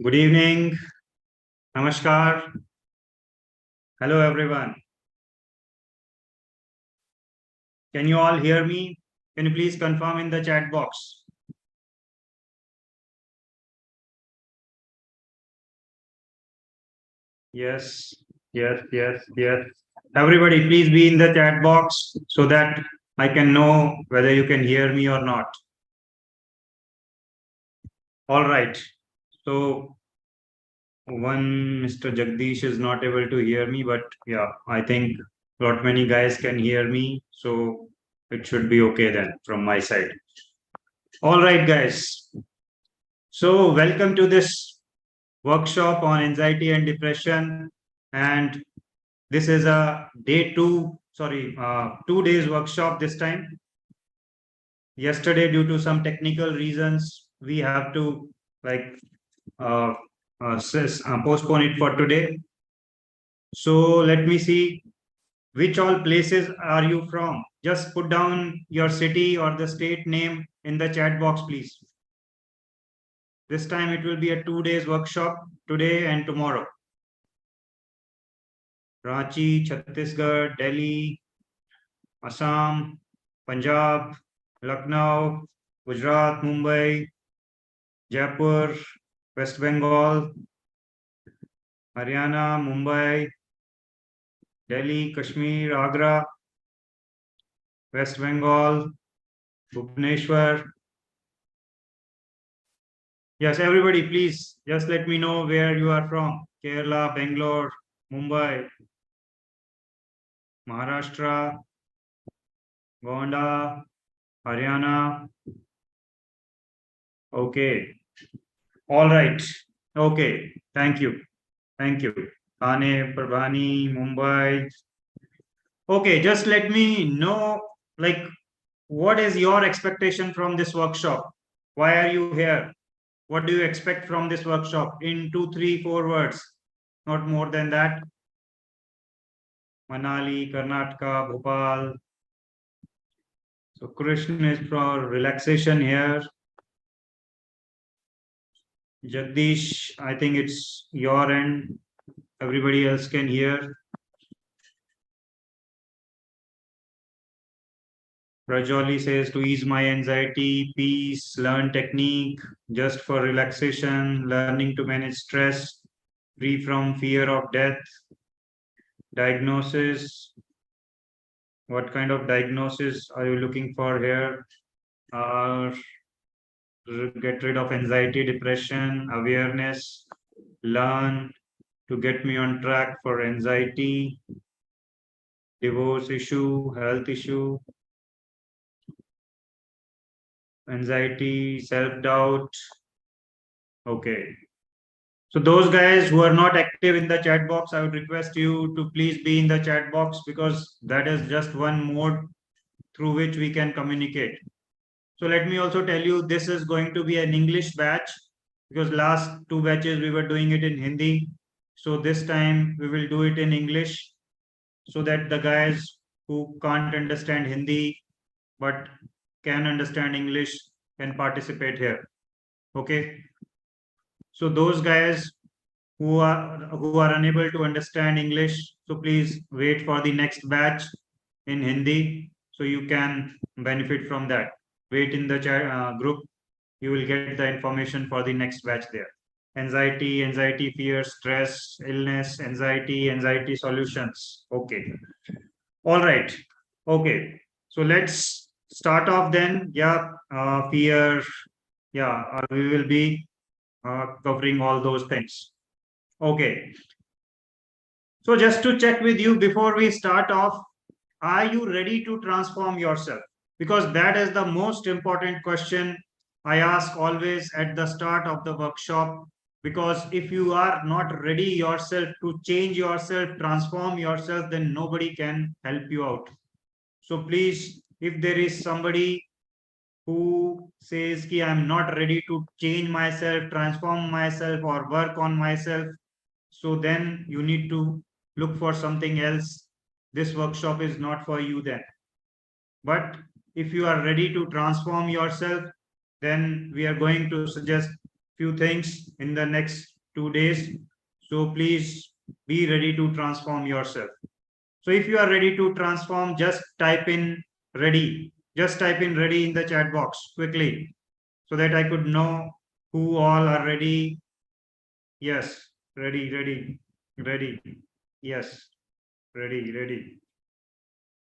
Good evening. Namaskar. Hello, everyone. Can you all hear me? Can you please confirm in the chat box? Yes, yes. Everybody, please be in the chat box so that I can know whether you can hear me or not. All right. So, one Mr. Jagdish is not able to hear me, but yeah, I think lot many guys can hear me. So, it should be okay then from my side. All right, guys. So, welcome to this workshop on anxiety and depression. And this is a day two, 2 days workshop this time. Yesterday, due to some technical reasons, we have to like uh, postpone it for today. So let me see which all places are you from. Just put down your city or the state name in the chat box, please. This time it will be a 2 days workshop today and tomorrow. Ranchi, Chhattisgarh, Delhi, Assam, Punjab, Lucknow, Gujarat, Mumbai, Jaipur, West Bengal, Haryana, Mumbai, Delhi, Kashmir, Agra, West Bengal, Bhubaneswar. Yes, everybody, please just let me know where you are from. Kerala, Bangalore, Mumbai, Maharashtra, Gonda, Haryana. Okay. All right. Okay. Thank you. Thank you. Thane, Prabhani, Mumbai. Okay, just let me know, like, what is your expectation from this workshop? Why are you here? What do you expect from this workshop in 2, 3, 4 words? Not more than that. Manali, Karnataka, Bhopal. So Krishna is for relaxation here. Jagdish, I think it's your end. Everybody else can hear. Rajoli says to ease my anxiety, peace, learn technique just for relaxation, learning to manage stress, free from fear of death, diagnosis. What kind of diagnosis are you looking for here? Get rid of anxiety, depression, awareness, learn to get me on track for anxiety, divorce issue, health issue, anxiety, self-doubt. Okay. So those guys who are not active in the chat box, I would request you to please be in the chat box because that is just one mode through which we can communicate. So let me also tell you, this is going to be an English batch because last 2 batches we were doing it in Hindi. So this time we will do it in English so that the guys who can't understand Hindi but can understand English can participate here. Okay. So those guys who are unable to understand English, so please wait for the next batch in Hindi so you can benefit from that. Wait in the chat group. You will get the information for the next batch there. Anxiety, fear, stress, illness, anxiety solutions. Okay. All right. Okay. So let's start off then. Yeah. Fear. Yeah. We will be covering all those things. Okay. So just to check with you before we start off, are you ready to transform yourself? Because that is the most important question I ask always at the start of the workshop. Because if you are not ready yourself to change yourself, transform yourself, then nobody can help you out. So please, if there is somebody who says ki I'm not ready to change myself, transform myself, or work on myself, so then you need to look for something else. This workshop is not for you then. But if you are ready to transform yourself, then we are going to suggest few things in the next 2 days. So please be ready to transform yourself. So if you are ready to transform, just type in ready. Just type in ready in the chat box quickly so that I could know who all are ready. Yes, ready, ready, ready. Yes, ready, ready,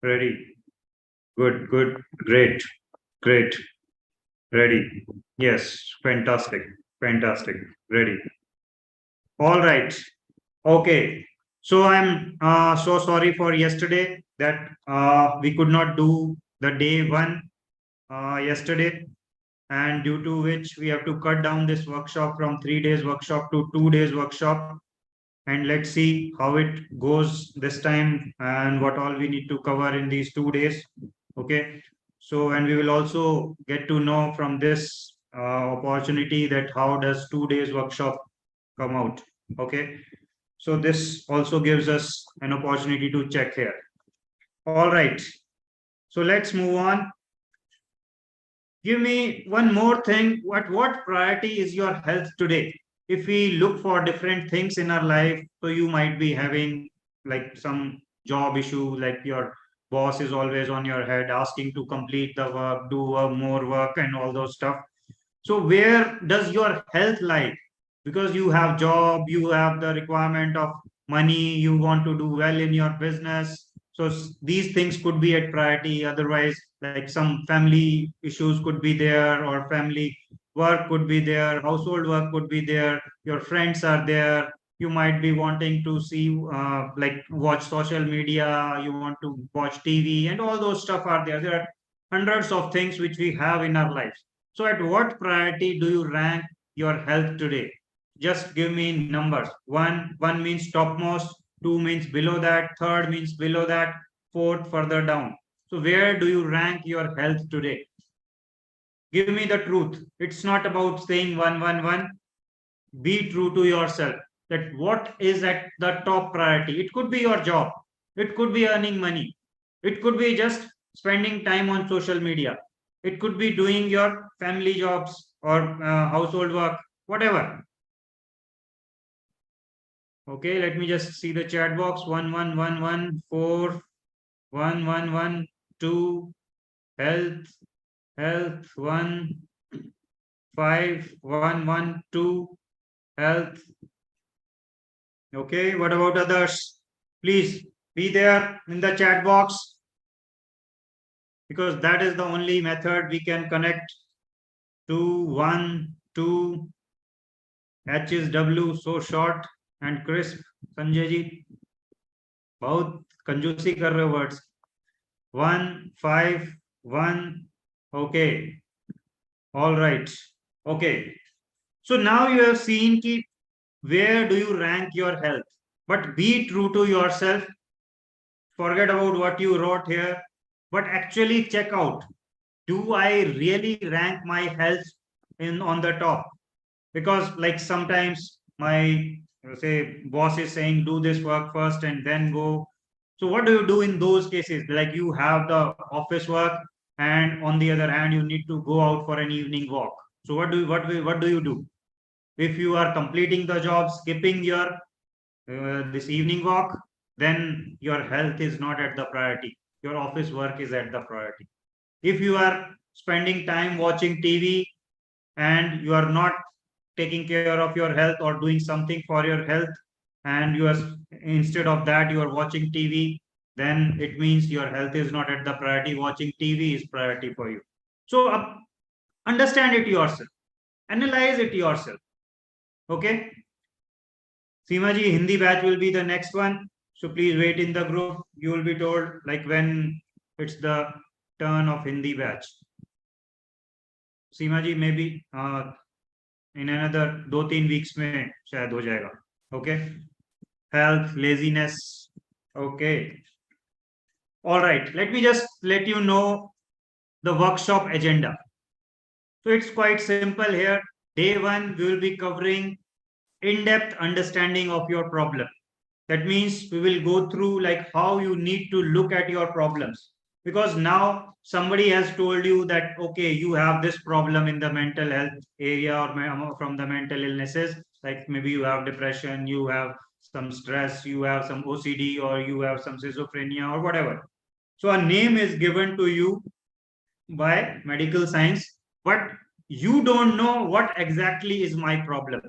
ready. Good, good, great, great, ready. Yes, fantastic, fantastic, ready. All right. Okay. So I'm so sorry for yesterday that we could not do the day one yesterday, and due to which we have to cut down this workshop from 3 days workshop to 2 days workshop. And let's see how it goes this time and what all we need to cover in these 2 days. Okay. So, and we will also get to know from this opportunity that how does 2 days workshop come out. Okay. So this also gives us an opportunity to check here. All right. So let's move on. Give me one more thing. What priority is your health today? If we look for different things in our life, so you might be having like some job issue, like your boss is always on your head asking to complete the work, do more work, and all those stuff. So where does your health lie? Because you have job, you have the requirement of money, you want to do well in your business. So these things could be at priority. Otherwise, like some family issues could be there, or family work could be there, household work could be there, your friends are there. You might be wanting to see, like watch social media, you want to watch TV, and all those stuff are there. There are hundreds of things which we have in our lives. So, at what priority do you rank your health today? Just give me numbers. One means topmost, two means below that, third means below that, fourth further down. So, where do you rank your health today? Give me the truth. It's not about saying one. Be true to yourself. That what is at the top priority? It could be your job. It could be earning money. It could be just spending time on social media. It could be doing your family jobs or household work, whatever. Okay, let me just see the chat box. 1111 1112 health health 15112 health. Okay, what about others? Please be there in the chat box, because that is the only method we can connect to 1, 2. H is W, so short and crisp. Sanjay ji बहुत कंजूसी कर रहे हो words. 151. Okay, all right. Okay, so now you have seen ki where do you rank your health, but be true to yourself. Forget about what you wrote here, but actually check out, do I really rank my health in on the top? Because like sometimes my say boss is saying do this work first and then go. So what do you do in those cases? Like you have the office work, and on the other hand you need to go out for an evening walk. So what do you do? If you are completing the job, skipping your this evening walk, then your health is not at the priority. Your office work is at the priority. If you are spending time watching TV and you are not taking care of your health or doing something for your health, and you are instead of that you are watching TV, then it means your health is not at the priority. Watching TV is priority for you. So understand it yourself, analyze it yourself. Okay. Seema ji, Hindi batch will be the next one. So please wait in the group. You will be told like when it's the turn of Hindi batch. Seema ji, maybe in another 2-3 weeks में शायद हो जाएगा. Okay. Health, laziness. Okay. All right. Let me just let you know the workshop agenda. So it's quite simple here. Day one, we will be covering in-depth understanding of your problem. That means we will go through like how you need to look at your problems. Because now somebody has told you that, okay, you have this problem in the mental health area or from the mental illnesses, like maybe you have depression, you have some stress, you have some OCD, or you have some schizophrenia or whatever. So a name is given to you by medical science, but you don't know what exactly is my problem.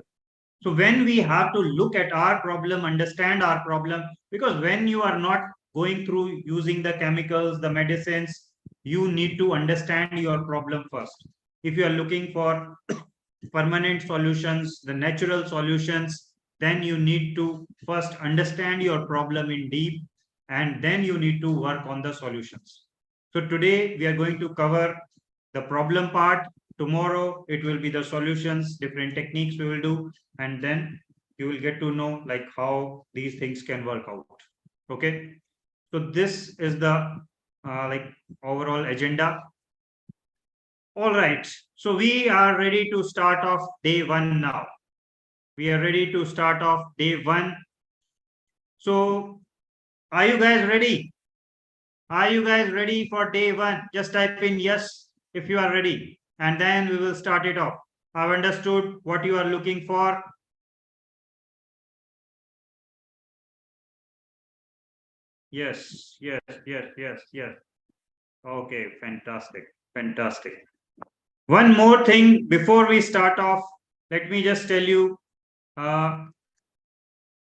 So when we have to look at our problem, understand our problem, because when you are not going through using the chemicals, the medicines, you need to understand your problem first. If you are looking for permanent solutions, the natural solutions, then you need to first understand your problem in deep, and then you need to work on the solutions. So today we are going to cover the problem part. Tomorrow it will be the solutions, different techniques we will do, and then you will get to know like how these things can work out. Okay. So this is the like overall agenda. All right. So we are ready to start off day one now. We are ready to start off day one. So are you guys ready? Are you guys ready for day one? Just type in yes if you are ready, and then we will start it off. I've understood what you are looking for. Yes, yes, yes, yes, yes. Okay, fantastic, fantastic. One more thing before we start off, let me just tell you uh,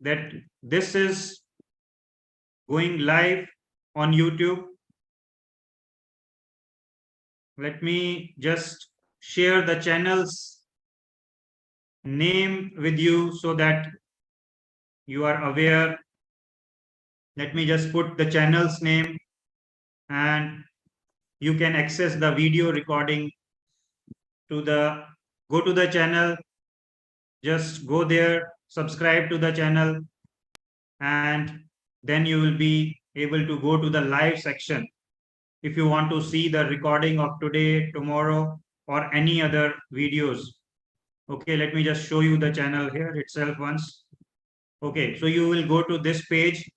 that this is going live on YouTube. Let me just share the channel's name with you so that you are aware. Let me just put the channel's name, and you can access the video recording to the go to the channel. Just go there, subscribe to the channel, and then you will be able to go to the live section if you want to see the recording of today, tomorrow, or any other videos. Okay, let me just show you the channel here itself once. Okay, so you will go to this page.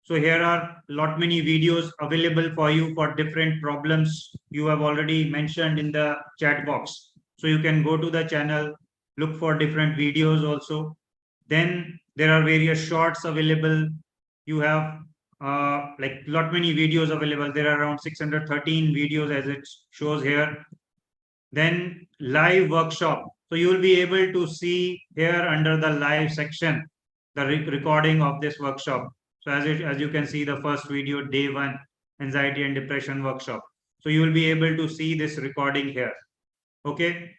So here are lot many videos available for you for different problems you have already mentioned in the chat box. So you can go to the channel, look for different videos also. Then there are various shorts available. You have like lot many videos available. There are around 613 videos as it shows here. Then live workshop. So you will be able to see here under the live section the recording of this workshop. So as you can see, the first video, day one, anxiety and depression workshop. So you will be able to see this recording here. Okay.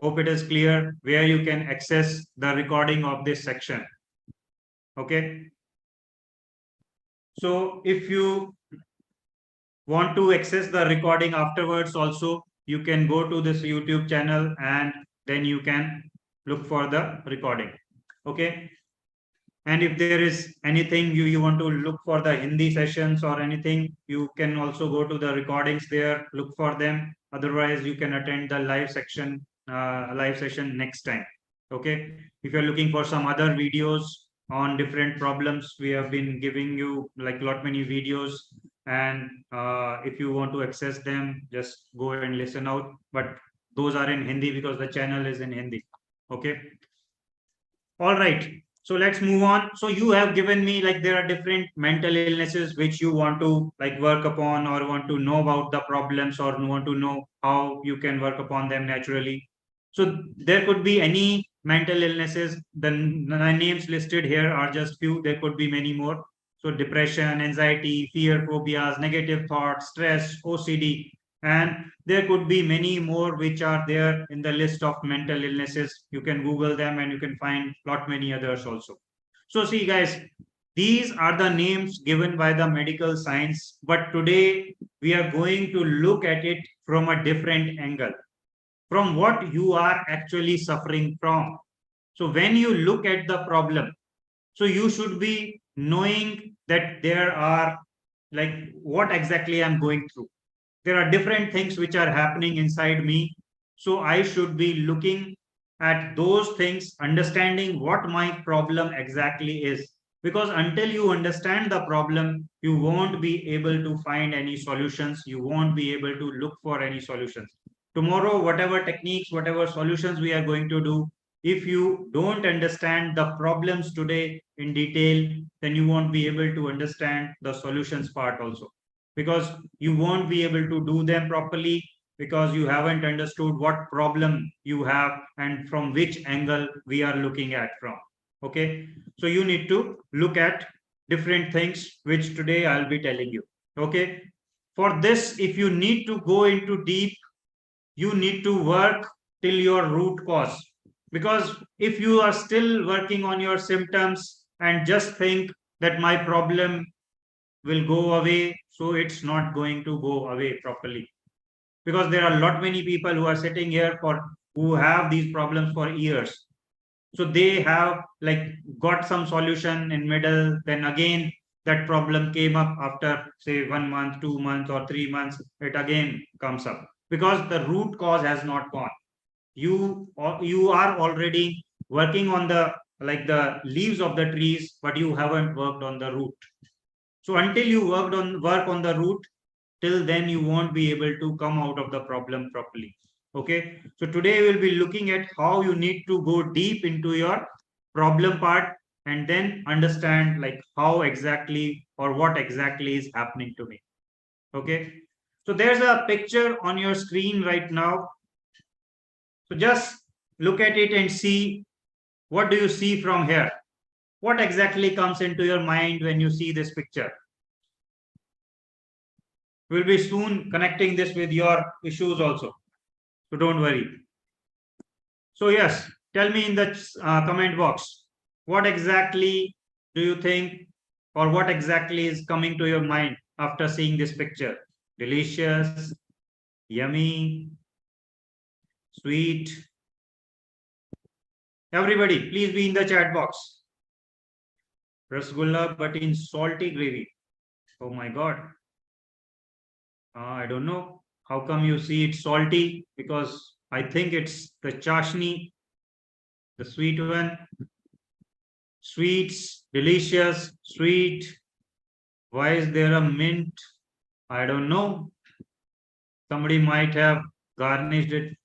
Hope it is clear where you can access the recording of this section. Okay. So if you want to access the recording afterwards also, you can go to this YouTube channel and then you can look for the recording. Okay. And if there is anything you want to look for the Hindi sessions or anything, you can also go to the recordings there, look for them. Otherwise, you can attend the live session next time. Okay. If you're looking for some other videos on different problems, we have been giving you like lot many videos. And if you want to access them, just go and listen out. But those are in Hindi because the channel is in Hindi. Okay. All right. So let's move on. So you have given me like there are different mental illnesses which you want to like work upon or want to know about the problems or want to know how you can work upon them naturally. So there could be any mental illnesses. The names listed here are just few. There could be many more. So depression, anxiety, fear, phobias, negative thoughts, stress, OCD, and there could be many more which are there in the list of mental illnesses. You can Google them and you can find lot many others also. So see guys, these are the names given by the medical science, but today we are going to look at it from a different angle, from what you are actually suffering from. So when you look at the problem, so you should be knowing that there are like what exactly I'm going through. There are different things which are happening inside me. So I should be looking at those things, understanding what my problem exactly is. because until you understand the problem, you won't be able to find any solutions. You won't be able to look for any solutions. Tomorrow, whatever techniques, whatever solutions we are going to do, if you don't understand the problems today in detail, then you won't be able to understand the solutions part also, because you won't be able to do them properly, because you haven't understood what problem you have and from which angle we are looking at from. Okay, so you need to look at different things which today I'll be telling you. Okay, for this, if you need to go into deep, you need to work till your root cause, because if you are still working on your symptoms and just think that my problem will go away, so it's not going to go away properly, because there are a lot many people who are sitting here for who have these problems for years. So they have like got some solution in middle, then again that problem came up after say 1 month, 2 months, or 3 months, it again comes up because the root cause has not gone. You are already working on the like the leaves of the trees, but you haven't worked on the root. So until you work on the root, till then you won't be able to come out of the problem properly. Okay, so today we'll be looking at how you need to go deep into your problem part and then understand like how exactly or what exactly is happening to me. Okay, so there's a picture on your screen right now, so just look at it and see what do you see from here. What exactly comes into your mind when you see this picture? We'll be soon connecting this with your issues also, so don't worry. So yes, tell me in the comment box, what exactly do you think, or what exactly is coming to your mind after seeing this picture? Delicious, yummy, sweet. Everybody, please be in the chat box. Rasgulla, but in salty gravy. Oh my God. I don't know. How come you see it salty? Because I think it's the chashni, the sweet one. Sweets, delicious, sweet. Why is there a mint? I don't know. Somebody might have garnished it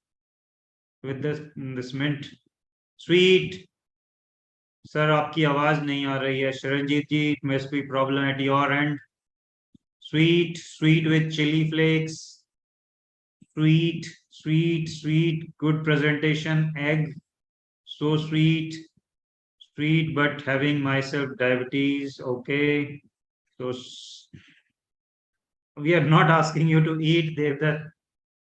with this mint. Sweet. Sir, आपकी आवाज नहीं आ रही है. Sharanjit ji, it must be problem at your end. Sweet, sweet with chili flakes. Sweet, sweet, sweet. Good presentation. Egg. So sweet. Sweet, but having myself diabetes. Okay. So we are not asking you to eat, Devdat.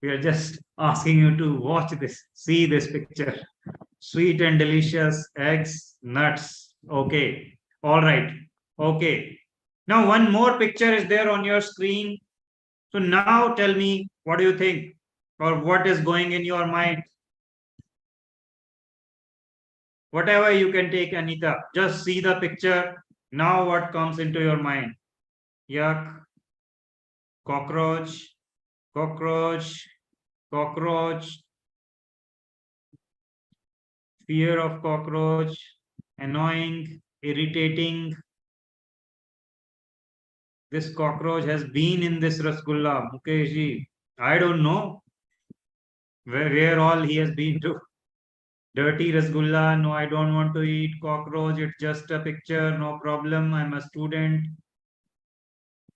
We are just asking you to watch this, see this picture. Sweet and delicious eggs, nuts. Okay. All right. Okay. Now, one more picture is there on your screen. So now tell me, what do you think? Or what is going in your mind? Whatever you can take, Anita. Just see the picture. Now what comes into your mind? Yuck. Cockroach. Cockroach. Cockroach. Fear of cockroach. Annoying. Irritating. This cockroach has been in this rasgulla, Mukesh ji. I don't know where all he has been to. Dirty rasgulla. No, I don't want to eat cockroach. It's just a picture. No problem. I'm a student.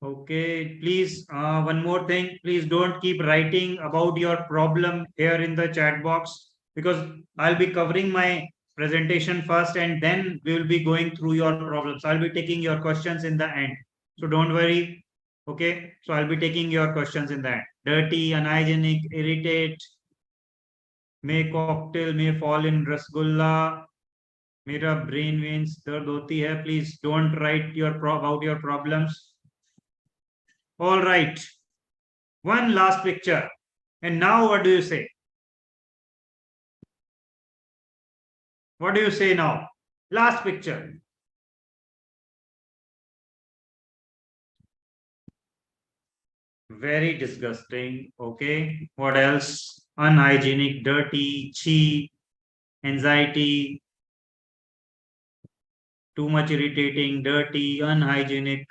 Okay, please, one more thing. Please don't keep writing about your problem here in the chat box, because I'll be covering my presentation first and then we will be going through your problems. I'll be taking your questions in the end. So don't worry. Okay, so I'll be taking your questions in the end. Dirty, unhygienic, irritate, may cocktail, may fall in rasgulla, मेरा brain veins दर्द होती है. Please don't write your about your problems. All right. One last picture. And now what do you say? What do you say now? Last picture. Very disgusting. Okay. What else? Unhygienic, dirty, cheap, anxiety. too much irritating, dirty, unhygienic,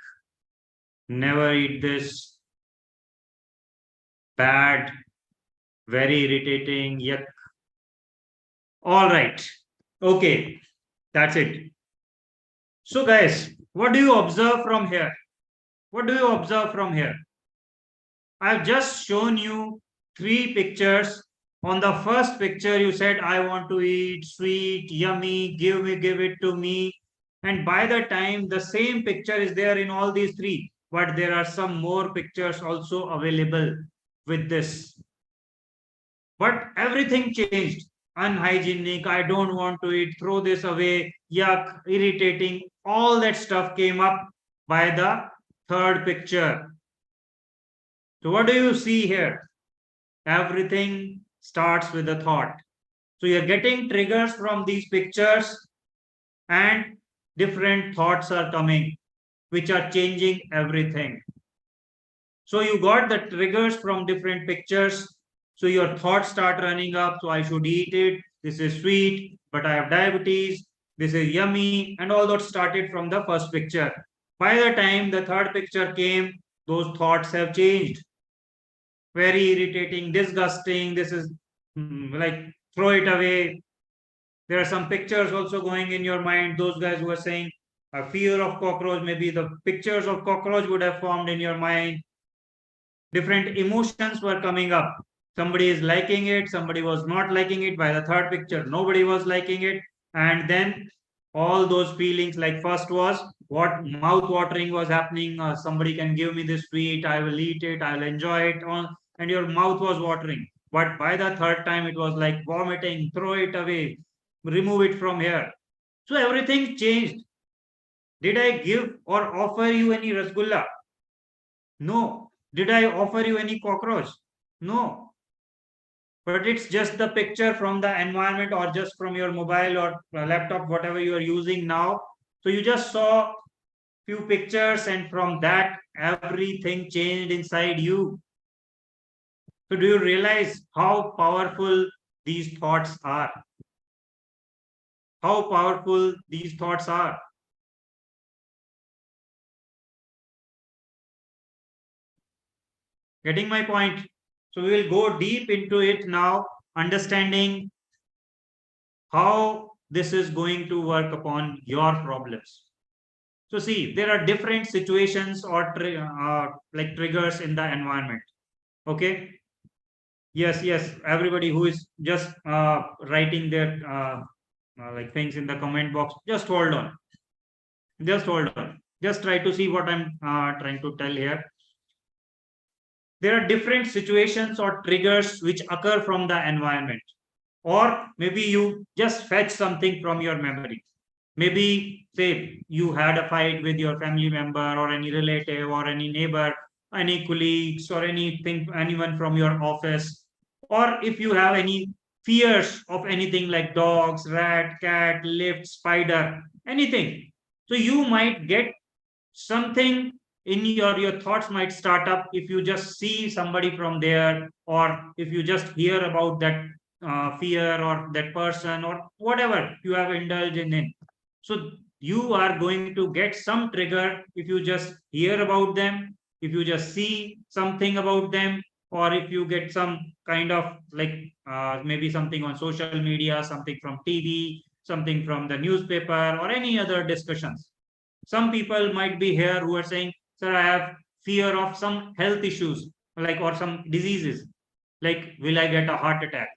never eat this, bad, very irritating, yuck. All right. Okay, that's it. So, guys, what do you observe from here? What do you observe from here? I've just shown you three pictures. On the first picture, you said, I want to eat sweet, yummy, give it to me. And by the time, the same picture is there in all these three, but there are some more pictures also available with this. But everything changed. Unhygienic, I don't want to eat, throw this away, yuck, irritating. All that stuff came up by the third picture. So, what do you see here? Everything starts with a thought. So, you're getting triggers from these pictures, and different thoughts are coming, which are changing everything. So, you got the triggers from different pictures. So, your thoughts start running up. So, I should eat it. This is sweet, but I have diabetes. This is yummy. And all that started from the first picture. By the time the third picture came, those thoughts have changed. Very irritating, disgusting. This is like throw it away. There are some pictures also going in your mind. Those guys who are saying a fear of cockroach, maybe the pictures of cockroach would have formed in your mind. Different emotions were coming up. Somebody is liking it, somebody was not liking it. By the third picture, nobody was liking it. And then all those feelings, like first was what mouth watering was happening. Somebody can give me this sweet, I will eat it, I will enjoy it. And your mouth was watering. But by the third time, it was like vomiting, throw it away, remove it from here. So everything changed. Did I give or offer you any rasgulla? No. Did I offer you any cockroach? No. But it's just the picture from the environment, or just from your mobile or laptop, whatever you are using now. So you just saw few pictures, and from that, everything changed inside you. So do you realize how powerful these thoughts are? How powerful these thoughts are? Getting my point? So we will go deep into it now, understanding how this is going to work upon your problems. So see, there are different situations or like triggers in the environment. Okay. Yes, yes. Everybody who is just writing their like things in the comment box, just hold on. Just hold on. Just try to see what I'm trying to tell here. There are different situations or triggers which occur from the environment. Or maybe you just fetch something from your memory. Maybe, say, you had a fight with your family member or any relative or any neighbor, any colleagues or anything, anyone from your office. Or if you have any fears of anything like dogs, rat, cat, lift, spider, anything. So you might get something in your thoughts might start up if you just see somebody from there, or if you just hear about that fear or that person or whatever you have indulged in it. So you are going to get some trigger if you just hear about them, if you just see something about them, or if you get some kind of like maybe something on social media, something from TV, something from the newspaper, or any other discussions. Some people might be here who are saying, sir, I have fear of some health issues, like, or some diseases, like, will I get a heart attack?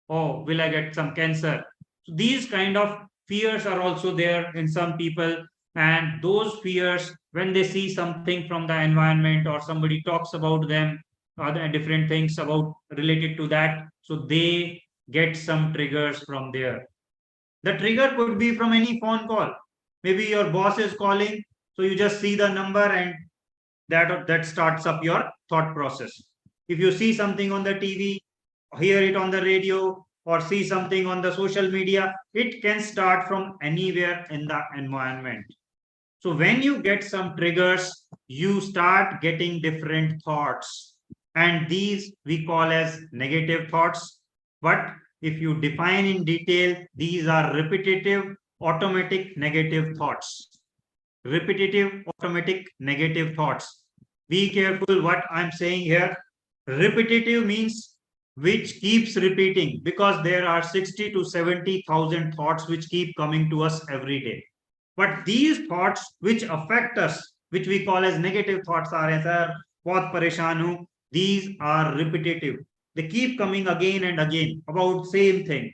Oh, will I get some cancer? So these kind of fears are also there in some people. And those fears, when they see something from the environment or somebody talks about them, other different things about related to that, so they get some triggers from there. The trigger could be from any phone call. Maybe your boss is calling, so you just see the number, and that starts up your thought process. If you see something on the TV, hear it on the radio, or see something on the social media, it can start from anywhere in the environment. So when you get some triggers, you start getting different thoughts. And these we call as negative thoughts. But if you define in detail, these are repetitive automatic negative thoughts. Repetitive automatic negative thoughts. Be careful what I'm saying here. Repetitive means which keeps repeating, because there are 60 to 70,000 thoughts which keep coming to us every day. But these thoughts which affect us, which we call as negative thoughts, are sir, बहुत परेशान हूं, these are repetitive. They keep coming again and again about same thing.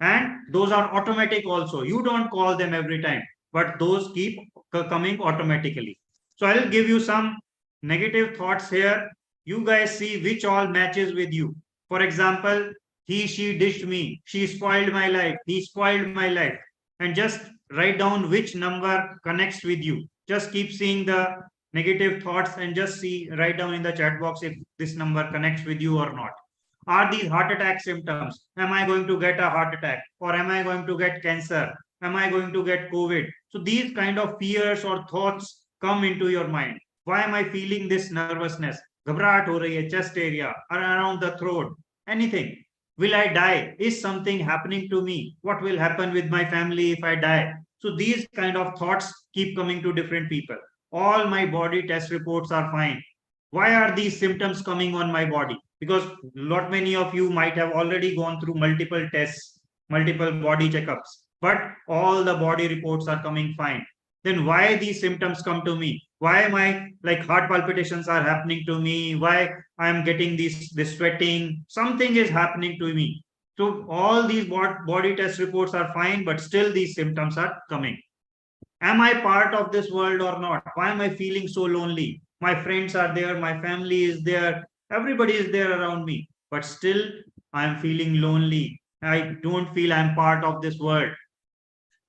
And those are automatic also. You don't call them every time, but those keep coming automatically. So I'll give you some negative thoughts here. You guys see which all matches with you. For example, he, she dished me. She spoiled my life. He spoiled my life. And just write down which number connects with you. Just keep seeing the negative thoughts and just see, write down in the chat box if this number connects with you or not. Are these heart attack symptoms? Am I going to get a heart attack? Or am I going to get cancer? Am I going to get COVID? So these kind of fears or thoughts come into your mind. Why am I feeling this nervousness? Ghabrat ho rahi hai, chest area, around the throat, anything. Will I die? Is something happening to me? What will happen with my family if I die? So these kind of thoughts keep coming to different people. All my body test reports are fine. Why are these symptoms coming on my body? Because lot many of you might have already gone through multiple tests, multiple body checkups, but all the body reports are coming fine. Then why these symptoms come to me? Why am I like heart palpitations are happening to me? Why I am getting this sweating? Something is happening to me. So all these body test reports are fine, but still these symptoms are coming. Am I part of this world or not? Why am I feeling so lonely? My friends are there, my family is there, everybody is there around me, but still I'm feeling lonely. I don't feel I'm part of this world.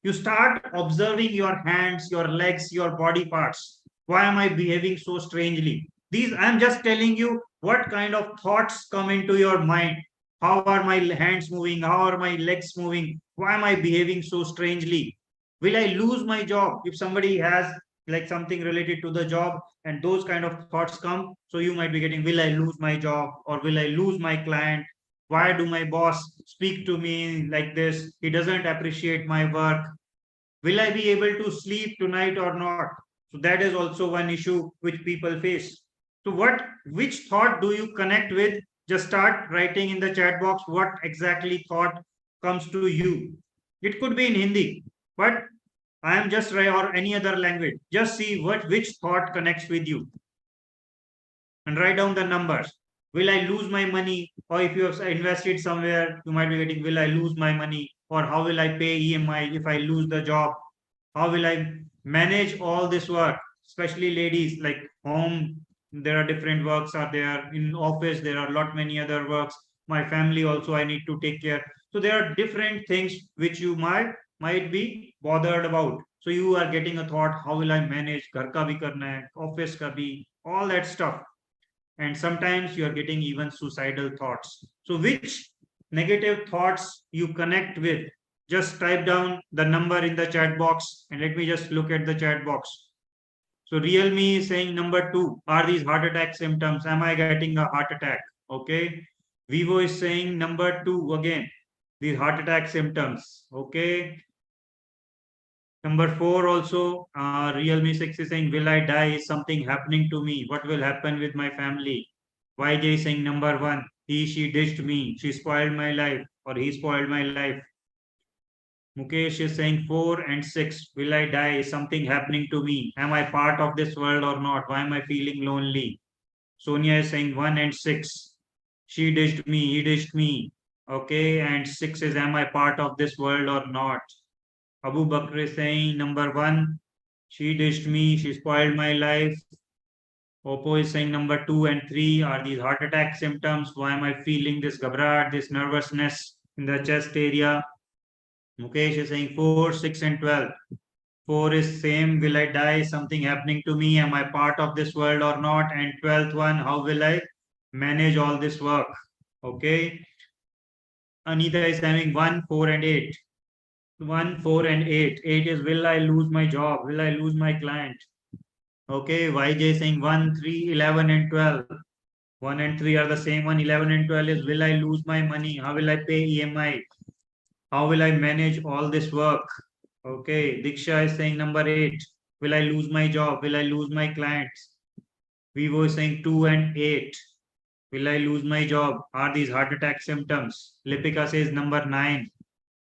You start observing your hands, your legs, your body parts. Why am I behaving so strangely? These, I'm just telling you what kind of thoughts come into your mind. How are my hands moving? How are my legs moving? Why am I behaving so strangely? Will I lose my job if somebody has like something related to the job and those kind of thoughts come? So you might be getting, will I lose my job or will I lose my client? Why do my boss speak to me like this? He doesn't appreciate my work. Will I be able to sleep tonight or not? So that is also one issue which people face. So which thought do you connect with? Just start writing in the chat box what exactly thought comes to you. It could be in Hindi, but I am just or any other language. Just see which thought connects with you and write down the numbers. Will I lose my money? Or if you have invested somewhere, you might be getting, will I lose my money? Or how will I pay EMI if I lose the job? How will I manage all this work? Especially ladies, like home, there are different works are there. In office, there are a lot many other works. My family also I need to take care. So there are different things which you might be bothered about. So you are getting a thought, how will I manage? Ghar ka bhi karna hai, office ka bhi, all that stuff. And sometimes you are getting even suicidal thoughts. So which negative thoughts you connect with? Just type down the number in the chat box and let me just look at the chat box. So Realme is saying number 2, are these heart attack symptoms? Am I getting a heart attack? Okay. Vivo is saying number 2 again, these heart attack symptoms. Okay. Number 4 also, Realme 6 is saying, will I die? Is something happening to me? What will happen with my family? YJ is saying number 1, he, she dished me. She spoiled my life or he spoiled my life. Mukesh is saying 4 and 6, will I die? Is something happening to me? Am I part of this world or not? Why am I feeling lonely? Sonia is saying 1 and 6, she dished me, he dished me. Okay, and 6 is, am I part of this world or not? Abu Bakr is saying number 1, she dished me, she spoiled my life. Oppo is saying number 2 and 3, are these heart attack symptoms? Why am I feeling this ghabrat, this nervousness in the chest area? Mukesh is saying 4, 6 and 12. 4 is same, will I die? Something happening to me? Am I part of this world or not? And 12th one, how will I manage all this work? Okay. Anita is having 1, 4 and 8. 1, 4 and 8. 8 is, will I lose my job? Will I lose my client? Okay, YJ saying 1, 3, 11 and 12. 1 and 3 are the same one. 11 and 12 is, will I lose my money? How will I pay EMI? How will I manage all this work? Okay, Diksha is saying number 8. Will I lose my job? Will I lose my clients? Vivo is saying 2 and 8. Will I lose my job? Are these heart attack symptoms? Lipika says number 9.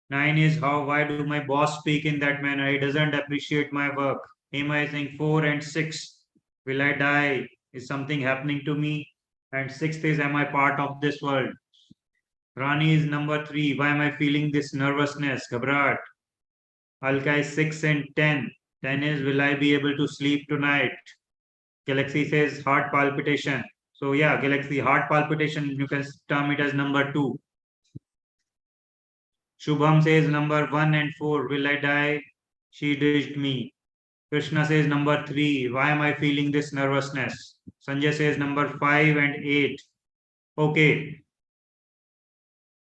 9 is why do my boss speak in that manner? He doesn't appreciate my work. Hema is saying 4 and 6. Will I die? Is something happening to me? And 6th is, am I part of this world? Rani is number 3. Why am I feeling this nervousness? Ghabrat. Alka is 6 and 10. 10 is, will I be able to sleep tonight? Galaxy says heart palpitation. So yeah, Galaxy, heart palpitation, you can term it as number 2. Shubham says number 1 and 4. Will I die? She ditched me. Krishna says number 3. Why am I feeling this nervousness? Sanjay says number 5 and 8. Okay.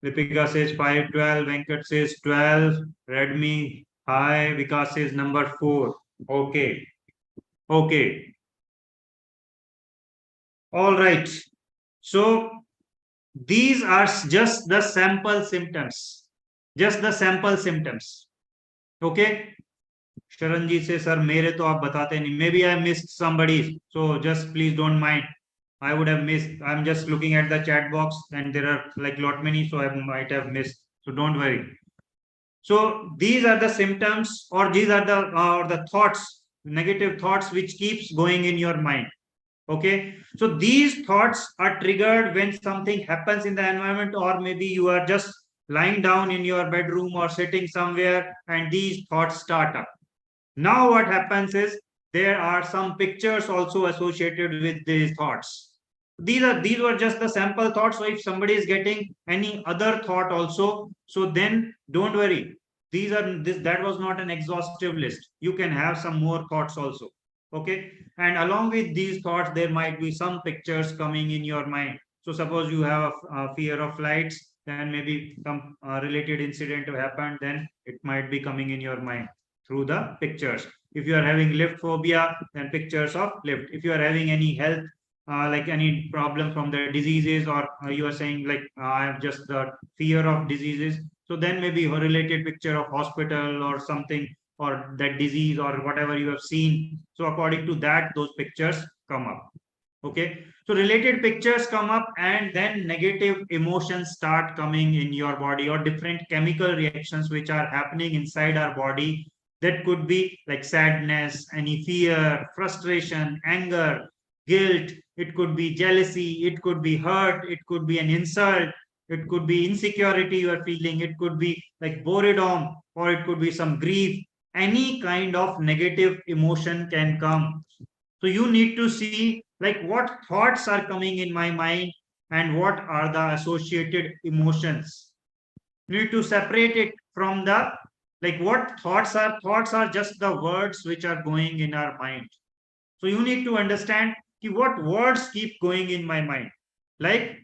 Lipika says 5, 12. Venkat says 12. Redmi, hi. Vikas says number 4. Okay. Okay. All right. So these are just the sample symptoms. Just the sample symptoms. Okay. Sharanjit says, sir, मेरे तो आप बताते नहीं. Maybe I missed somebody. So just please don't mind. I would have missed. I'm just looking at the chat box and there are like lot many, so I might have missed. So don't worry. So these are the symptoms, or these are the thoughts, negative thoughts which keeps going in your mind. Okay. So these thoughts are triggered when something happens in the environment, or maybe you are just lying down in your bedroom or sitting somewhere and these thoughts start up. Now what happens is there are some pictures also associated with these thoughts. These were just the sample thoughts. So if somebody is getting any other thought also, so then don't worry. That was not an exhaustive list. You can have some more thoughts also. Okay. And along with these thoughts, there might be some pictures coming in your mind. So suppose you have a fear of flights, then maybe some related incident happened, then it might be coming in your mind through the pictures. If you are having lift phobia, then pictures of lift. If you are having any health, like any problem from the diseases, or you are saying like I have just the fear of diseases, so then maybe a related picture of hospital or something, or that disease or whatever you have seen. So according to that, those pictures come up. Okay. So related pictures come up, and then negative emotions start coming in your body, or different chemical reactions which are happening inside our body. That could be like sadness, any fear, frustration, anger, guilt. It could be jealousy. It could be hurt. It could be an insult. It could be insecurity you are feeling. It could be like boredom, or it could be some grief. Any kind of negative emotion can come. So you need to see like what thoughts are coming in my mind and what are the associated emotions. You need to separate it from the, like, what thoughts are just the words which are going in our mind. So you need to understand what words keep going in my mind. Like,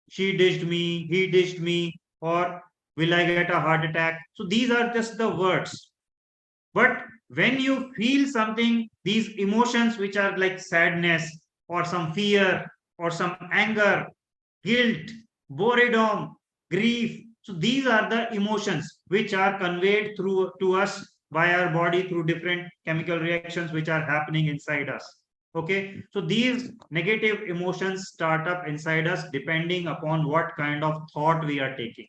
she ditched me, he ditched me, or will I get a heart attack? So these are just the words. But when you feel something, these emotions which are like sadness, or some fear, or some anger, guilt, boredom, grief. So these are the emotions which are conveyed through to us by our body through different chemical reactions which are happening inside us. Okay. So these negative emotions start up inside us depending upon what kind of thought we are taking.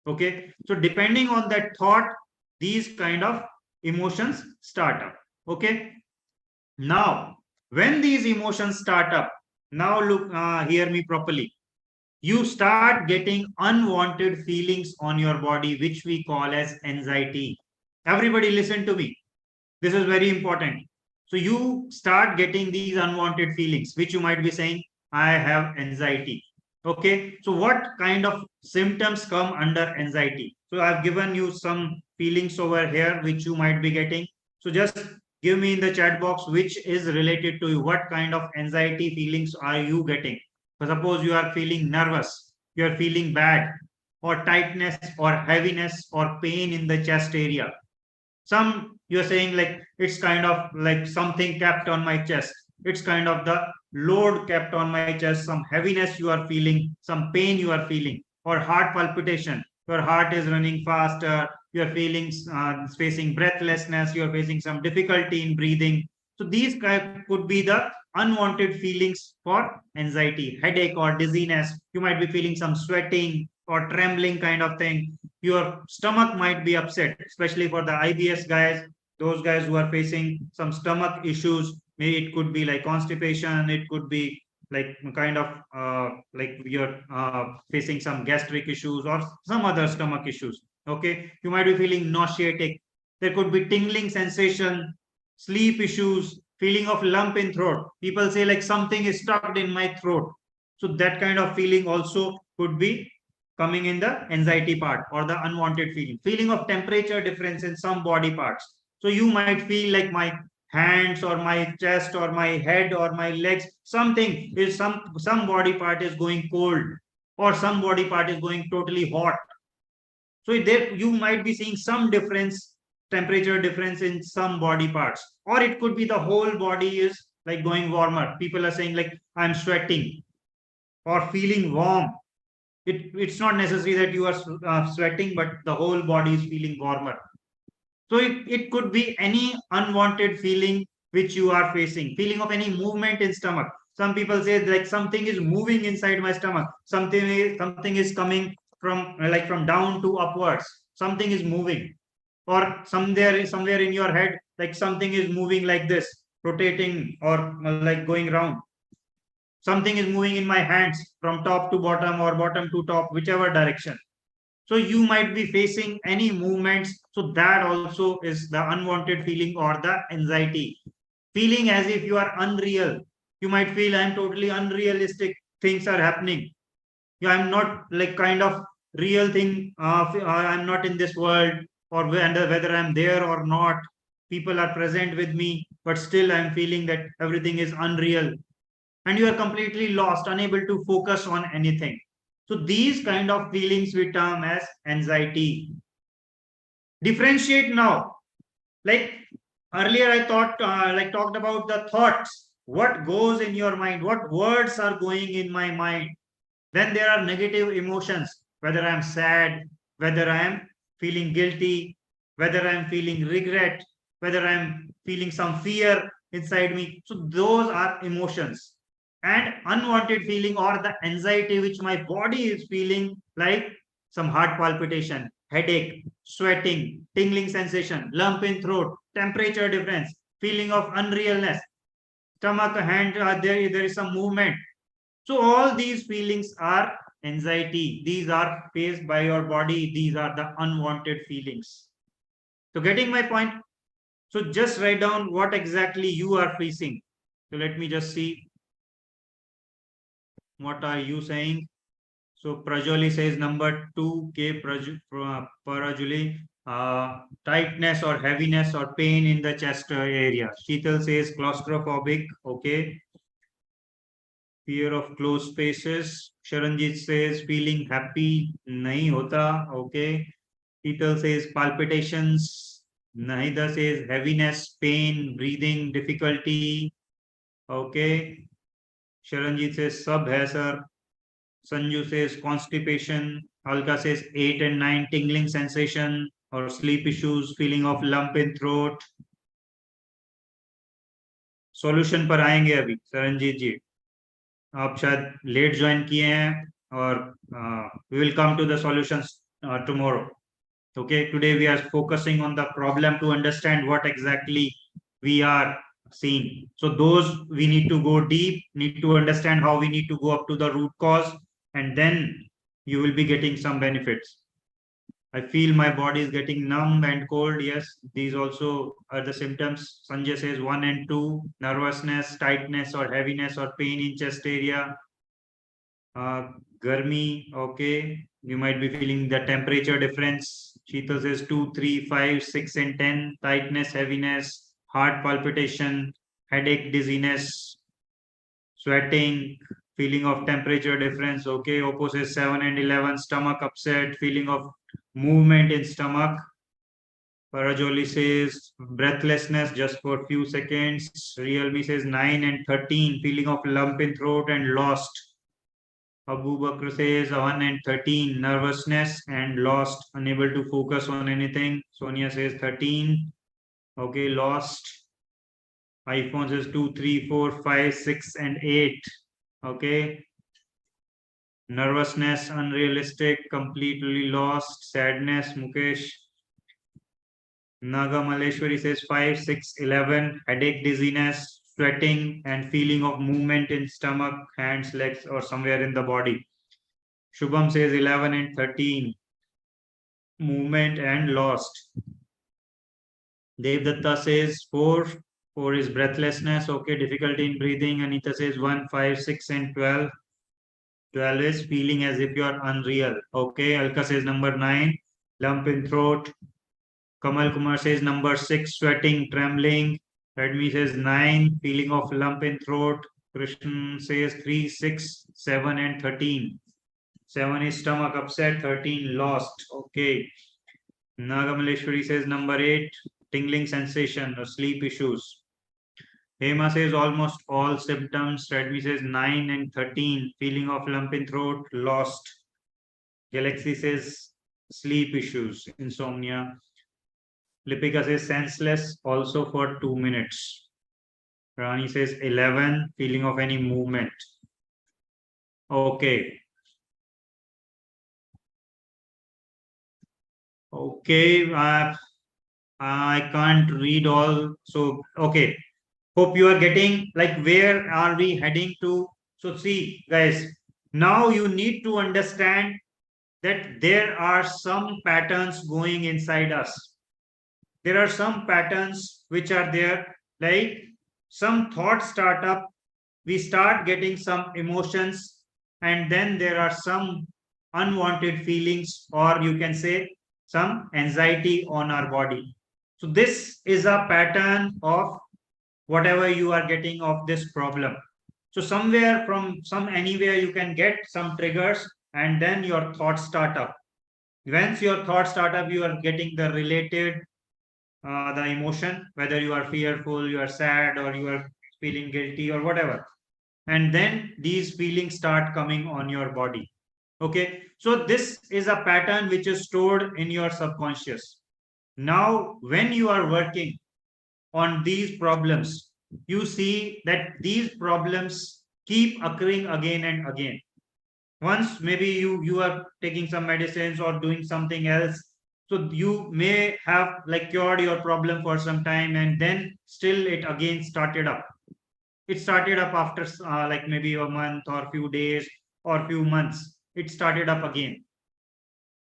Okay. So depending on that thought, these kind of emotions start up. Okay. Now, when these emotions start up, now look, hear me properly. You start getting unwanted feelings on your body, which we call as anxiety. Everybody listen to me. This is very important. So you start getting these unwanted feelings, which you might be saying, I have anxiety. Okay. So what kind of symptoms come under anxiety? So I've given you some feelings over here, which you might be getting. So just give me in the chat box which is related to you. What kind of anxiety feelings are you getting? So suppose you are feeling nervous, you are feeling bad, or tightness, or heaviness, or pain in the chest area. Some you're saying like it's kind of like something kept on my chest. It's kind of the load kept on my chest, some heaviness you are feeling, some pain you are feeling, or heart palpitation. your heart is running faster, you're feeling facing breathlessness, you're facing some difficulty in breathing. So these could be the unwanted feelings for anxiety, headache or dizziness. You might be feeling some sweating or trembling kind of thing. Your stomach might be upset, especially for the IBS guys, those guys who are facing some stomach issues. Maybe it could be like constipation, it could be like kind of like you're facing some gastric issues or some other stomach issues. Okay, you might be feeling nauseatic. There could be tingling sensation, sleep issues, feeling of lump in throat. People say like something is stuck in my throat. So that kind of feeling also could be coming in the anxiety part or the unwanted feeling. Feeling of temperature difference in some body parts. So you might feel like my hands or my chest or my head or my legs, something is some body part is going cold or some body part is going totally hot. So there you might be seeing some difference, temperature difference in some body parts, or it could be the whole body is like going warmer. People are saying like I'm sweating or feeling warm. It's not necessary that you are sweating, but the whole body is feeling warmer. So it could be any unwanted feeling which you are facing, feeling of any movement in stomach. Some people say like something is moving inside my stomach. Something is coming from like from down to upwards. Something is moving, or somewhere in your head, like something is moving like this, rotating or like going round. Something is moving in my hands from top to bottom or bottom to top, whichever direction. So you might be facing any movements. So that also is the unwanted feeling or the anxiety. Feeling as if you are unreal. You might feel I'm totally unrealistic. Things are happening. Yeah, I'm not like kind of real thing. I'm not in this world, or whether I'm there or not. People are present with me, but still I'm feeling that everything is unreal, and you are completely lost, unable to focus on anything. So these kind of feelings we term as anxiety. Differentiate now. Like earlier, I thought like talked about the thoughts. What goes in your mind? What words are going in my mind? Then there are negative emotions. Whether I'm sad, whether I'm feeling guilty, whether I'm feeling regret, whether I'm feeling some fear inside me. So those are emotions. And unwanted feeling or the anxiety which my body is feeling, like some heart palpitation, headache, sweating, tingling sensation, lump in throat, temperature difference, feeling of unrealness, stomach, hand, there is some movement. So all these feelings are anxiety. These are faced by your body. These are the unwanted feelings. So getting my point. So just write down what exactly you are facing. So let me just see. What are you saying? So Prajoli says number 2K Parajuli, tightness or heaviness or pain in the chest area. Sheetal says claustrophobic. Okay. Fear of closed spaces. Sharanjit says feeling happy. Nahi hota. Okay. Sheetal says palpitations. Nahida says heaviness, pain, breathing difficulty. Okay. Sharanjit says sub hai sir. Sanju says constipation. Alka says 8 and 9 tingling sensation or sleep issues, feeling of lump in throat. Solution पर आएंगे अभी सरंजीत जी. आप शायद late join किए हैं और we will come to the solutions tomorrow. Okay, today we are focusing on the problem to understand what exactly we are seeing. So those we need to go deep, need to understand how we need to go up to the root cause, and then you will be getting some benefits. I feel my body is getting numb and cold. Yes, these also are the symptoms. Sanjay says 1 and 2, nervousness, tightness or heaviness or pain in chest area. Garmi, okay. You might be feeling the temperature difference. Sheetal says 2, 3, 5, 6 and 10, tightness, heaviness, heart palpitation, headache, dizziness, sweating, feeling of temperature difference. Okay, Oppo says 7 and 11, stomach upset, feeling of movement in stomach. Parajoli says breathlessness just for a few seconds. Realme says 9 and 13, feeling of lump in throat and lost. Abu Bakr says 1 and 13, nervousness and lost, unable to focus on anything. Sonia says 13. Okay, lost. iPhone says 2, 3, 4, 5, 6, and 8. Okay. Nervousness, unrealistic, completely lost. Sadness, Mukesh. Naga Maleshwari says 5, 6, 11. Headache, dizziness, sweating, and feeling of movement in stomach, hands, legs, or somewhere in the body. Shubham says 11 and 13. Movement and lost. Devdatta says 4. 4 is breathlessness. Okay, difficulty in breathing. Anita says 1, 5, 6, and 12. 12 is feeling as if you are unreal. Okay, Alka says number 9. Lump in throat. Kamal Kumar says number 6. Sweating, trembling. Redmi says 9. Feeling of lump in throat. Krishnan says 3, 6, 7, and 13. 7 is stomach upset. 13 lost. Okay. Nagamaleshwari says number 8. Tingling sensation or sleep issues. Hema says almost all symptoms. Redmi says 9 and 13. Feeling of lump in throat, lost. Galaxy says sleep issues, insomnia. Lipika says senseless, also for 2 minutes. Rani says 11. Feeling of any movement. Okay. Okay. I can't read all. So, okay. Hope you are getting like where are we heading to. So see guys, now you need to understand that there are some patterns going inside us. There are some patterns which are there, like some thoughts start up, we start getting some emotions, and then there are some unwanted feelings, or you can say some anxiety on our body. So this is a pattern of whatever you are getting of this problem. So somewhere from some anywhere you can get some triggers, and then your thoughts start up. Once your thoughts start up, you are getting the related the emotion, whether you are fearful, you are sad, or you are feeling guilty or whatever. And then these feelings start coming on your body. Okay, so this is a pattern which is stored in your subconscious. Now when you are working on these problems, you see that these problems keep occurring again and again. Once maybe you are taking some medicines or doing something else, so you may have like cured your problem for some time, and then still it again started up. It started up after like maybe a month or few days or few months, it started up again.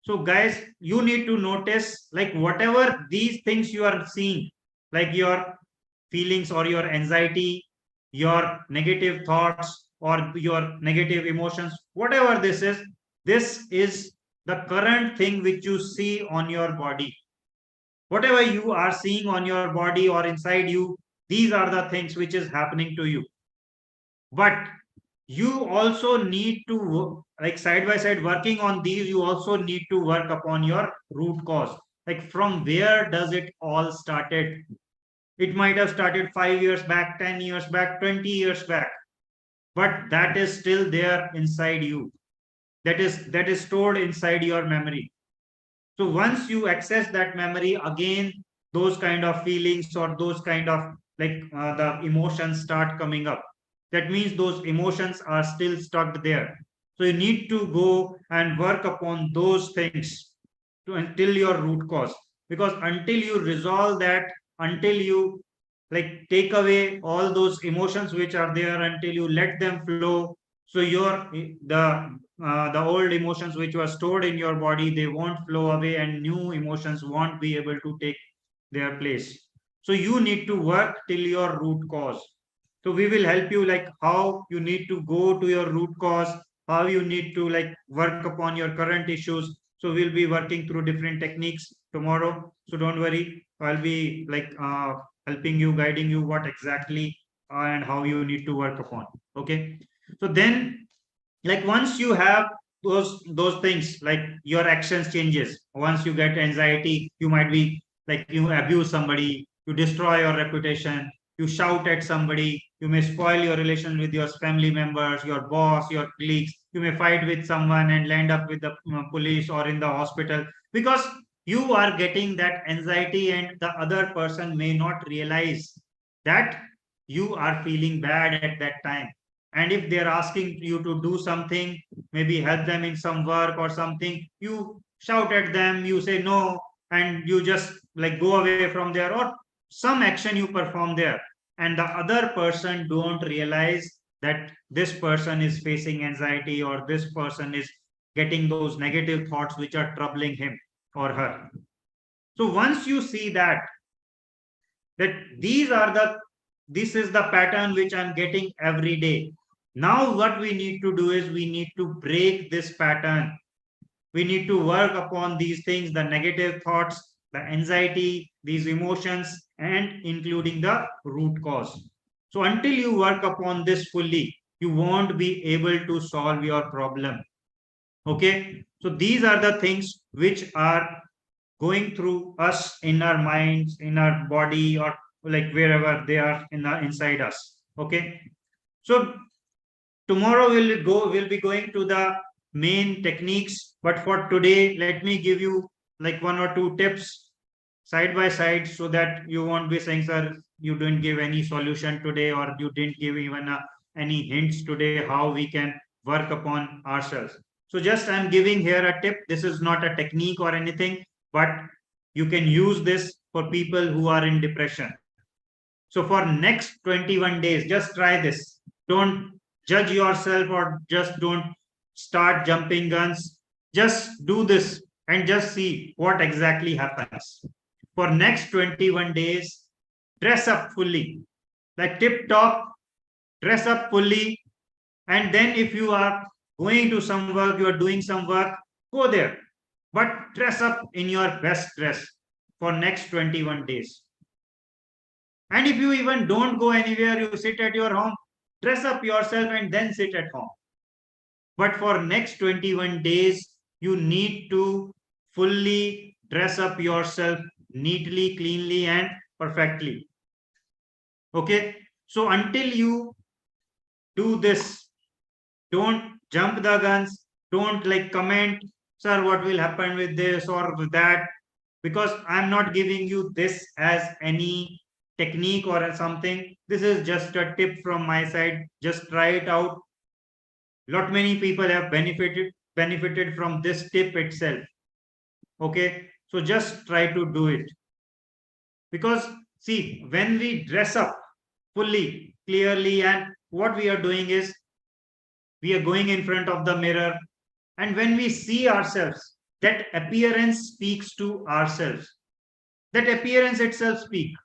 So guys, you need to notice like whatever these things you are seeing, like your feelings or your anxiety, your negative thoughts or your negative emotions, whatever this is the current thing which you see on your body. Whatever you are seeing on your body or inside you, these are the things which is happening to you. But you also need to like side by side working on these, you also need to work upon your root cause. Like from where does it all started? It might have started 5 years back, 10 years back, 20 years back, but that is still there inside you. That is stored inside your memory. So once you access that memory again, those kind of feelings or those kind of like the emotions start coming up. That means those emotions are still stuck there. So you need to go and work upon those things to until your root cause. Because until you resolve that, until you like take away all those emotions which are there, until you let them flow, so your the old emotions which were stored in your body, they won't flow away, and new emotions won't be able to take their place. So you need to work till your root cause. So we will help you like how you need to go to your root cause, how you need to like work upon your current issues. So we'll be working through different techniques tomorrow. So don't worry, I'll be like helping you, guiding you what exactly and how you need to work upon. Okay. So then like once you have those things, like your actions changes. Once you get anxiety, you might be like you abuse somebody, you destroy your reputation, you shout at somebody, you may spoil your relation with your family members, your boss, your colleagues, you may fight with someone and land up with the police or in the hospital, because you are getting that anxiety and the other person may not realize that you are feeling bad at that time. And if they're asking you to do something, maybe help them in some work or something, you shout at them, you say no, and you just like go away from there, or some action you perform there, and the other person don't realize that this person is facing anxiety or this person is getting those negative thoughts which are troubling him or her. So once you see that these are the this is the pattern which I'm getting every day, now what we need to do is we need to break this pattern. We need to work upon these things, the negative thoughts, the anxiety, these emotions, and including the root cause. So until you work upon this fully, you won't be able to solve your problem. Okay, so these are the things which are going through us in our minds, in our body, or like wherever they are inside us. Okay, so tomorrow we'll be going to the main techniques, but for today let me give you like one or two tips side by side, so that you won't be saying, sir, you didn't give any solution today, or you didn't give even any hints today how we can work upon ourselves. So just I'm giving here a tip. This is not a technique or anything, but you can use this for people who are in depression. So for next 21 days, just try this. Don't judge yourself or just don't start jumping guns. Just do this and just see what exactly happens. For next 21 days, dress up fully, like tip top, dress up fully. And then if you are going to some work, you are doing some work, go there. But dress up in your best dress for next 21 days. And if you even don't go anywhere, you sit at your home, dress up yourself and then sit at home. But for next 21 days, you need to fully dress up yourself neatly, cleanly, and perfectly. Okay. So until you do this, don't jump the guns, don't like comment, sir, what will happen with this or with that, because I'm not giving you this as any technique or something. This is just a tip from my side. Just try it out. Lot many people have benefited from this tip itself. Okay, so just try to do it, because see, when we dress up fully, clearly, and what we are doing is we are going in front of the mirror, and when we see ourselves, that appearance speaks to ourselves. That appearance itself speaks.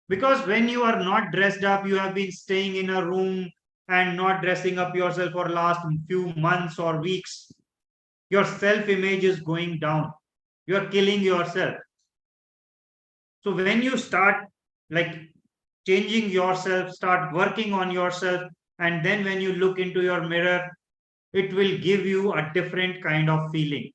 Because when you are not dressed up, you have been staying in a room and not dressing up yourself for last few months or weeks, your self image is going down. You are killing yourself. So when you start like changing yourself, start working on yourself, and then when you look into your mirror, it will give you a different kind of feeling.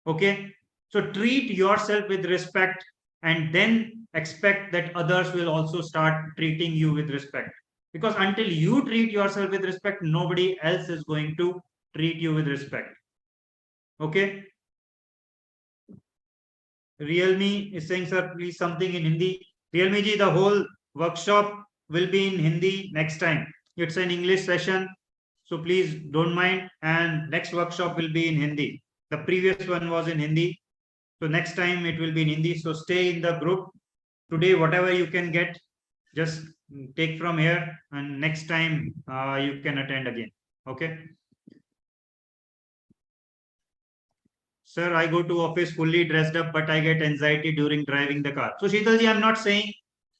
Okay, so treat yourself with respect, and then expect that others will also start treating you with respect, because until you treat yourself with respect, nobody else is going to treat you with respect. Okay, Realme is saying, sir, please something in Hindi. Realme ji, the whole workshop will be in Hindi next time. It's an English session, so please don't mind. And next workshop will be in Hindi. The previous one was in Hindi, so next time it will be in Hindi. So stay in the group. Today, whatever you can get, just take from here, and next time you can attend again. Okay. Sir, I go to office fully dressed up, but I get anxiety during driving the car. So Sheetalji, I'm not saying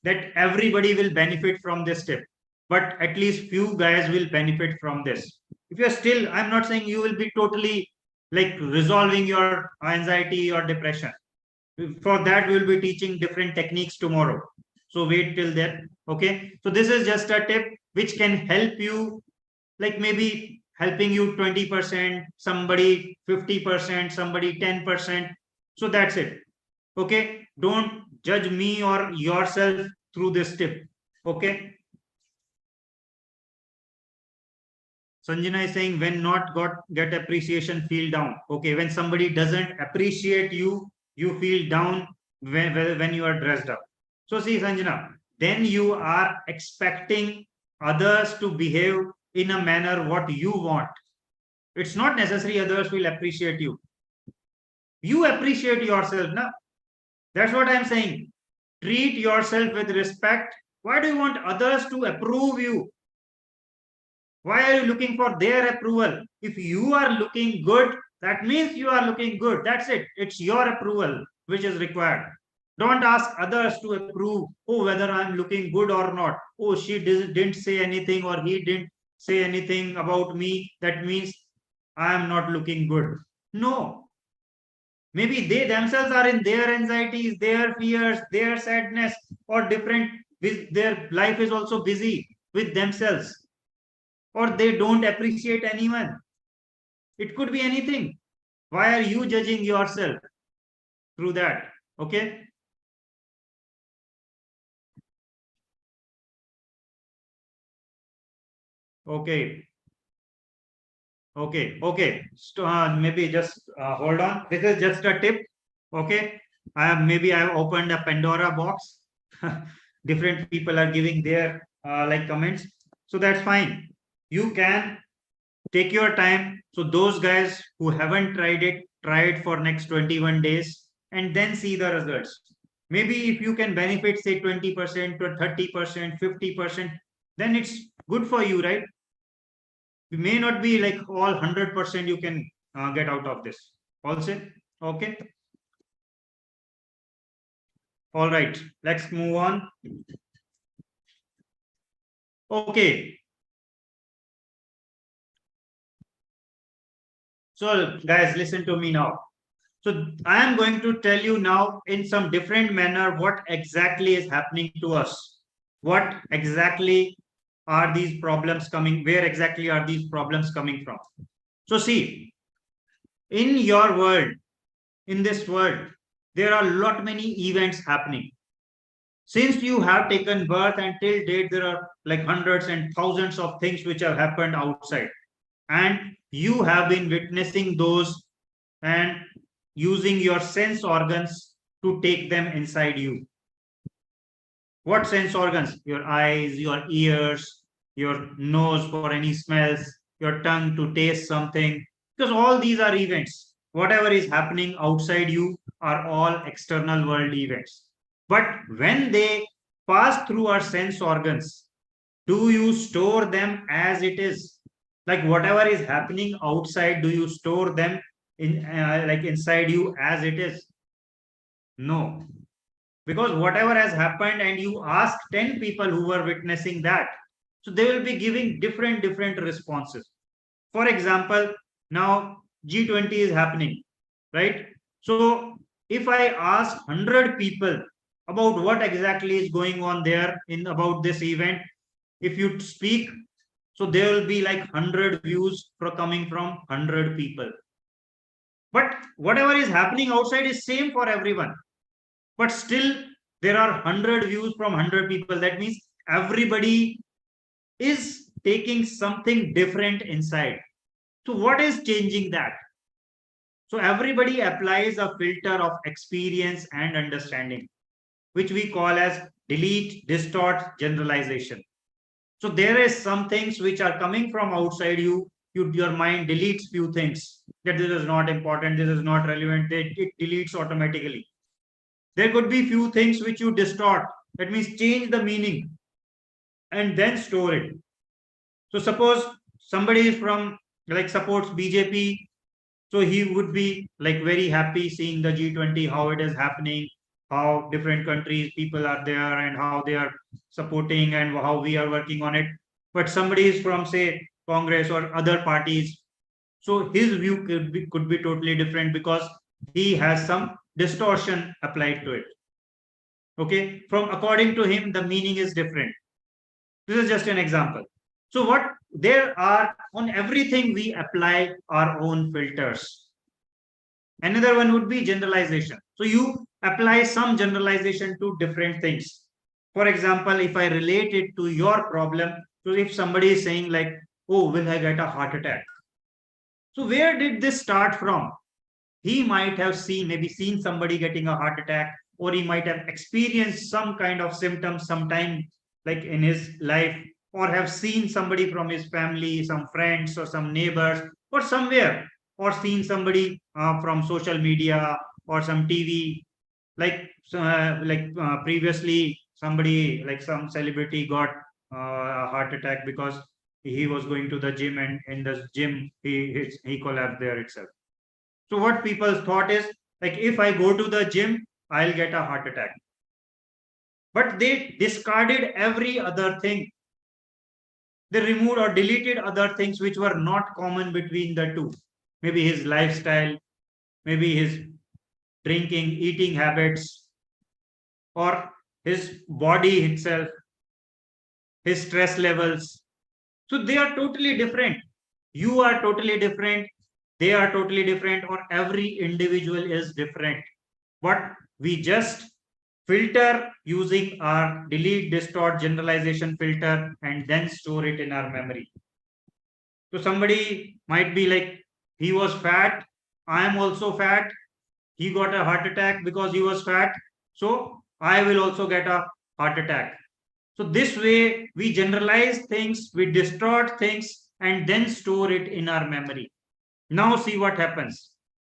that everybody will benefit from this tip, but at least few guys will benefit from this. If you're still, I'm not saying you will be totally like resolving your anxiety or depression. For that, we will be teaching different techniques tomorrow. So wait till then. Okay. So this is just a tip which can help you, like maybe helping you 20%, somebody 50%, somebody 10%. So that's it. Okay. Don't judge me or yourself through this tip. Okay. Sanjana is saying when not get appreciation, feel down. Okay, when somebody doesn't appreciate you, you feel down when you are dressed up. So see, Sanjana, then you are expecting others to behave in a manner what you want. It's not necessary others will appreciate you. You appreciate yourself, na? That's what I'm saying. Treat yourself with respect. Why do you want others to approve you? Why are you looking for their approval? If you are looking good, that means you are looking good. That's it. It's your approval which is required. Don't ask others to approve, oh, whether I'm looking good or not. Oh, she didn't say anything or he didn't say anything about me. That means I am not looking good. No. Maybe they themselves are in their anxieties, their fears, their sadness, or different. Their life is also busy with themselves, or they don't appreciate anyone. It could be anything. Why are you judging yourself through that? Okay. Okay. Okay. Maybe just hold on. This is just a tip. Okay. Maybe I have opened a Pandora box. Different people are giving their like comments. So that's fine. You can take your time. So those guys who haven't tried it, try it for next 21 days and then see the results. Maybe if you can benefit, say 20% to 30%, 50%, then it's good for you, right? It may not be like all 100% you can get out of this. Also, okay. All right, let's move on. Okay. So guys, listen to me now. So I am going to tell you now in some different manner what exactly is happening to us. What exactly are these problems coming? Where exactly are these problems coming from? So see, in your world, in this world, there are a lot many events happening. Since you have taken birth until date, there are like hundreds and thousands of things which have happened outside. And you have been witnessing those and using your sense organs to take them inside you. What sense organs? Your eyes, your ears, your nose for any smells, your tongue to taste something. Because all these are events. Whatever is happening outside you are all external world events. But when they pass through our sense organs, do you store them as it is? Like whatever is happening outside, do you store them in like inside you as it is? No, because whatever has happened and you ask 10 people who were witnessing that, so they will be giving different responses. For example, now G20 is happening, right? So if I ask 100 people about what exactly is going on there in about this event, if you speak, so there will be like 100 views coming from 100 people. But whatever is happening outside is same for everyone. But still, there are 100 views from 100 people. That means everybody is taking something different inside. So what is changing that? So everybody applies a filter of experience and understanding, which we call as delete, distort, generalization. So there is some things which are coming from outside you. Your mind deletes few things that this is not important, this is not relevant. It deletes automatically. There could be few things which you distort. That means change the meaning and then store it. So suppose somebody is from like supports BJP, so he would be like very happy seeing the G20, how it is happening, how different countries people are there and how they are supporting and how we are working on it. But somebody is from say Congress or other parties, so his view could be totally different because he has some distortion applied to it. Okay, from according to him the meaning is different. This is just an example. So what there are on everything we apply our own filters. Another one would be generalization. So you apply some generalization to different things. For example, if I relate it to your problem, so if somebody is saying like, oh, will I get a heart attack? So where did this start from? He might have maybe seen somebody getting a heart attack, or he might have experienced some kind of symptoms sometime like in his life, or have seen somebody from his family, some friends or some neighbors or somewhere, or seen somebody from social media or some TV, previously somebody like some celebrity got a heart attack because he was going to the gym, and in the gym he collapsed there itself. So what people thought is like, if I go to the gym, I'll get a heart attack. But they discarded every other thing. They removed or deleted other things which were not common between the two. Maybe his lifestyle, maybe his drinking, eating habits, or his body itself, his stress levels. So they are totally different. You are totally different. They are totally different, or every individual is different. But we just filter using our delete, distort, generalization filter, and then store it in our memory. So somebody might be like, he was fat, I am also fat, he got a heart attack because he was fat, so I will also get a heart attack. So this way we generalize things, we distort things, and then store it in our memory. Now see what happens.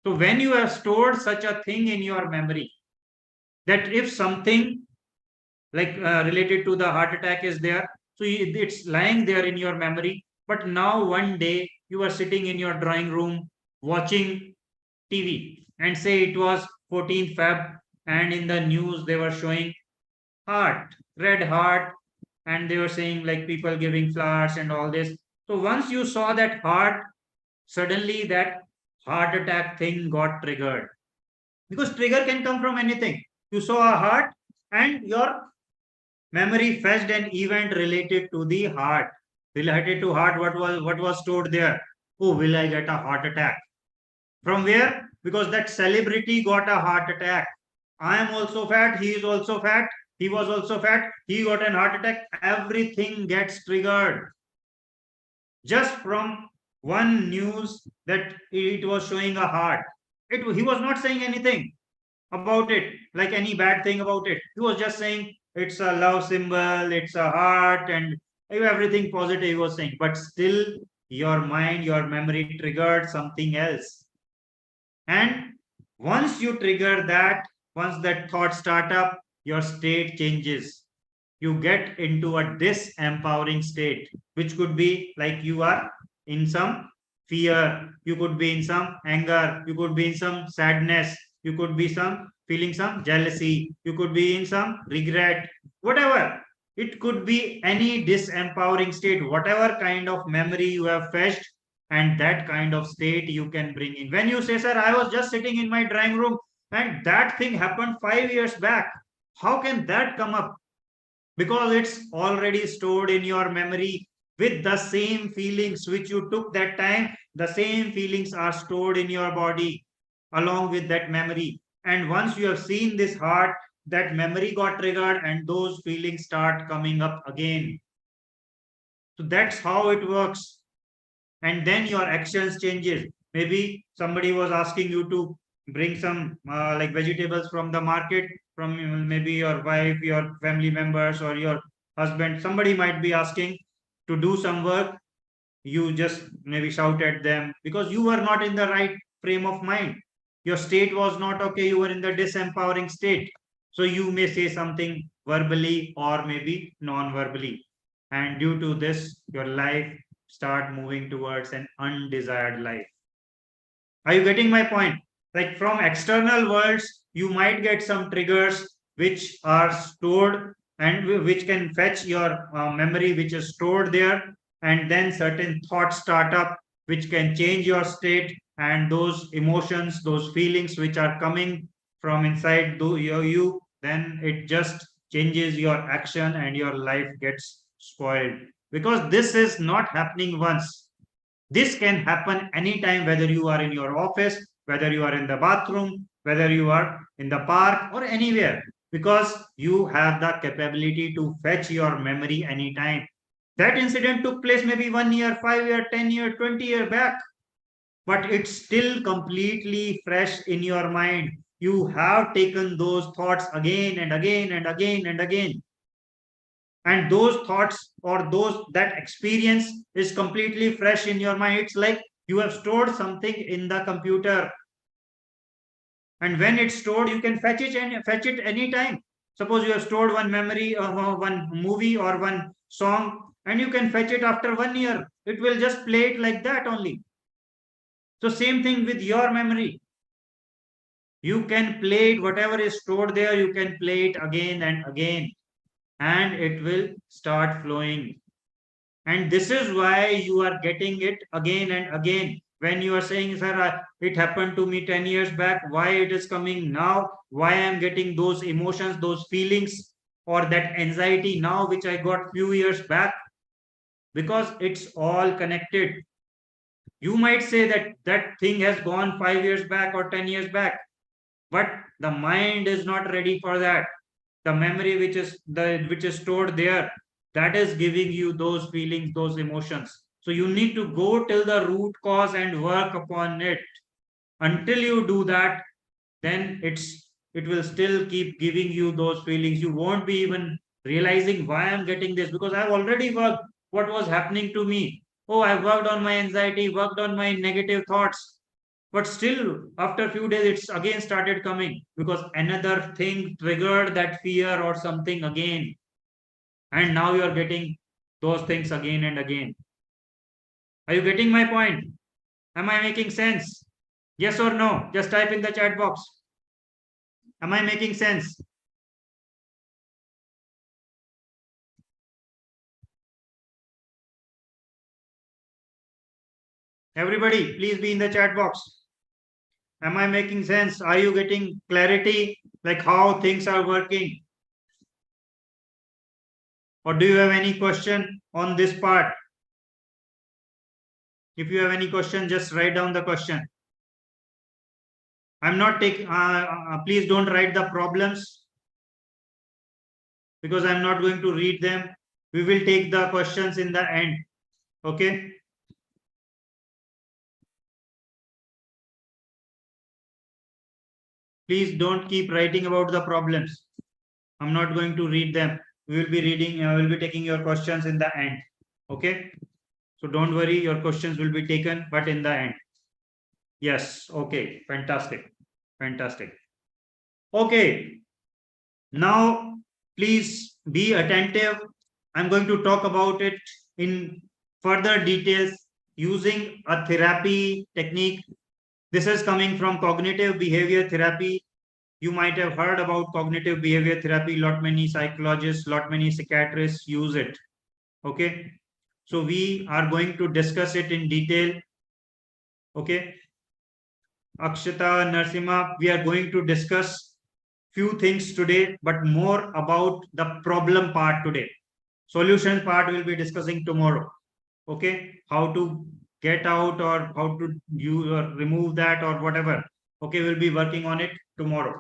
So when you have stored such a thing in your memory, that if something like related to the heart attack is there, so it's lying there in your memory, but now one day you are sitting in your drawing room watching TV, and say it was 14th Feb, and in the news they were showing heart, red heart, and they were saying like people giving flowers and all this. So once you saw that heart, suddenly that heart attack thing got triggered, because trigger can come from anything. You saw a heart, and your memory fetched an event related to the heart. Related to heart, what was stored there? Oh, will I get a heart attack? From where? Because that celebrity got a heart attack. I am also fat, he is also fat, he was also fat, he got an heart attack. Everything gets triggered just from one news that it was showing a heart. He was not saying anything about it, like any bad thing about it. He was just saying it's a love symbol, it's a heart, and everything positive he was saying. But still, your mind, your memory triggered something else. And once you trigger that, once that thought start up, your state changes. You get into a disempowering state, which could be like you are in some fear, you could be in some anger, you could be in some sadness, you could be some feeling some jealousy, you could be in some regret, whatever. It could be any disempowering state, whatever kind of memory you have fetched, and that kind of state you can bring in. When you say, sir, I was just sitting in my drawing room and that thing happened 5 years back, how can that come up? Because it's already stored in your memory with the same feelings which you took that time. The same feelings are stored in your body along with that memory. And once you have seen this heart, that memory got triggered and those feelings start coming up again. So that's how it works. And then your actions changes. Maybe somebody was asking you to bring some like vegetables from the market, from maybe your wife, your family members, or your husband. Somebody might be asking to do some work. You just maybe shout at them because you were not in the right frame of mind. Your state was not okay. You were in the disempowering state. So you may say something verbally or maybe non-verbally. And due to this, your life start moving towards an undesired life. Are you getting my point? Like from external worlds, you might get some triggers which are stored and which can fetch your memory, which is stored there. And then certain thoughts start up, which can change your state. And those emotions, those feelings which are coming from inside you, then it just changes your action and your life gets spoiled. Because this is not happening once. This can happen anytime, whether you are in your office, whether you are in the bathroom, whether you are in the park or anywhere. because you have the capability to fetch your memory anytime. That incident took place maybe 1 year, 5 year, 10 year, 20 year back, but it's still completely fresh in your mind. You have taken those thoughts again and again and again and again. And those thoughts or those that experience is completely fresh in your mind. It's like you have stored something in the computer, and when it's stored you can fetch it anytime. Suppose you have stored one memory one movie or one song, and you can fetch it after 1 year. It will just play it like that only. So same thing with your memory. You can play it, whatever is stored there, you can play it again and again, and it will start flowing. And this is why you are getting it again and again. When you are saying, sir, it happened to me 10 years back, why it is coming now? Why I am getting those emotions, those feelings, or that anxiety now, which I got few years back? Because it's all connected. You might say that that thing has gone 5 years back or 10 years back, but the mind is not ready for that. The memory which is stored there, that is giving you those feelings, those emotions. So you need to go till the root cause and work upon it. Until you do that, then it will still keep giving you those feelings. You won't be even realizing why I'm getting this, because I've already worked what was happening to me. Oh, I worked on my anxiety, worked on my negative thoughts, but still after a few days it's again started coming because another thing triggered that fear or something again, and now you are getting those things again and again. Are you getting my point? Am I making sense? Yes or no? Just type in the chat box. Am I making sense? Everybody, please be in the chat box. Am I making sense? Are you getting clarity, like how things are working? Or do you have any question on this part? If you have any question, just write down the question. I'm not taking, please don't write the problems, because I'm not going to read them. We will take the questions in the end. Okay. Please don't keep writing about the problems. I'm not going to read them. We will be reading, we'll be taking your questions in the end. Okay. So don't worry, your questions will be taken, but in the end. Yes. Okay. Fantastic. Fantastic. Okay. Now, please be attentive. I'm going to talk about it in further details using a therapy technique. This is coming from cognitive behavior therapy. You might have heard about cognitive behavior therapy. Lot many psychologists, lot many psychiatrists use it. Okay. So we are going to discuss it in detail. Okay. Akshata, Narsimha, we are going to discuss few things today, but more about the problem part today. Solution part we'll be discussing tomorrow. Okay, how to get out or how to use or remove that or whatever. Okay, we'll be working on it tomorrow.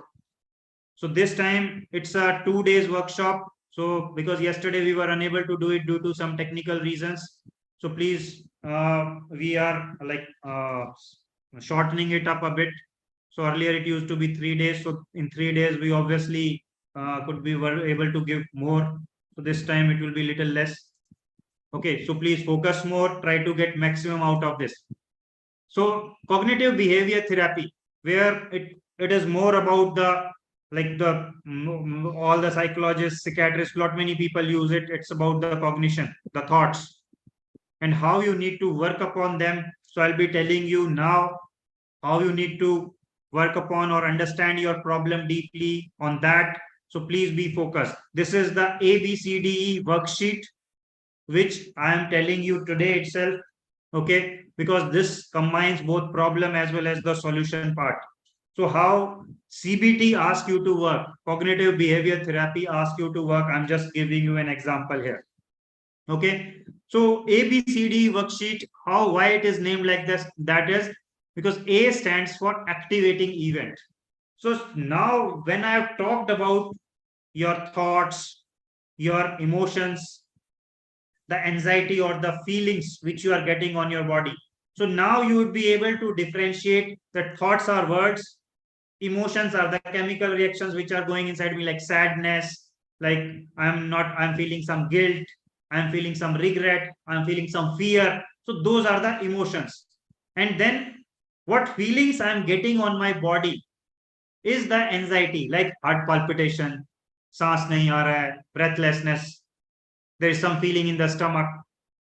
So this time it's a 2 days workshop. So because yesterday we were unable to do it due to some technical reasons. So please, we are like shortening it up a bit. So earlier it used to be 3 days. So in 3 days we obviously could be able to give more. So this time it will be little less. Okay, so please focus more, try to get maximum out of this. So cognitive behavior therapy, where it is more about the like the all the psychologists, psychiatrists, lot many people use it. It's about the cognition, the thoughts, and how you need to work upon them. So I'll be telling you now how you need to work upon or understand your problem deeply on that. So please be focused. This is the ABCDE worksheet which I am telling you today itself. Okay, because this combines both problem as well as the solution part. So how CBT asks you to work, cognitive behavior therapy asks you to work. I'm just giving you an example here. Okay, so ABCD worksheet, why it is named like this? That is because A stands for activating event. So now when I have talked about your thoughts, your emotions, the anxiety or the feelings which you are getting on your body. So now you would be able to differentiate that thoughts are words, emotions are the chemical reactions which are going inside me, like sadness, like I'm feeling some guilt, I'm feeling some regret, I'm feeling some fear. So those are the emotions. And then what feelings I'm getting on my body is the anxiety, like heart palpitation, सांस नहीं आ रहा है, breathlessness, there is some feeling in the stomach,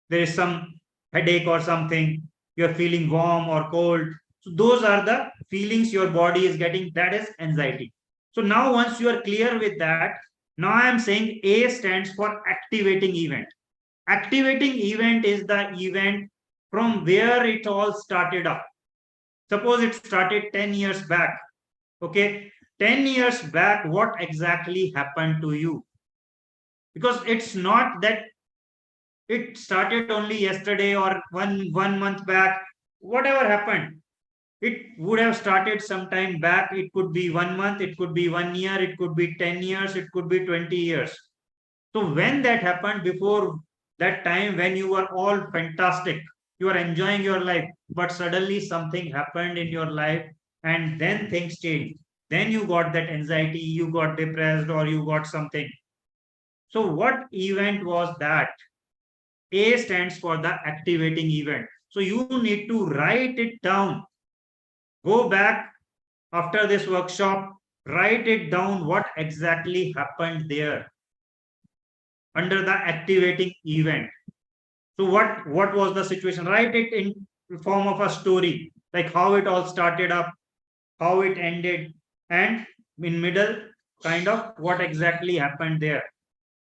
there is some headache or something, you're feeling warm or cold. So those are the feelings your body is getting, that is anxiety. So now once you are clear with that, now I am saying A stands for activating event. Activating event is the event from where it all started up. Suppose it started 10 years back. Okay, 10 years back, what exactly happened to you? Because it's not that it started only yesterday or one month back. Whatever happened, it would have started sometime back. It could be 1 month, it could be 1 year, it could be 10 years, it could be 20 years. So when that happened, before that time when you were all fantastic, you are enjoying your life, but suddenly something happened in your life and then things changed. Then you got that anxiety, you got depressed, or you got something. So what event was that? A stands for the activating event. So you need to write it down. Go back after this workshop, write it down what exactly happened there under the activating event. So what was the situation? Write it in form of a story, like how it all started up, how it ended, and in middle, kind of what exactly happened there.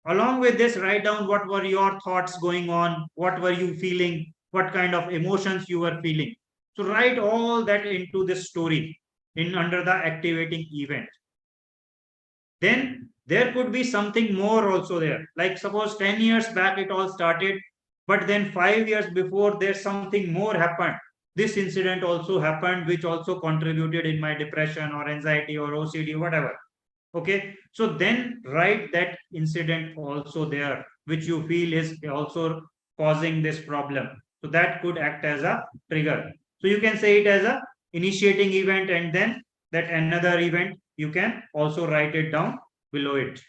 Along with this, write down what were your thoughts going on, what were you feeling, what kind of emotions you were feeling. So write all that into this story in under the activating event. Then there could be something more also there. Like suppose 10 years back it all started, but then 5 years before there's something more happened. This incident also happened, which also contributed in my depression or anxiety or OCD, whatever. Okay, so then write that incident also there, which you feel is also causing this problem. So that could act as a trigger. So you can say it as a initiating event, and then that another event, you can also write it down below it.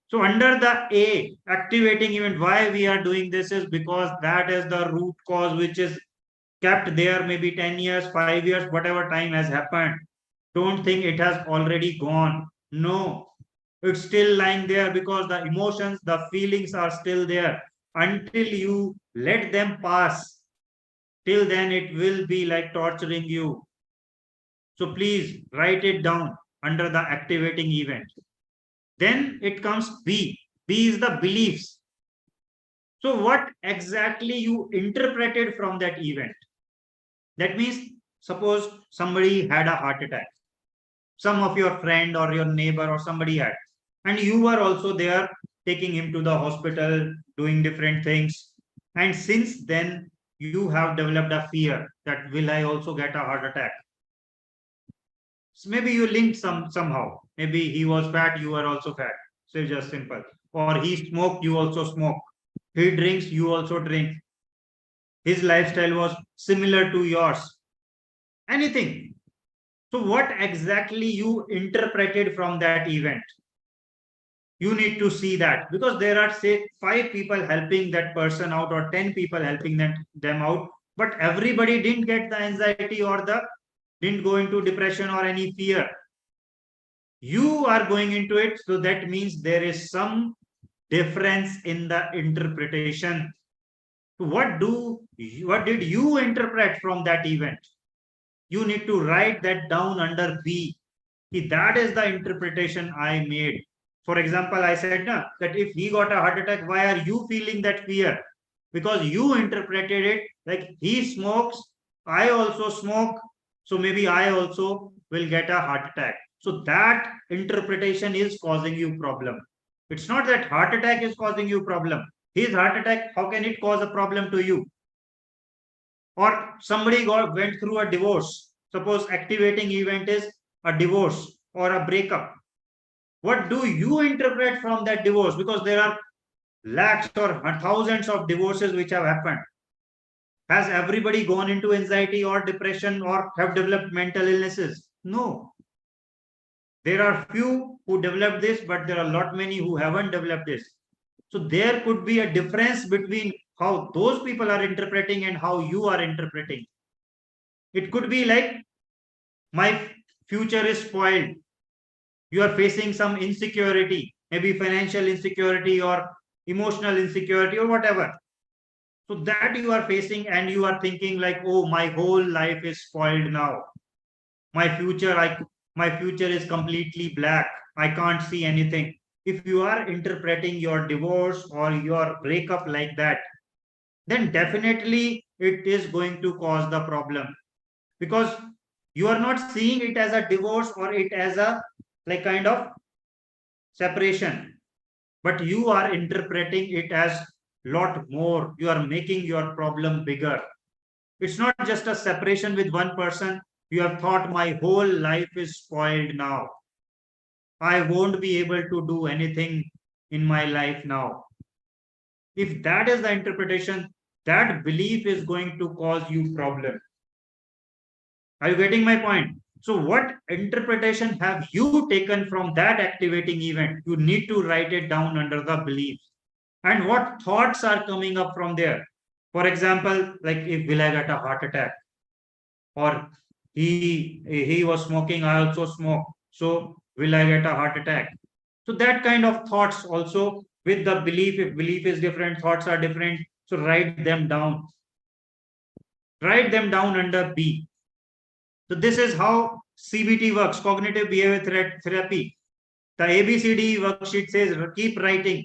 So under the A, activating event, why we are doing this is because that is the root cause which is kept there maybe 10 years, 5 years, whatever time has happened. Don't think it has already gone. No, it's still lying there because the emotions, the feelings are still there. Until you let them pass, till then it will be like torturing you. So please write it down under the activating event. Then it comes B. B is the beliefs. So what exactly you interpreted from that event? That means suppose somebody had a heart attack. Some of your friend or your neighbor or somebody had, and you were also there taking him to the hospital, doing different things. And since then, you have developed a fear that will I also get a heart attack? So maybe you linked somehow. Maybe he was fat, you are also fat. So just simple. Or he smoked, you also smoke. He drinks, you also drink. His lifestyle was similar to yours. Anything. So what exactly you interpreted from that event? You need to see that, because there are say 5 people helping that person out or 10 people helping them out, but everybody didn't get the anxiety or the didn't go into depression or any fear. You are going into it, so that means there is some difference in the interpretation. What did you interpret from that event? You need to write that down under B. That is the interpretation I made. For example, I said that if he got a heart attack, why are you feeling that fear? Because you interpreted it like he smokes, I also smoke, so maybe I also will get a heart attack. So that interpretation is causing you problem. It's not that heart attack is causing you problem. His heart attack, how can it cause a problem to you? Or somebody went through a divorce. Suppose activating event is a divorce or a breakup. What do you interpret from that divorce? Because there are lakhs or thousands of divorces which have happened. Has everybody gone into anxiety or depression or have developed mental illnesses? No. There are few who developed this, but there are a lot many who haven't developed this. So there could be a difference between how those people are interpreting and how you are interpreting. It could be like, my future is spoiled. You are facing some insecurity, maybe financial insecurity or emotional insecurity or whatever. So that you are facing and you are thinking like, oh, my whole life is spoiled now. My future, my future is completely black. I can't see anything. If you are interpreting your divorce or your breakup like that, then definitely it is going to cause the problem, because you are not seeing it as a divorce or it as a like kind of separation, but you are interpreting it as lot more. You are making your problem bigger. It's not just a separation with one person. You have thought, my whole life is spoiled now. I won't be able to do anything in my life now. If that is the interpretation, that belief is going to cause you problem. Are you getting my point? So what interpretation have you taken from that activating event? You need to write it down under the belief. And what thoughts are coming up from there? For example, like, if will I get a heart attack? Or he was smoking, I also smoke. So will I get a heart attack? So that kind of thoughts also with the belief, if belief is different, thoughts are different. So write them down. Write them down under B. So this is how CBT works, cognitive behavior therapy. The ABCD worksheet says keep writing.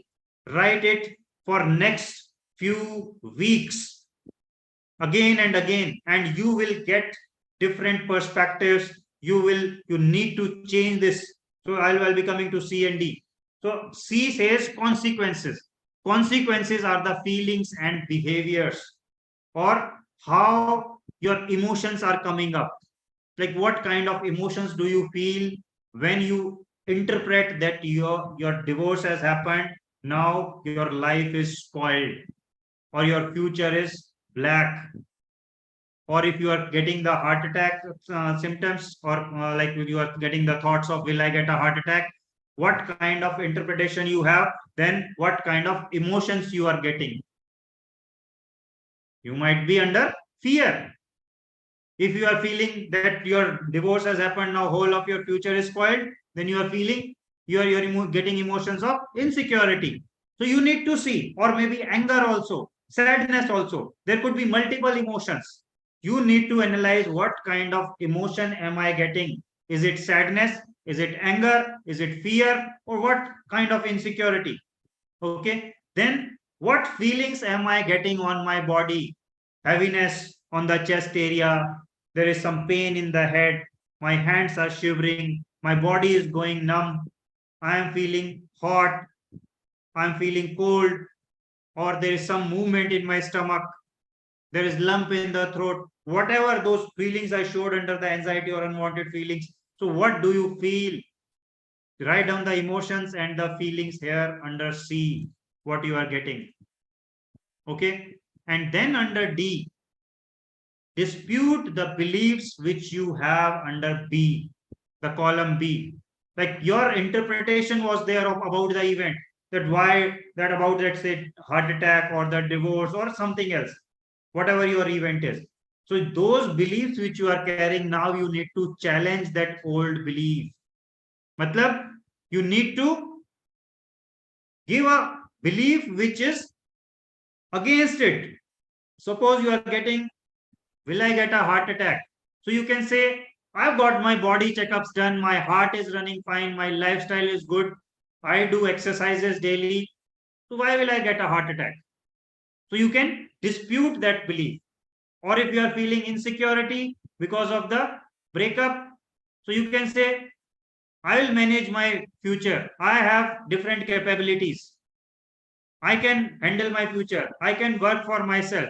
Write it for next few weeks again and again, and you will get different perspectives. You need to change this. So I'll be coming to C and D. So C says consequences. Consequences are the feelings and behaviors, or how your emotions are coming up. Like, what kind of emotions do you feel when you interpret that your divorce has happened, now your life is spoiled, or your future is black, or if you are getting the heart attack symptoms, or like you are getting the thoughts of will I get a heart attack, what kind of interpretation you have, then what kind of emotions you are getting. You might be under fear. If you are feeling that your divorce has happened, now whole of your future is spoiled, then you are feeling, you're getting emotions of insecurity. So you need to see, or maybe anger also, sadness also. There could be multiple emotions. You need to analyze what kind of emotion am I getting. Is it sadness? Is it anger? Is it fear? Or what kind of insecurity? Okay. Then what feelings am I getting on my body? Heaviness on the chest area. There is some pain in the head. My hands are shivering. My body is going numb. I am feeling hot. I am feeling cold. Or there is some movement in my stomach. There is lump in the throat. Whatever those feelings I showed under the anxiety or unwanted feelings. So what do you feel? Write down the emotions and the feelings here under C, what you are getting. Okay. And then under D, dispute the beliefs which you have under B, the column B. Like, your interpretation was there about the event, that why, that about, let's say, heart attack or the divorce or something else, whatever your event is. So those beliefs which you are carrying, now you need to challenge that old belief. Matlab, you need to give a belief which is against it. Suppose you are getting, will I get a heart attack? So you can say, I've got my body checkups done, my heart is running fine, my lifestyle is good, I do exercises daily. So why will I get a heart attack? So you can dispute that belief. Or if you are feeling insecurity because of the breakup, so you can say, I will manage my future. I have different capabilities. I can handle my future. I can work for myself.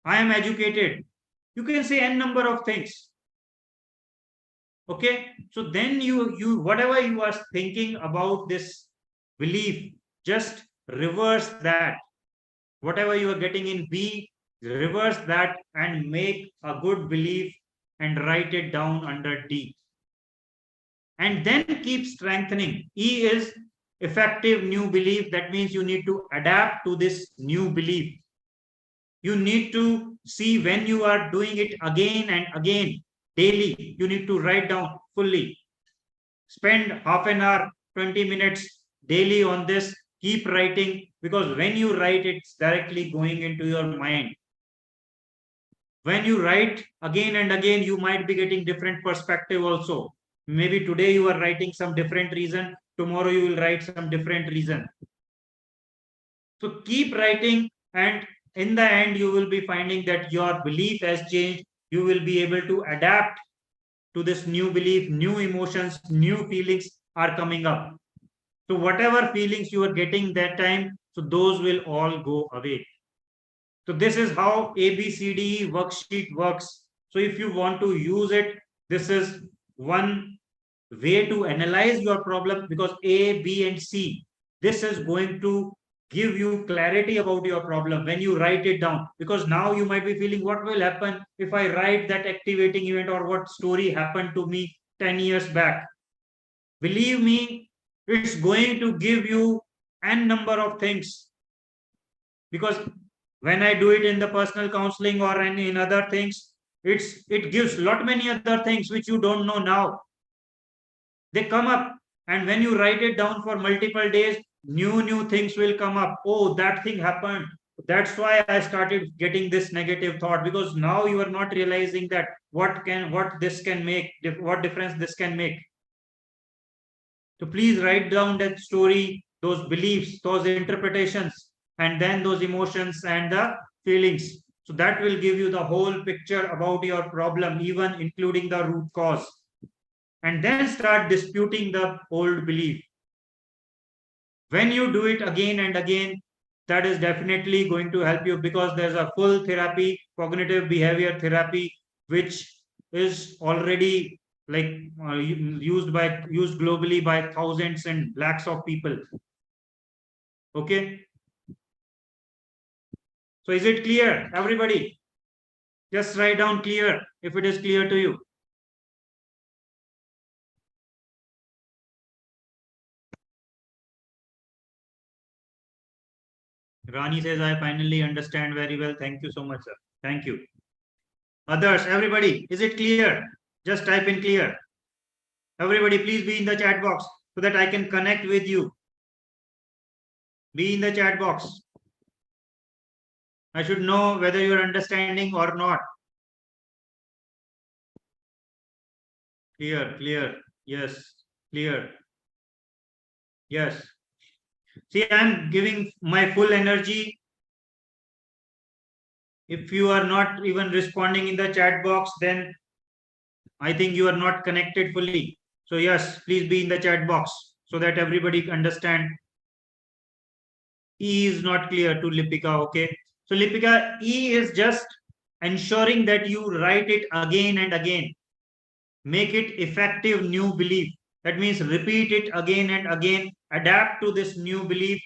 I am educated. You can say n number of things. Okay, so then you whatever you are thinking about this belief, just reverse that. Whatever you are getting in B, reverse that and make a good belief and write it down under D. And then keep strengthening. E is effective new belief. That means you need to adapt to this new belief. You need to see when you are doing it again and again daily. You need to write down fully. Spend half an hour, 20 minutes daily on this. Keep writing, because when you write, it's directly going into your mind. When you write again and again, you might be getting different perspective also. Maybe today you are writing some different reason, tomorrow you will write some different reason. So keep writing, and in the end you will be finding that your belief has changed. You will be able to adapt to this new belief. New emotions, new feelings are coming up. So whatever feelings you are getting that time, so those will all go away. So this is how ABCD worksheet works. So if you want to use it, this is one way to analyze your problem, because A, B, and C, this is going to give you clarity about your problem when you write it down. Because now you might be feeling, what will happen if I write that activating event, or what story happened to me 10 years back? Believe me, it's going to give you n number of things. Because when I do it in the personal counseling or in other things, it gives lot many other things which you don't know now. They come up, and when you write it down for multiple days, new things will come up. Oh, that thing happened. That's why I started getting this negative thought, because now you are not realizing that what this can make, what difference this can make. So please write down that story, those beliefs, those interpretations, and then those emotions and the feelings. So that will give you the whole picture about your problem, even including the root cause. And then start disputing the old belief. When you do it again and again, that is definitely going to help you, because there's a full therapy, cognitive behavior therapy, which is already like used globally by thousands and lakhs of people. Okay, so is it clear, everybody? Just write down clear if it is clear to you. Rani says, I finally understand very well. Thank you so much, sir. Thank you. Others, everybody, is it clear? Just type in clear. Everybody, please be in the chat box so that I can connect with you. Be in the chat box. I should know whether you're understanding or not. Clear, clear. Yes, clear. Yes. See, I'm giving my full energy. If you are not even responding in the chat box, then I think you are not connected fully. So yes, please be in the chat box so that everybody understand. E is not clear to Lipika, okay? So Lipika, E is just ensuring that you write it again and again. Make it effective new belief. That means repeat it again and again. Adapt to this new belief.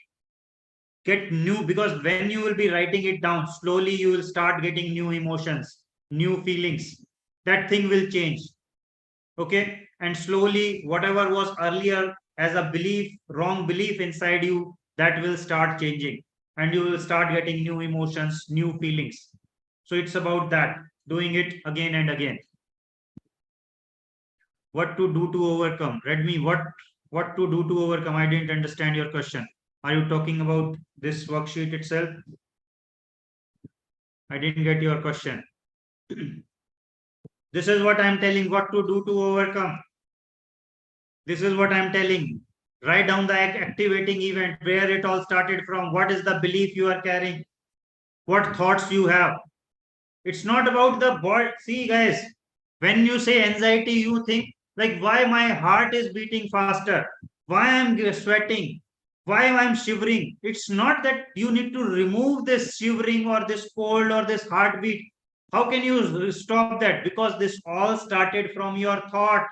Get new, because when you will be writing it down, slowly you will start getting new emotions, new feelings. That thing will change. Okay, and slowly whatever was earlier as a belief, wrong belief inside you, that will start changing, and you will start getting new emotions, new feelings. So it's about that, doing it again and again. What to do to overcome? Redmi, what to do to overcome? I didn't understand your question. Are you talking about this worksheet itself? I didn't get your question. This is what I'm telling, what to do to overcome. This is what I'm telling. Write down the activating event, where it all started from, what is the belief you are carrying, what thoughts you have. It's not about the body. See, guys, when you say anxiety, you think like, why my heart is beating faster, why I'm sweating, why I'm shivering. It's not that you need to remove this shivering or this cold or this heartbeat. How can you stop that? Because this all started from your thought.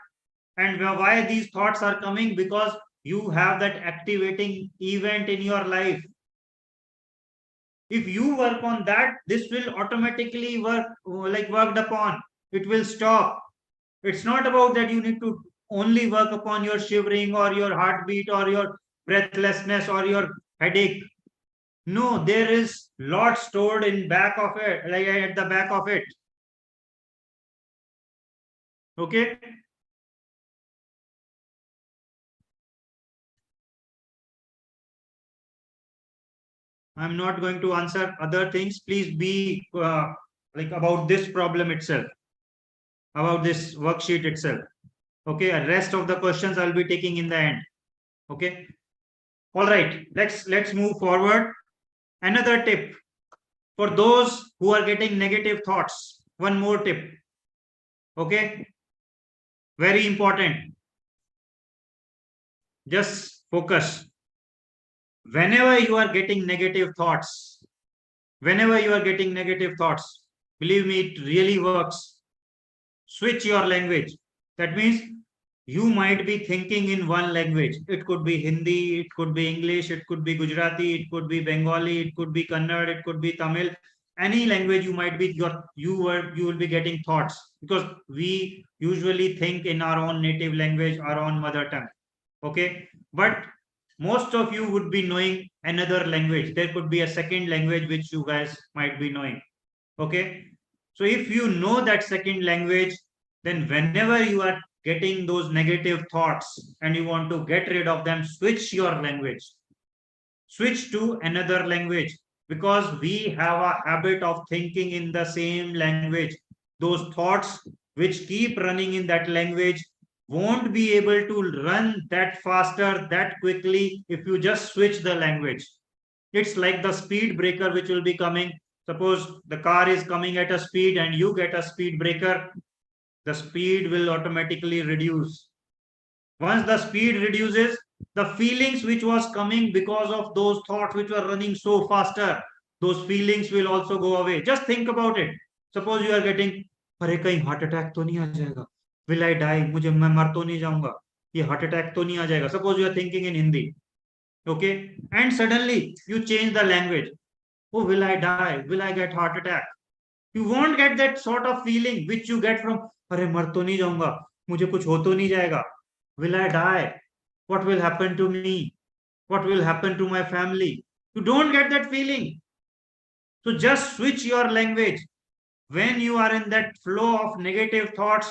And why these thoughts are coming? Because you have that activating event in your life. If you work on that, this will automatically worked upon. It will stop. It's not about that you need to only work upon your shivering or your heartbeat or your breathlessness or your headache. No, there is lot stored in back of it, like at the back of it. Okay. I'm not going to answer other things. Please be about this problem itself, about this worksheet itself. Okay. Rest of the questions I'll be taking in the end. Okay. All right. Let's move forward. Another tip for those who are getting negative thoughts. One more tip. Okay. Very important. Just focus. Whenever you are getting negative thoughts, believe me, it really works. Switch your language. That means you might be thinking in one language. It could be Hindi, it could be English, it could be Gujarati, it could be Bengali, it could be Kannada, it could be Tamil. Any language you might be, you will be getting thoughts, because we usually think in our own native language, our own mother tongue. Okay, but most of you would be knowing another language. There could be a second language which you guys might be knowing. Okay, so if you know that second language, then whenever you are getting those negative thoughts and you want to get rid of them, switch your language. Switch to another language, because we have a habit of thinking in the same language. Those thoughts which keep running in that language won't be able to run that faster, that quickly, if you just switch the language. It's like the speed breaker which will be coming. Suppose the car is coming at a speed and you get a speed breaker, the speed will automatically reduce. Once the speed reduces, the feelings which was coming because of those thoughts which were running so faster, those feelings will also go away. Just think about it. Suppose you are getting, अरे कहीं heart attack तो नहीं आ जाएगा, will I die, मुझे मैं मर तो नहीं जाऊंगा, ये हार्ट अटैक तो नहीं आ जाएगा. Suppose you are thinking in Hindi, okay, and suddenly you change the language. Oh, will I die, will I get heart attack? You won't get that sort of feeling which you get from, अरे मर तो नहीं जाऊंगा, मुझे कुछ हो तो नहीं जाएगा, will I die, what will happen to me, what will happen to my family. You don't get that feeling. So just switch your language. When you are in that flow of negative thoughts,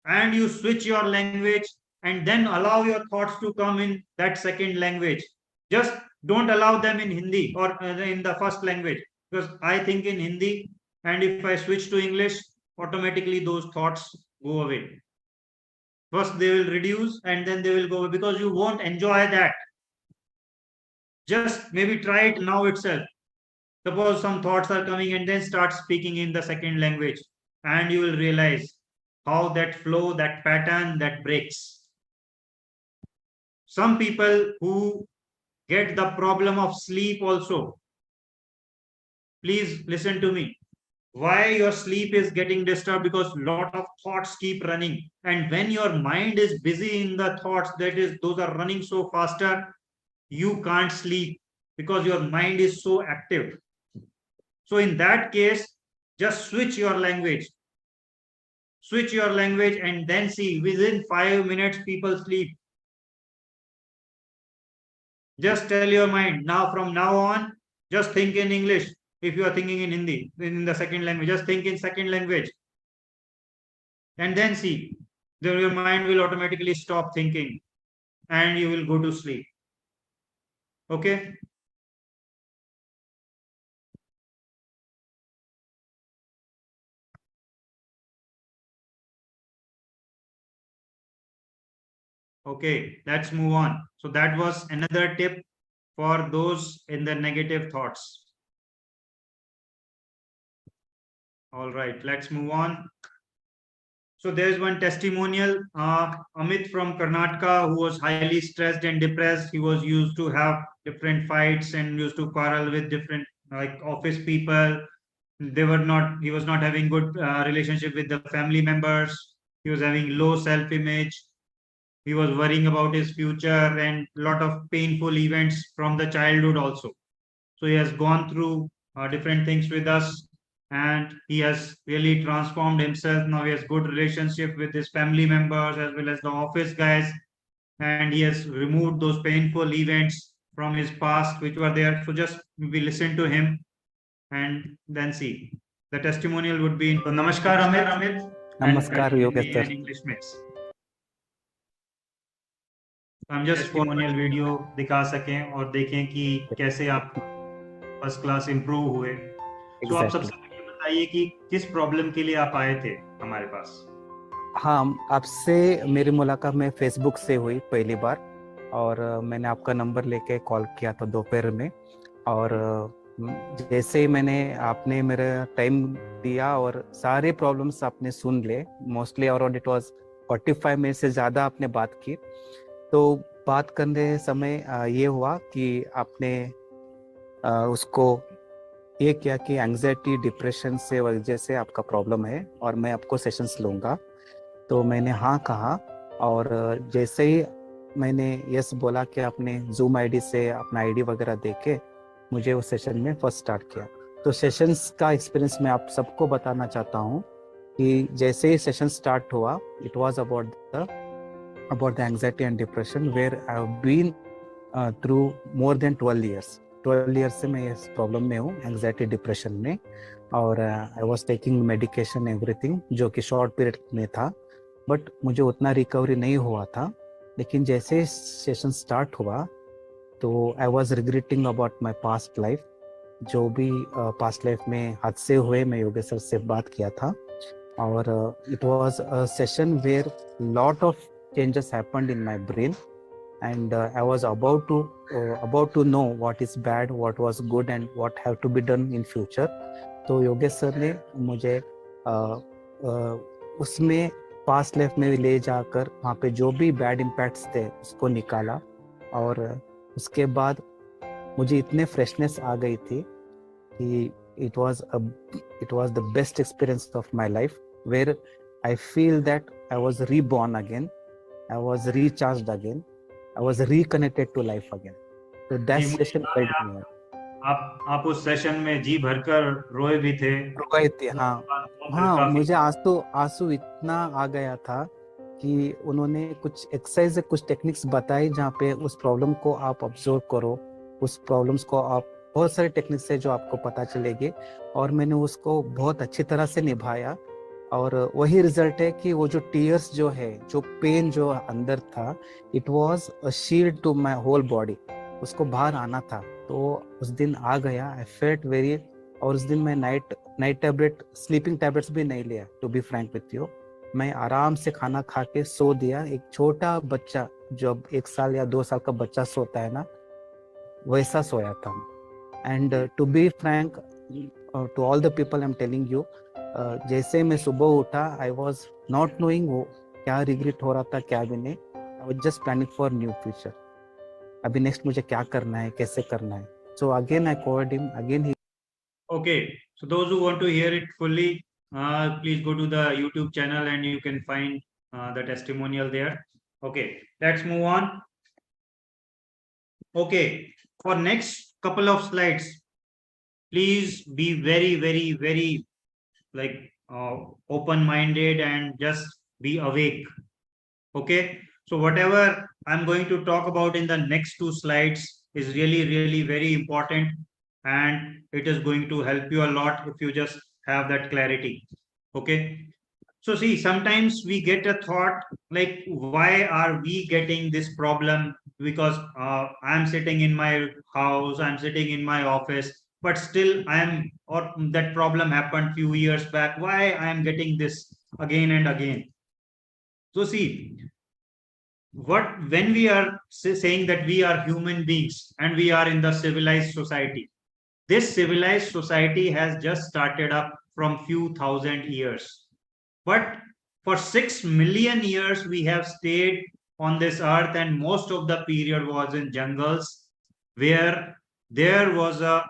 and you switch your language, and then allow your thoughts to come in that second language. Just don't allow them in Hindi or in the first language, because I think in Hindi, and if I switch to English, automatically those thoughts go away. First they will reduce and then they will go away, because you won't enjoy that. Just maybe try it now itself. Suppose some thoughts are coming, and then start speaking in the second language, and you will realize how that flow, that pattern, that breaks. Some people who get the problem of sleep also, please listen to me. Why your sleep is getting disturbed? Because lot of thoughts keep running, and when your mind is busy in the thoughts, that is, those are running so faster, you can't sleep, because your mind is so active. So in that case, just switch your language. Switch your language, and then see, within 5 minutes people sleep. Just tell your mind, now from now on, just think in English. If you are thinking in Hindi, in the second language, just think in second language. And then see, your mind will automatically stop thinking and you will go to sleep. Okay? Okay, let's move on. So that was another tip for those in the negative thoughts. All right, let's move on. So there's one testimonial, Amit from Karnataka, who was highly stressed and depressed. He was used to have different fights and used to quarrel with different office people. He was not having good relationship with the family members. He was having low self-image. he was worrying about his future and lot of painful events from the childhood also. So he has gone through different things with us, and he has really transformed himself. Now he has good relationship with his family members as well as the office guys, and he has removed those painful events from his past which were there. So just we listen to him and then see. The testimonial would be in Namaskar Amit नमस्कार and Yogesh Hindi sir. and English mix. हम just testimonial video दिखा सकें और देखें कि कैसे आप first class improve हुए। तो आप सबसे पहले बताइए कि किस प्रॉब्लम के लिए आप आए थे हमारे पास। हाँ, आपसे मेरी मुलाकात में फेसबुक से हुई पहली बार, और मैंने आपका नंबर लेके कॉल किया था दोपहर में, और जैसे ही आपने मेरा टाइम दिया और सारे प्रॉब्लम्स आपने सुन ले, mostly around it was 45 minute से ज़्यादा आपने बात की। तो बात करने समय ये हुआ कि आपने उसको ये किया कि एंग्जाइटी डिप्रेशन से वजह से आपका प्रॉब्लम है और मैं आपको सेशंस लूँगा। तो मैंने हाँ कहा, और जैसे ही मैंने यस बोला कि आपने जूम आईडी से अपना आईडी वगैरह देके मुझे उस सेशन में फर्स्ट स्टार्ट किया। तो सेशंस का एक्सपीरियंस मैं आप सबको बताना चाहता हूँ कि जैसे ही सेशन स्टार्ट हुआ, it was about the anxiety and depression where I have been through more than 12 years से मैं इस प्रॉब्लम में हूँ, एंग्जाइटी डिप्रेशन में। और I was taking medication everything, जो कि शॉर्ट पीरियड में था, बट मुझे उतना रिकवरी नहीं हुआ था। लेकिन जैसे सेशन स्टार्ट हुआ तो I was regretting about my past life. जो भी पास्ट लाइफ में हादसे हुए, मैं योगेश सर से बात किया था, और it was a session where lot of changes happened in my brain, and I was about to know what is bad, what was good, and what have to be done in future. तो Yogesh sir ने मुझे उसमें past life में ले जाकर वहाँ पे जो भी बैड इम्पैक्ट्स थे उसको निकाला, और उसके बाद मुझे इतने फ्रेशनेस आ गई थी कि it was the best experience of my life, where I feel that I was reborn again, I was recharged again, I was reconnected to life again. So that session felt me. आप उस session में जी भरकर रोए भी थे। रोए थे, हाँ, मुझे आंसू इतना आ गया था कि उन्होंने कुछ एक्सरसाइज, कुछ टेक्निक्स बताई जहाँ पे उस प्रॉब्लम को आप ऑब्जर्व करो, उस प्रॉब्लम्स को आप, बहुत सारे टेक्निक्स है जो आपको पता चलेगी, और मैंने उसको बहुत अच्छी तरह से निभाया। और वही रिजल्ट है कि वो जो टीयर्स जो है, जो पेन जो अंदर था, it was a shield to my whole body, उसको बाहर आना था। तो उस दिन आ गया, आई फेल्ट वेरी। और उस दिन मैं नाइट टैबलेट, स्लीपिंग टैबलेट्स भी नहीं लिया, to be frank with you. मैं आराम से खाना खा के सो दिया। एक छोटा बच्चा, जब 1 साल या 2 साल का बच्चा सोता है ना, वैसा सोया था। And to be frank to all the people I am telling you, जैसे मैं सुबह उठा, आई वॉज नॉट नोइंग वो क्या रिग्रेट हो रहा था, क्या भी नहीं। I was just planning for new future, अभी नेक्स्ट मुझे क्या करना है, कैसे करना है। So again I called him, again he. Okay, so those who want to hear it fully, please go to the YouTube channel and you can find the testimonial there. Okay, let's move on. Okay, for next couple of slides, please be very, very, very like open-minded and just be awake. Okay, so whatever I'm going to talk about in the next 2 slides is really, really very important, and it is going to help you a lot if you just have that clarity. Okay, so see, sometimes we get a thought like, why are we getting this problem? Because I'm sitting in my house, I'm sitting in my office, but still or that problem happened few years back, why I am getting this again and again? So see, when we are saying that we are human beings and we are in the civilized society, this civilized society has just started up from few thousand years, but for 6 million years we have stayed on this earth, and most of the period was in jungles where there was a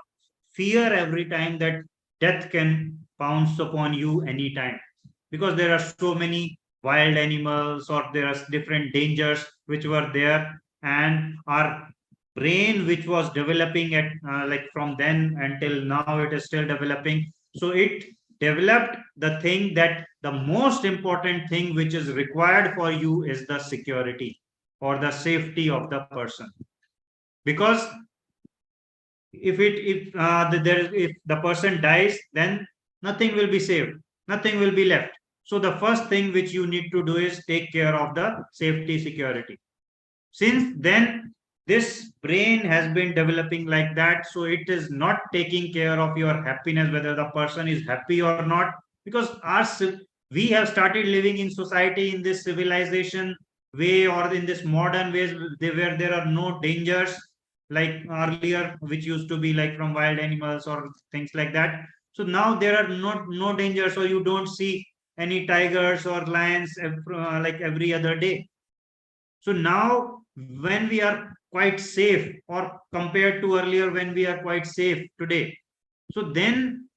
fear every time that death can pounce upon you anytime, because there are so many wild animals, or there are different dangers which were there, and our brain which was developing at like from then until now, it is still developing. So it developed the thing that the most important thing which is required for you is the security or the safety of the person. Because if the person dies, then nothing will be saved, nothing will be left. So the first thing which you need to do is take care of the safety, security. Since then, this brain has been developing like that, so it is not taking care of your happiness, whether the person is happy or not. Because we have started living in society in this civilization way, or in this modern ways, where there are no dangers like earlier, which used to be like from wild animals or things like that. So now there are no danger, so you don't see any tigers or lions like every other day. So now, when we are quite safe, or compared to earlier when we are quite safe today, so then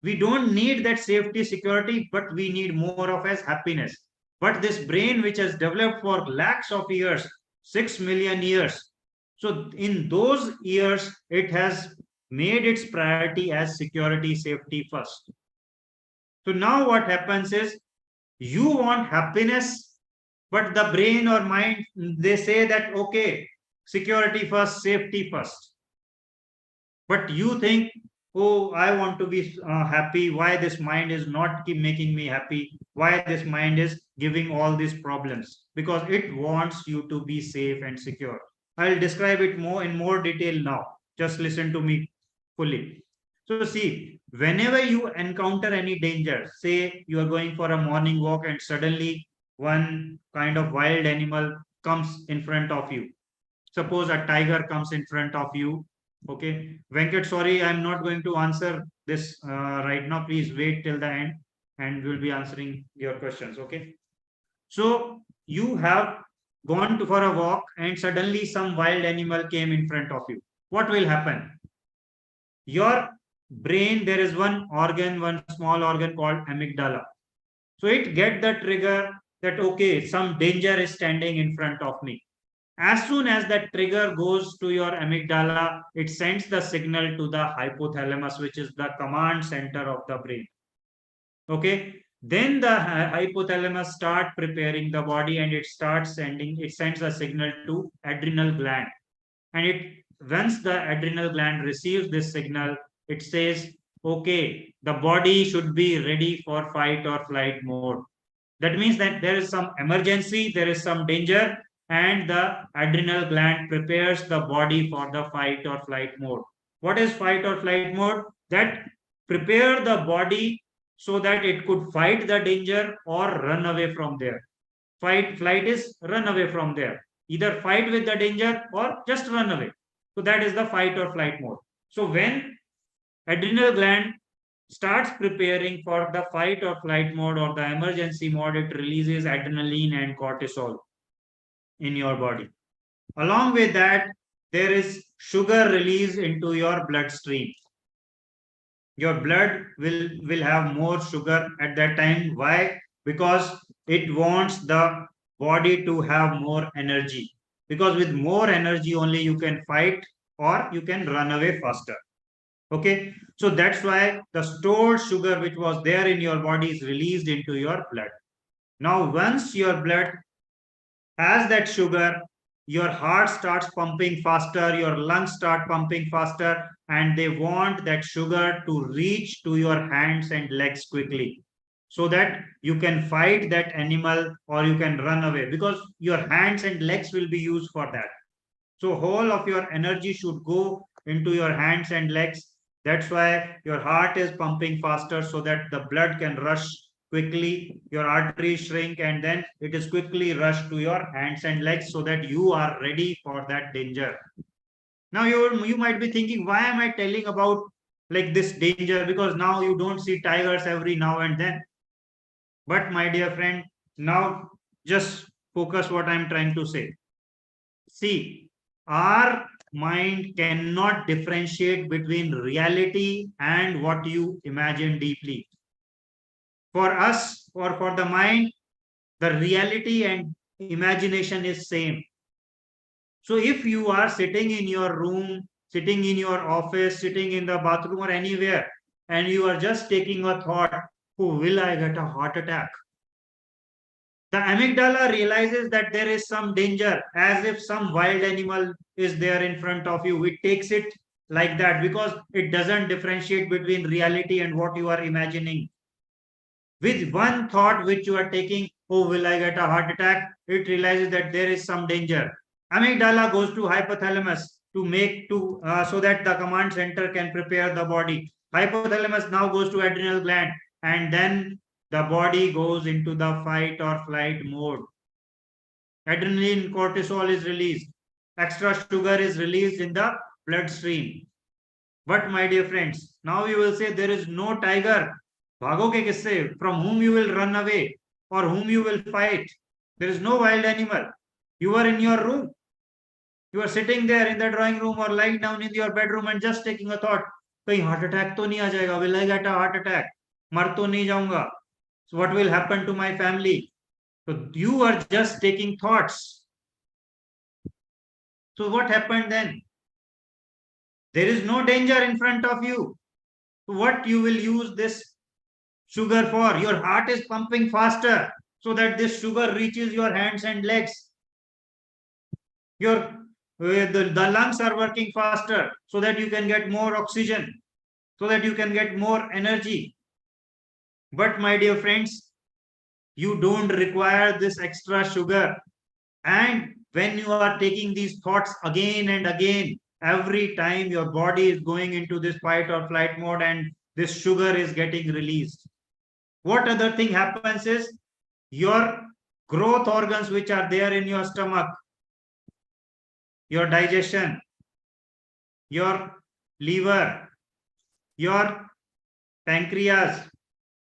we don't need that safety, security, but we need more of as happiness. But this brain which has developed for lakhs of years, 6 million years, so in those years it has made its priority as security, safety first. So now what happens is, you want happiness, but the brain or mind, they say that okay, security first, safety first. But you think, oh, I want to be happy. Why this mind is not keep making me happy? Why this mind is giving all these problems? Because it wants you to be safe and secure. I'll describe it more in more detail now. Just listen to me fully. So see, whenever you encounter any danger, say you are going for a morning walk and suddenly one kind of wild animal comes in front of you. Suppose a tiger comes in front of you. Okay, Venkat, sorry, I'm not going to answer this right now. Please wait till the end and we'll be answering your questions. Okay. So you have gone for a walk and suddenly some wild animal came in front of you. What will happen? Your brain, there is one organ, one small organ called amygdala. So it get the trigger that okay, some danger is standing in front of me. As soon as that trigger goes to your amygdala, it sends the signal to the hypothalamus, which is the command center of the brain. Okay. Then the hypothalamus start preparing the body, and it sends a signal to adrenal gland. And once the adrenal gland receives this signal, it says, okay, the body should be ready for fight or flight mode. That means that there is some emergency, there is some danger, and the adrenal gland prepares the body for the fight or flight mode. What is fight or flight mode? That prepare the body so that it could fight the danger or run away from there. Flight is run away from there. Either fight with the danger or just run away. So that is the fight or flight mode. So when adrenal gland starts preparing for the fight or flight mode or the emergency mode, it releases adrenaline and cortisol in your body. Along with that, there is sugar release into your bloodstream. Your blood will have more sugar at that time. Why? Because it wants the body to have more energy. Because with more energy only you can fight or you can run away faster. Okay, so that's why the stored sugar which was there in your body is released into your blood. Now, once your blood has that sugar, your heart starts pumping faster, your lungs start pumping faster, and they want that sugar to reach to your hands and legs quickly so that you can fight that animal or you can run away, because your hands and legs will be used for that. So whole of your energy should go into your hands and legs. That's why your heart is pumping faster so that the blood can rush quickly, your arteries shrink, and then it is quickly rushed to your hands and legs so that you are ready for that danger. Now you might be thinking, why am I telling about like this danger? Because now you don't see tigers every now and then. But my dear friend, now just focus what I'm trying to say. See, our mind cannot differentiate between reality and what you imagine deeply. For us or for the mind, The reality and imagination is same. So if you are sitting in your room, sitting in your office, sitting in the bathroom or anywhere, and you are just taking a thought, oh, will I get a heart attack? The amygdala realizes that there is some danger, as if some wild animal is there in front of you. It takes it like that because it doesn't differentiate between reality and what you are imagining. With one thought which you are taking, oh, will I get a heart attack? It realizes that there is some danger. Amygdala goes to hypothalamus to make to so that the command center can prepare the body. Hypothalamus now goes to adrenal gland, and then the body goes into the fight or flight mode. Adrenaline, cortisol is released. Extra sugar is released in the bloodstream. But my dear friends, now you will say there is no tiger. भागोगे किससे? From whom you will run away or whom you will fight? There is no wild animal. You are in your room. You are sitting there in the drawing room or lying down in your bedroom and just taking a thought. कहीं heart attack तो नहीं आ जाएगा? Will I get a heart attack? मर तो नहीं जाऊंगा? So what will happen to my family? So you are just taking thoughts. So what happened then? There is no danger in front of you. So what you will use this sugar for? Your heart is pumping faster so that this sugar reaches your hands and legs. The lungs are working faster so that you can get more oxygen, so that you can get more energy. But my dear friends, you don't require this extra sugar. And when you are taking these thoughts again and again, every time your body is going into this fight or flight mode and this sugar is getting released. What other thing happens is your growth organs which are there in your stomach, your digestion, your liver, your pancreas,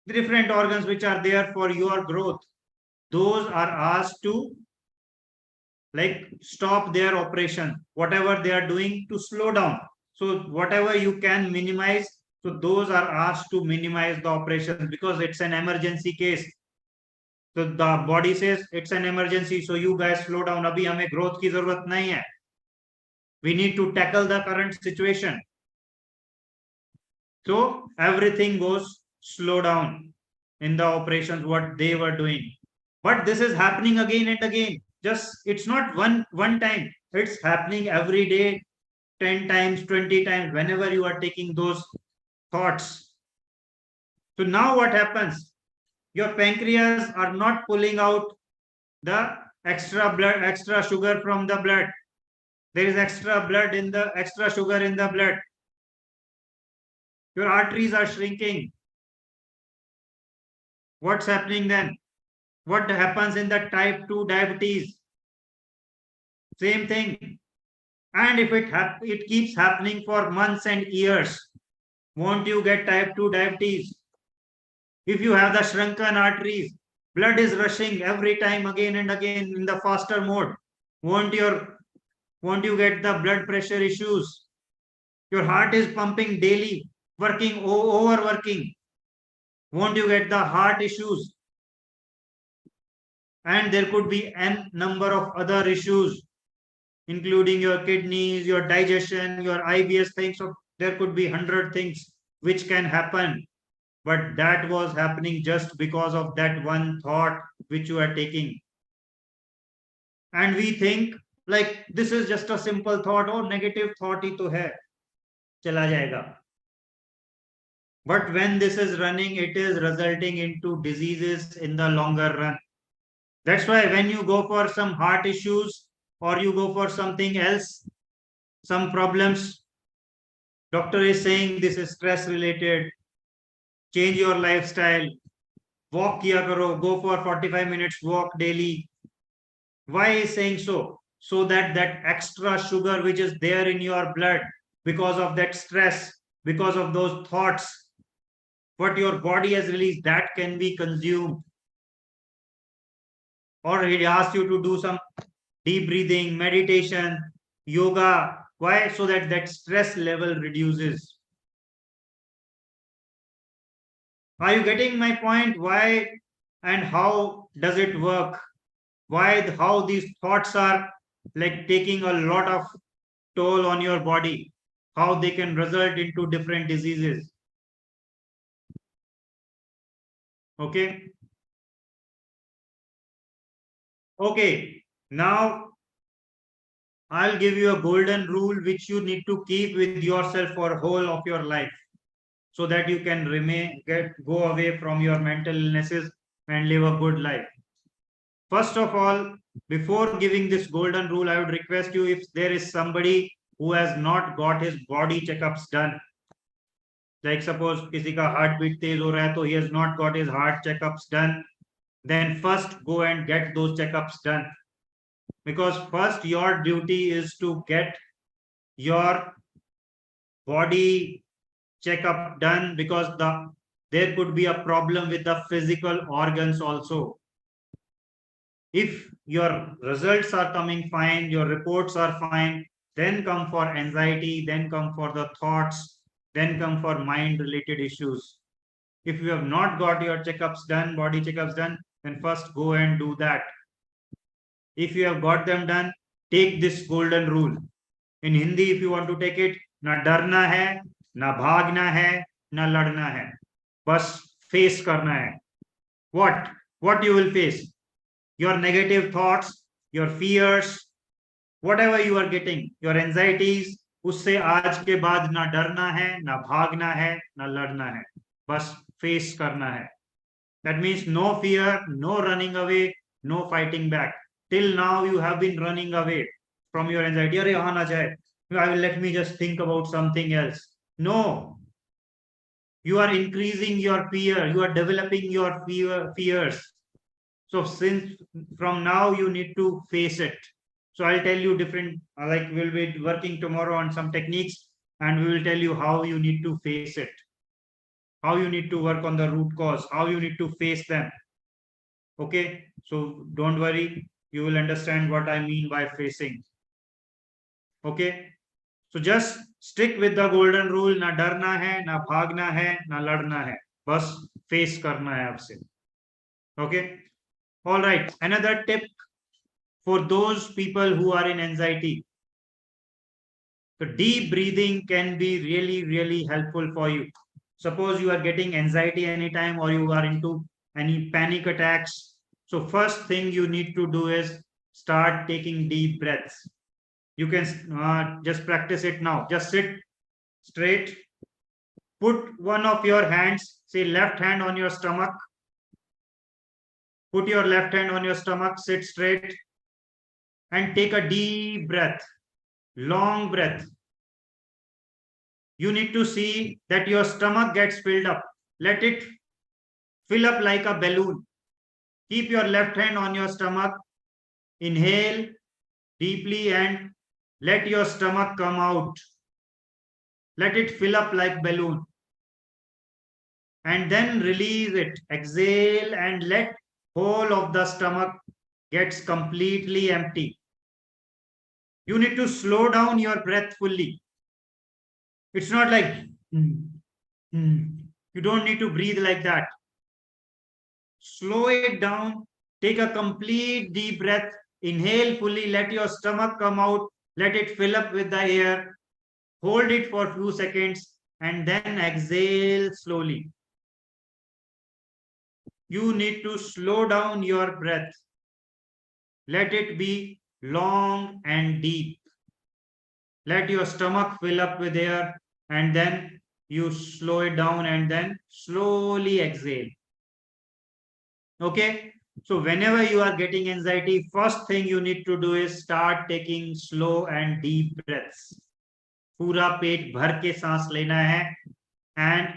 different organs which are there for your growth, those are asked to stop their operation, whatever they are doing, to slow down. So whatever you can minimize, so those are asked to minimize the operations because it's an emergency case. So the body says it's an emergency, so you guys slow down. Abhi hame growth ki zarurat nahi hai. We need to tackle the current situation. So everything goes slow down in the operations what they were doing. But this is happening again and again. Just it's not one time. It's happening every day, 10 times, 20 times, whenever you are taking those thoughts. So now what happens? Your pancreas are not pulling out the extra sugar from the blood. There is extra sugar in the blood. Your arteries are shrinking. What's happening then? What happens in the type 2 diabetes? Same thing. And if it keeps happening for months and years, won't you get type 2 diabetes? If you have the shrunken arteries, blood is rushing every time again and again in the faster mode, won't you get the blood pressure issues? Your heart is pumping daily, overworking. Won't you get the heart issues? And there could be n number of other issues, including your kidneys, your digestion, your IBS things. So there could be 100 things which can happen. But that was happening just because of that one thought which you are taking. And we think like this is just a simple thought, or negative thought hi to hai, chala jayega. But when this is running, it is resulting into diseases in the longer run. That's why when you go for some heart issues or you go for something else, some problems, doctor is saying this is stress related, change your lifestyle, walk kiya karo, go for 45 minutes walk daily. Why is saying so? So that extra sugar which is there in your blood because of that stress, because of those thoughts, what your body has released, that can be consumed. Or he asks you to do some deep breathing, meditation, yoga. Why? So that stress level reduces. Are you getting my point? Why and how does it work? How these thoughts are like taking a lot of toll on your body, how they can result into different diseases. Okay. Okay. Now I'll give you a golden rule which you need to keep with yourself for whole of your life, so that you can go away from your mental illnesses and live a good life. First of all, before giving this golden rule, I would request you, if there is somebody who has not got his body checkups done, like suppose किसी का heart beat तेज हो रहा है, तो he has not got his heart checkups done, then first go and get those checkups done. Because first your duty is to get your body checkup done, because there could be a problem with the physical organs also. If your results are coming fine, your reports are fine, then come for anxiety, then come for the thoughts, then come for mind related issues. If you have not got your checkups done, body checkups done, then first go and do that. If you have got them done, take this golden rule. In Hindi, if you want to take it, na darna hai, na bhagna hai, na ladna hai. Bas face karna hai. What you will face? Your negative thoughts, your fears, whatever you are getting, your anxieties, उससे आज के बाद ना डरना है, ना भागना है, ना लड़ना है, बस फेस करना है. That means no fear, no running away, no fighting back. Till now you have been running away from your anxiety. अरे यहाँ ना जाए, let me just think about something else. No, you are increasing your fear, you are developing your fears. So since from now you need to face it. So I'll tell you different, like we'll be working tomorrow on some techniques, and we will tell you how you need to face it, how you need to work on the root cause, how you need to face them. Okay, so don't worry, you will understand what I mean by facing. Okay, so just stick with the golden rule, na darna hai, na bhagna hai, na ladna hai, bas face karna hai aapse. Okay. All right, another tip for those people who are in anxiety. So deep breathing can be really, really helpful for you. Suppose you are getting anxiety anytime, or you are into any panic attacks. So first thing you need to do is start taking deep breaths. You can just practice it now. Just sit straight. Put one of your hands, say left hand on your stomach. Put your left hand on your stomach, sit straight, and take a deep breath, long breath. You need to see that your stomach gets filled up. Let it fill up like a balloon. Keep your left hand on your stomach. Inhale deeply and let your stomach come out. Let it fill up like balloon. And then release it. Exhale and let whole of the stomach gets completely empty. You need to slow down your breath fully. It's not like, you don't need to breathe like that. Slow it down. Take a complete deep breath. Inhale fully. Let your stomach come out. Let it fill up with the air. Hold it for a few seconds and then exhale slowly. You need to slow down your breath. Let it be long and deep. Let your stomach fill up with air, and then you slow it down and then slowly exhale. Okay, so whenever you are getting anxiety, first thing you need to do is start taking slow and deep breaths. पूरा पेट भर के सांस लेना है, and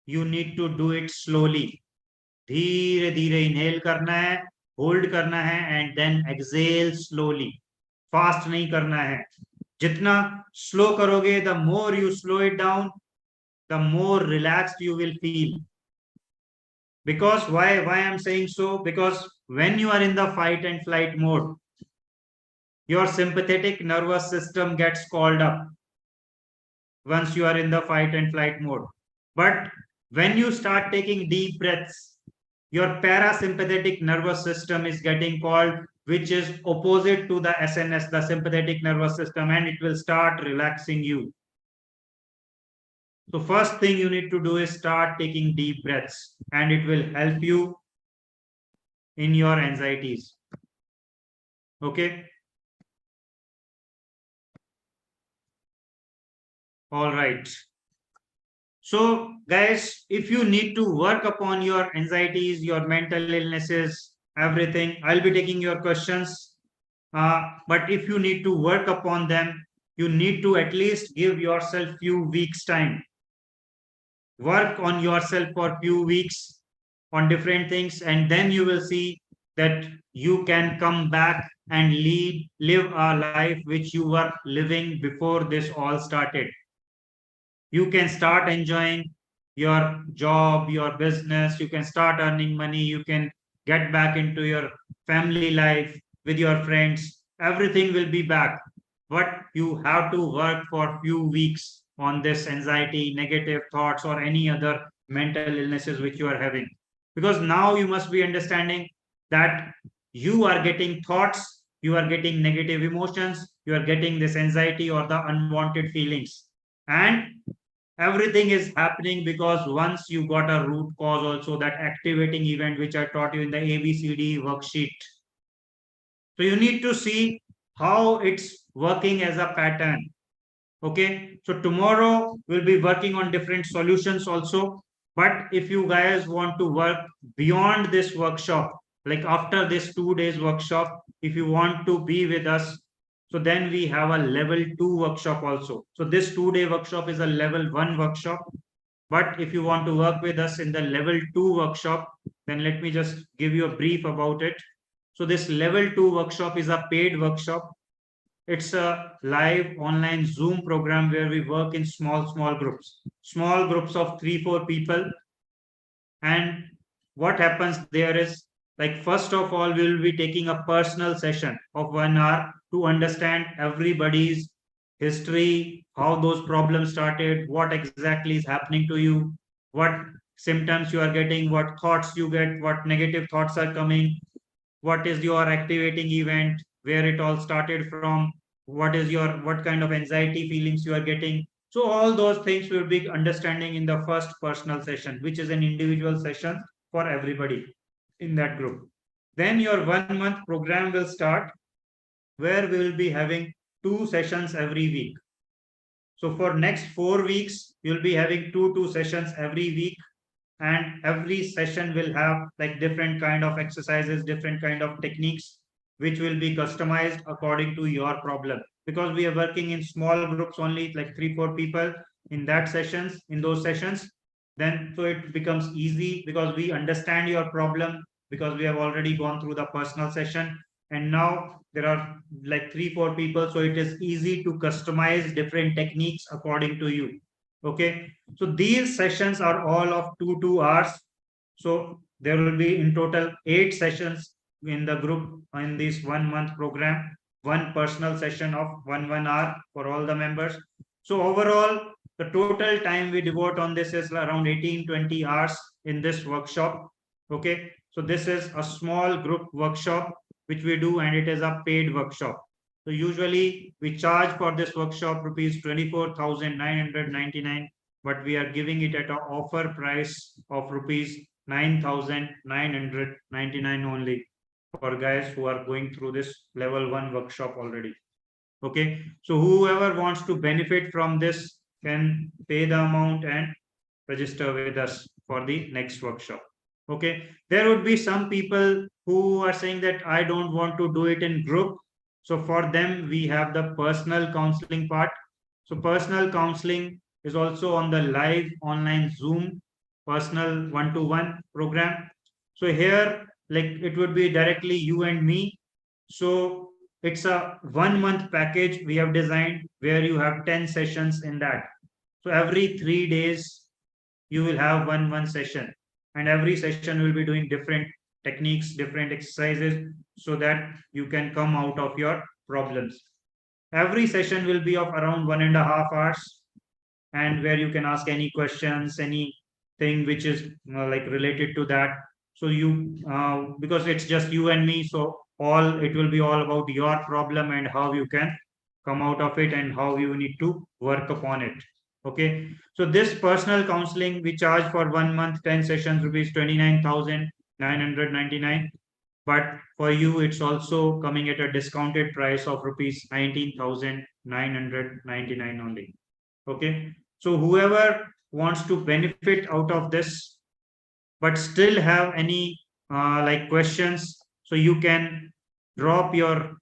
you need to do it slowly. धीरे धीरे inhale करना है, hold करना है, and then exhale slowly. Fast नहीं करना है. जितना slow करोगे, the more you slow it down, the more relaxed you will feel. Because why I'm saying so? Because when you are in the fight and flight mode, your sympathetic nervous system gets called up once you are in the fight and flight mode. But when you start taking deep breaths, Your parasympathetic nervous system is getting called, which is opposite to the SNS, the sympathetic nervous system, and it will start relaxing you. So first thing you need to do is start taking deep breaths, and it will help you in your anxieties. Okay. All right. So, guys, if you need to work upon your anxieties, your mental illnesses, everything, I'll be taking your questions. But if you need to work upon them, you need to at least give yourself few weeks time. Work on yourself for few weeks on different things, and then you will see that you can come back and live a life which you were living before this all started. You can start enjoying your job, your business, you can start earning money, you can get back into your family life with your friends, everything will be back. But you have to work for few weeks on this anxiety, negative thoughts, or any other mental illnesses which you are having. Because now you must be understanding that you are getting thoughts, you are getting negative emotions, you are getting this anxiety or the unwanted feelings. And everything is happening because once you got a root cause, also that activating event which I taught you in the ABCD worksheet. So you need to see how it's working as a pattern. Okay, so tomorrow we'll be working on different solutions also. But if you guys want to work beyond this workshop, like after this 2 days workshop, if you want to be with us, so then we have a level 2 workshop also. So this 2 day workshop is a level 1 workshop. But if you want to work with us in the level 2 workshop, then let me just give you a brief about it. So this level 2 workshop is a paid workshop. It's a live online Zoom program where we work in small groups of 3 4 people. And what happens there is, like, first of all, we will be taking a personal session of 1 hour to understand everybody's history, how those problems started, what exactly is happening to you, what symptoms you are getting, what thoughts you get, what negative thoughts are coming, what is your activating event, where it all started from, what kind of anxiety feelings you are getting. So all those things will be understanding in the first personal session, which is an individual session for everybody in that group. Then your 1 month program will start, where we will be having 2 sessions every week. So for next 4 weeks, you'll be having two sessions every week, and every session will have like different kind of exercises, different kind of techniques, which will be customized according to your problem. Because we are working in small groups only, like 3 4 people in those sessions, then so it becomes easy because we understand your problem, because we have already gone through the personal session, and now there are like 3 4 people, so it is easy to customize different techniques according to you. Okay, so these sessions are all of 2 2 hours. So there will be in total 8 sessions in the group in this 1 month program, one personal session of 1 hour for all the members. So overall, the total time we devote on this is around 18 20 hours in this workshop. Okay, so this is a small group workshop which we do, and it is a paid workshop. So usually we charge for this workshop rupees 24,999, but we are giving it at an offer price of rupees 9,999 only for guys who are going through this level 1 workshop already. Okay, so whoever wants to benefit from this can pay the amount and register with us for the next workshop. Okay, there would be some people who are saying that I don't want to do it in group. So for them, we have the personal counseling part. So personal counseling is also on the live online Zoom personal one-to-one program. So here, like, it would be directly you and me. So it's a 1 month package we have designed where you have 10 sessions in that. So every 3 days, you will have one session, and every session will be doing different techniques, different exercises, so that you can come out of your problems. Every session will be of around 1.5 hours, and where you can ask any questions, anything which is like related to that. So you, because it's just you and me, so it will be all about your problem and how you can come out of it and how you need to work upon it. Okay. So this personal counseling we charge for 1 month, 10 sessions, rupees 29,999. But for you, it's also coming at a discounted price of rupees 19,999 only. Okay. So whoever wants to benefit out of this, but still have any like questions, so you can drop your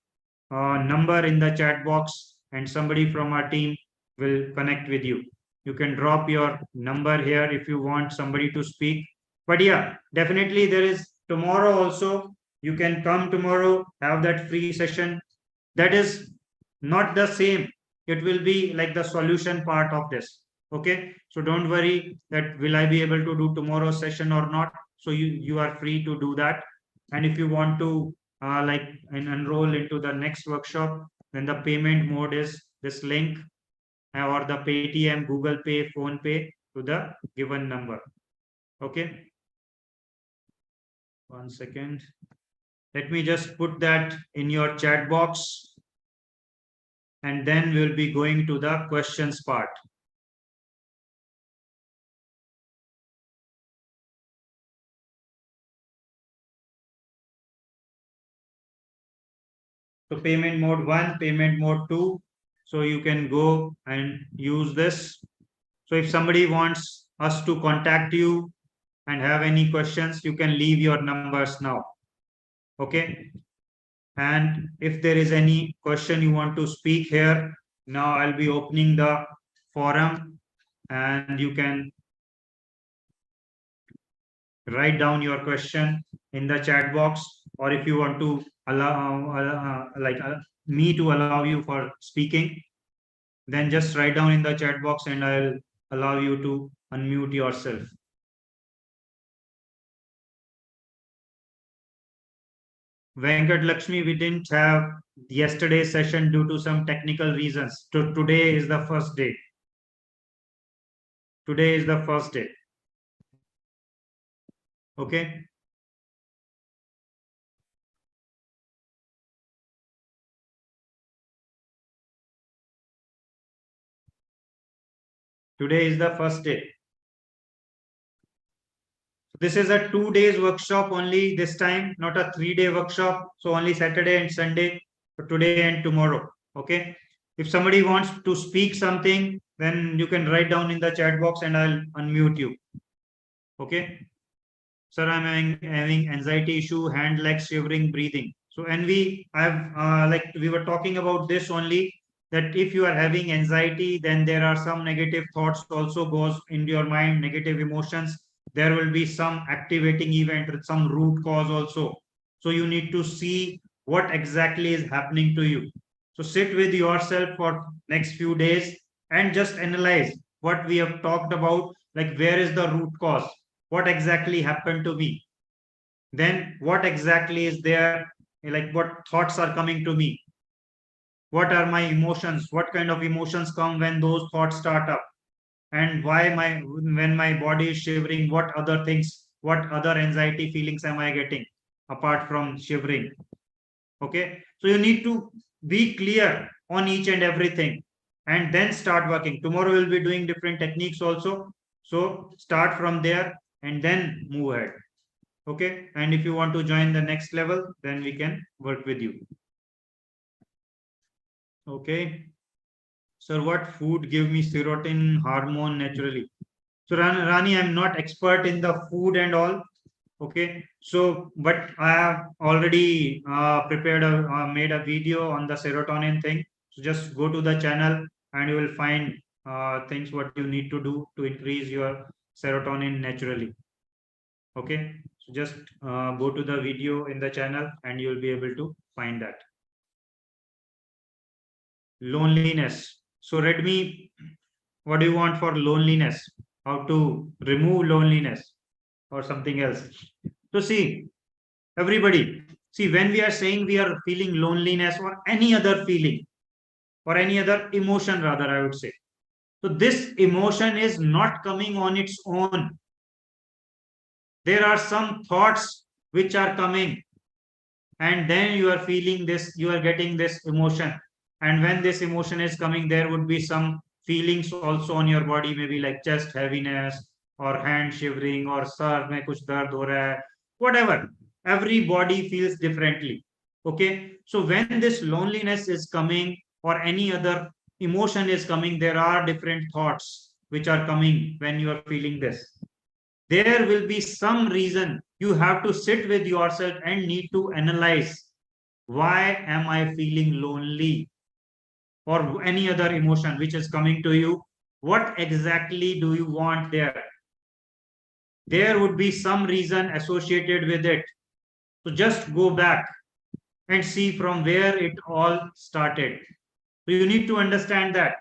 number in the chat box and somebody from our team will connect with you. You can drop your number here if you want somebody to speak. But yeah, definitely there is tomorrow also. You can come tomorrow, have that free session. That is not the same. It will be like the solution part of this. Okay. So don't worry that will I be able to do tomorrow's session or not. So you are free to do that. And if you want to like and enroll into the next workshop, then the payment mode is this link or the Paytm, Google Pay, Phone Pay to the given number. Okay. 1 second. Let me just put that in your chat box. And then we'll be going to the questions part. So payment mode 1, payment mode 2. So you can go and use this. So if somebody wants us to contact you and have any questions, you can leave your numbers now. Okay. And if there is any question you want to speak here, now I'll be opening the forum and you can write down your question in the chat box, or if you want to allow me to allow you for speaking, then just write down in the chat box and I'll allow you to unmute yourself. Venkat Lakshmi, we didn't have yesterday's session due to some technical reasons. Today is the first day. Today is the first day. Okay. Today is the first day. This is a 2 days workshop only this time, not a 3-day workshop. So only Saturday and Sunday, for today and tomorrow. Okay. If somebody wants to speak something, then you can write down in the chat box and I'll unmute you. Okay. Sir, I'm having anxiety issue, hand, leg shivering, breathing. So, and we were talking about this only, that if you are having anxiety, then there are some negative thoughts also goes into your mind, negative emotions. There will be some activating event with some root cause also. So you need to see what exactly is happening to you. So sit with yourself for next few days and just analyze what we have talked about, like where is the root cause, what exactly happened to me, then what exactly is there, like what thoughts are coming to me, what are my emotions, what kind of emotions come when those thoughts start up, and why when my body is shivering, what other things, what other anxiety feelings am I getting apart from shivering. Okay. So you need to be clear on each and everything and then start working. Tomorrow we'll be doing different techniques also. So start from there and then move ahead. Okay. And if you want to join the next level, then we can work with you. Okay. So what food give me serotonin hormone naturally? So Rani, I'm not expert in the food and all. Okay. So, but I have already made a video on the serotonin thing. So just go to the channel and you will find things what you need to do to increase your serotonin naturally. Okay. So just go to the video in the channel and you will be able to find that. Loneliness. So Redmi, what do you want for loneliness? How to remove loneliness or something else? So see, everybody, see, when we are saying we are feeling loneliness or any other feeling or any other emotion, rather, I would say. So this emotion is not coming on its own. There are some thoughts which are coming, and then you are feeling this, you are getting this emotion. And when this emotion is coming, there would be some feelings also on your body, maybe like chest heaviness or hand shivering or sir mein kuch dard ho raha hai, whatever. Every body feels differently. Okay, so when this loneliness is coming or any other emotion is coming, there are different thoughts which are coming when you are feeling this. There will be some reason. You have to sit with yourself and need to analyze, why am I feeling lonely, or any other emotion which is coming to you? What exactly do you want there? There would be some reason associated with it. So just go back and see from where it all started. So you need to understand that.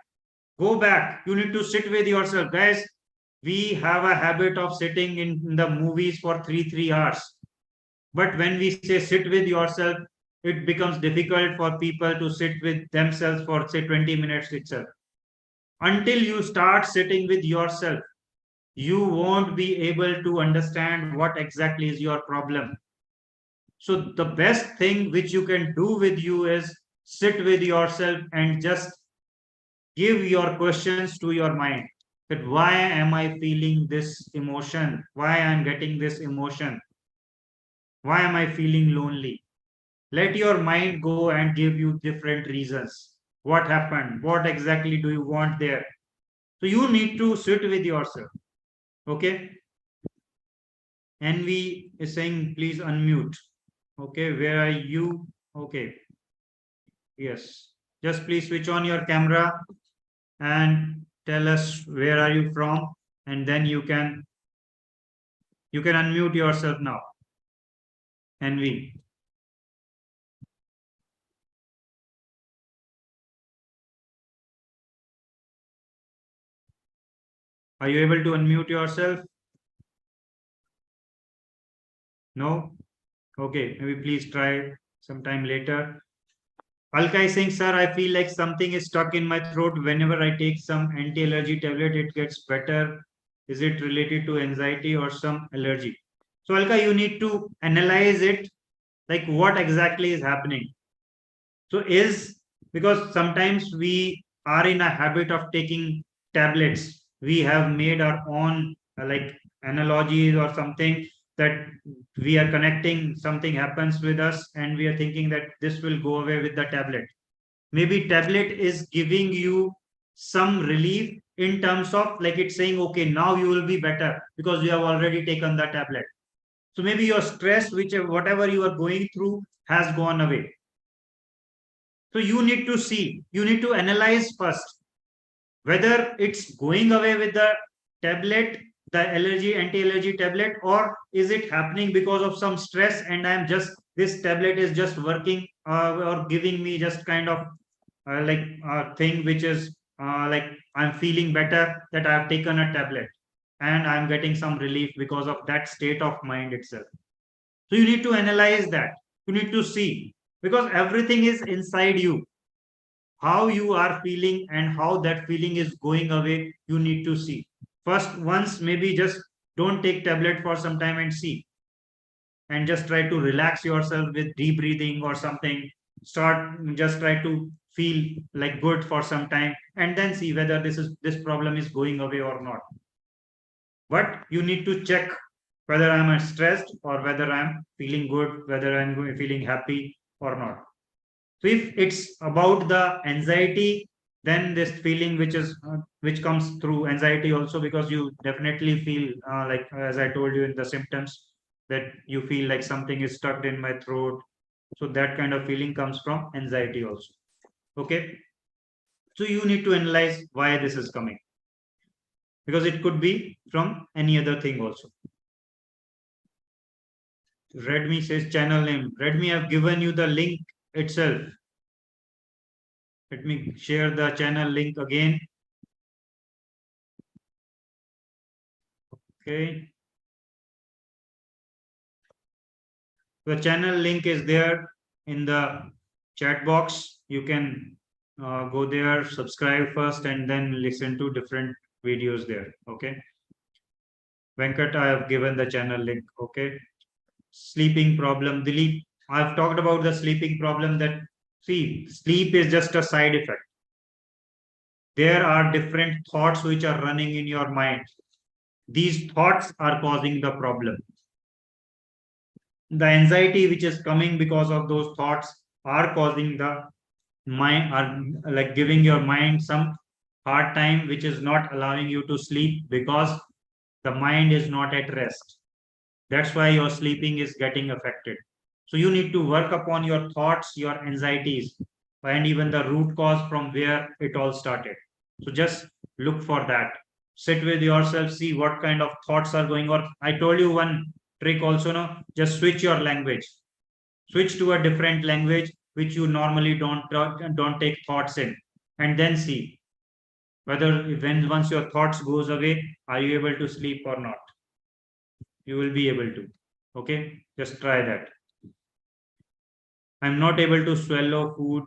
Go back. You need to sit with yourself. Guys, we have a habit of sitting in the movies for 3 hours. But when we say sit with yourself, it becomes difficult for people to sit with themselves for, say, 20 minutes itself. Until you start sitting with yourself, you won't be able to understand what exactly is your problem. So, the best thing which you can do with you is sit with yourself and just give your questions to your mind, that why am I feeling this emotion? Why I'm getting this emotion? Why am I feeling lonely? Let your mind go and give you different reasons. What happened? What exactly do you want there? So you need to sit with yourself. Okay. Envy is saying, please unmute. Okay. Where are you? Okay. Yes. Just please switch on your camera and tell us where are you from, and then you can unmute yourself now. Envy. Are you able to unmute yourself? No? Okay, maybe please try sometime later. Alka is saying, sir, I feel like something is stuck in my throat. Whenever I take some anti-allergy tablet, it gets better. Is it related to anxiety or some allergy? So, Alka, you need to analyze it, like what exactly is happening. So, is because sometimes we are in a habit of taking tablets. We have made our own like analogies or something, that we are connecting, something happens with us and we are thinking that this will go away with the tablet. Maybe tablet is giving you some relief in terms of, like, it's saying, okay, now you will be better because you have already taken the tablet. So maybe your stress, which whatever you are going through, has gone away. So you need to see, you need to analyze first whether it's going away with the tablet, the allergy, anti-allergy tablet, or is it happening because of some stress and I'm just, this tablet is just working or giving me just kind of like a thing which is like I'm feeling better, that I've taken a tablet and I'm getting some relief because of that state of mind itself. So you need to analyze that. You need to see, because everything is inside you. How you are feeling and how that feeling is going away, you need to see. First, once maybe just don't take tablet for some time and see, and just try to relax yourself with deep breathing or something. Start, just try to feel like good for some time and then see whether this problem is going away or not. But you need to check whether I'm stressed or whether I'm feeling good, whether I'm feeling happy or not. So if it's about the anxiety, then this feeling which comes through anxiety also, because you definitely feel like, as I told you in the symptoms, that you feel like something is stuck in my throat. So that kind of feeling comes from anxiety also. Okay. So you need to analyze why this is coming, because it could be from any other thing also. Redmi says channel name. Redmi, I've given you the link itself. Let me share the channel link again. Okay. The channel link is there in the chat box. You can go there, subscribe first, and then listen to different videos there. Okay. Venkat, I have given the channel link. Okay. Sleeping problem. Dilip, I've talked about the sleeping problem that, see, sleep is just a side effect. There are different thoughts which are running in your mind. These thoughts are causing the problem. The anxiety which is coming because of those thoughts are causing the mind, are like giving your mind some hard time, which is not allowing you to sleep because the mind is not at rest. That's why your sleeping is getting affected. So you need to work upon your thoughts, your anxieties, and even the root cause from where it all started. So just look for that. Sit with yourself, see what kind of thoughts are going on. I told you one trick also, no? Just switch your language. Switch to a different language which you normally don't take thoughts in, and then see whether when once your thoughts goes away, are you able to sleep or not. You will be able to. Okay, just try that. I'm not able to swallow food.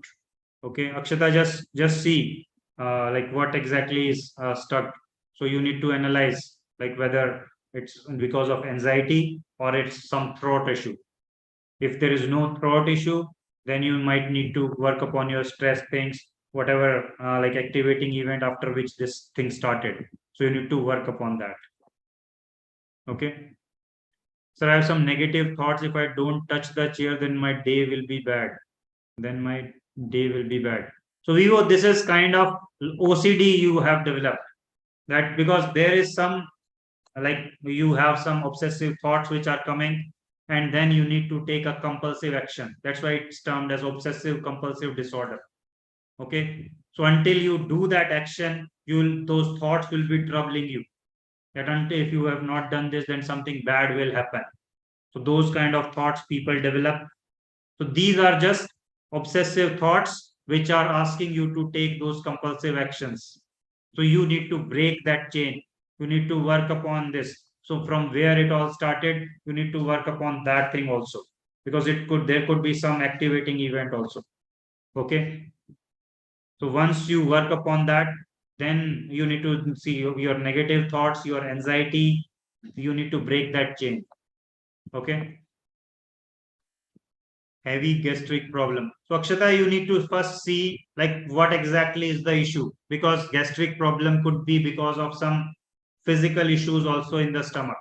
Okay, Akshata, just see like what exactly is stuck. So you need to analyze like whether it's because of anxiety or it's some throat issue. If there is no throat issue, then you might need to work upon your stress things, whatever like activating event after which this thing started. So you need to work upon that. Okay. So I have some negative thoughts. If I don't touch the chair, then my day will be bad. Then my day will be bad. So Vivo, this is kind of OCD you have developed. That because there is some like you have some obsessive thoughts which are coming, and then you need to take a compulsive action. That's why it's termed as obsessive compulsive disorder. Okay. So until you do that action, you'll those thoughts will be troubling you. That until if you have not done this, then something bad will happen. So those kind of thoughts people develop. So these are just obsessive thoughts which are asking you to take those compulsive actions. So you need to break that chain. You need to work upon this. So from where it all started, you need to work upon that thing also, because there could be some activating event also. Okay. So once you work upon that, then you need to see your negative thoughts, your anxiety. You need to break that chain. Okay. Heavy gastric problem. So Akshata, you need to first see like what exactly is the issue, because gastric problem could be because of some physical issues also in the stomach.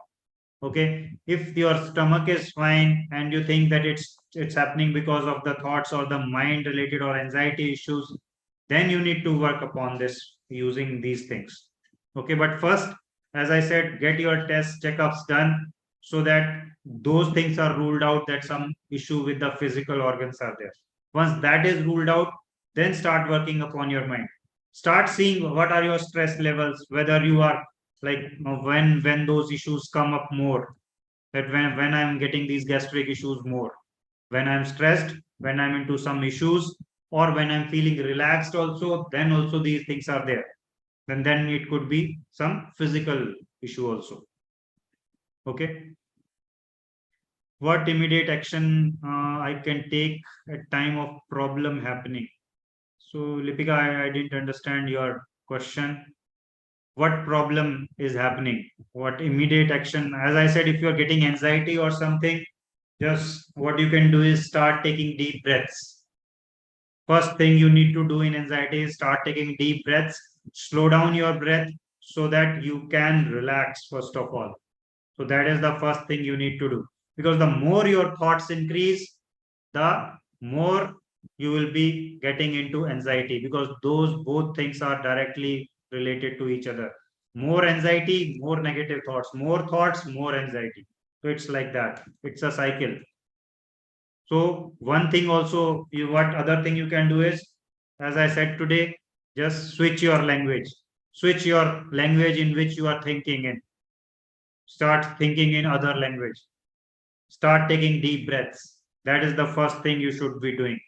Okay, if your stomach is fine and you think that it's happening because of the thoughts or the mind related or anxiety issues, then you need to work upon this using these things. Okay, but first, as I said, get your test checkups done so that those things are ruled out, that some issue with the physical organs are there. Once that is ruled out, then start working upon your mind. Start seeing what are your stress levels, whether you are like when those issues come up more, that when I'm getting these gastric issues more, when I'm stressed, when I'm into some issues, or when I'm feeling relaxed also, then also these things are there. Then it could be some physical issue also. Okay. What immediate action I can take at time of problem happening? So Lipika, I didn't understand your question. What problem is happening? What immediate action? As I said, if you're getting anxiety or something, just what you can do is start taking deep breaths. First thing you need to do in anxiety is start taking deep breaths. Slow down your breath so that you can relax, first of all. So that is the first thing you need to do. Because the more your thoughts increase, the more you will be getting into anxiety, because those both things are directly related to each other. More anxiety, more negative thoughts, more thoughts, more anxiety. So it's like that. It's a cycle. So one thing also, what other thing you can do is, as I said today, just switch your language. Switch your language in which you are thinking in. Start thinking in other language. Start taking deep breaths. That is the first thing you should be doing.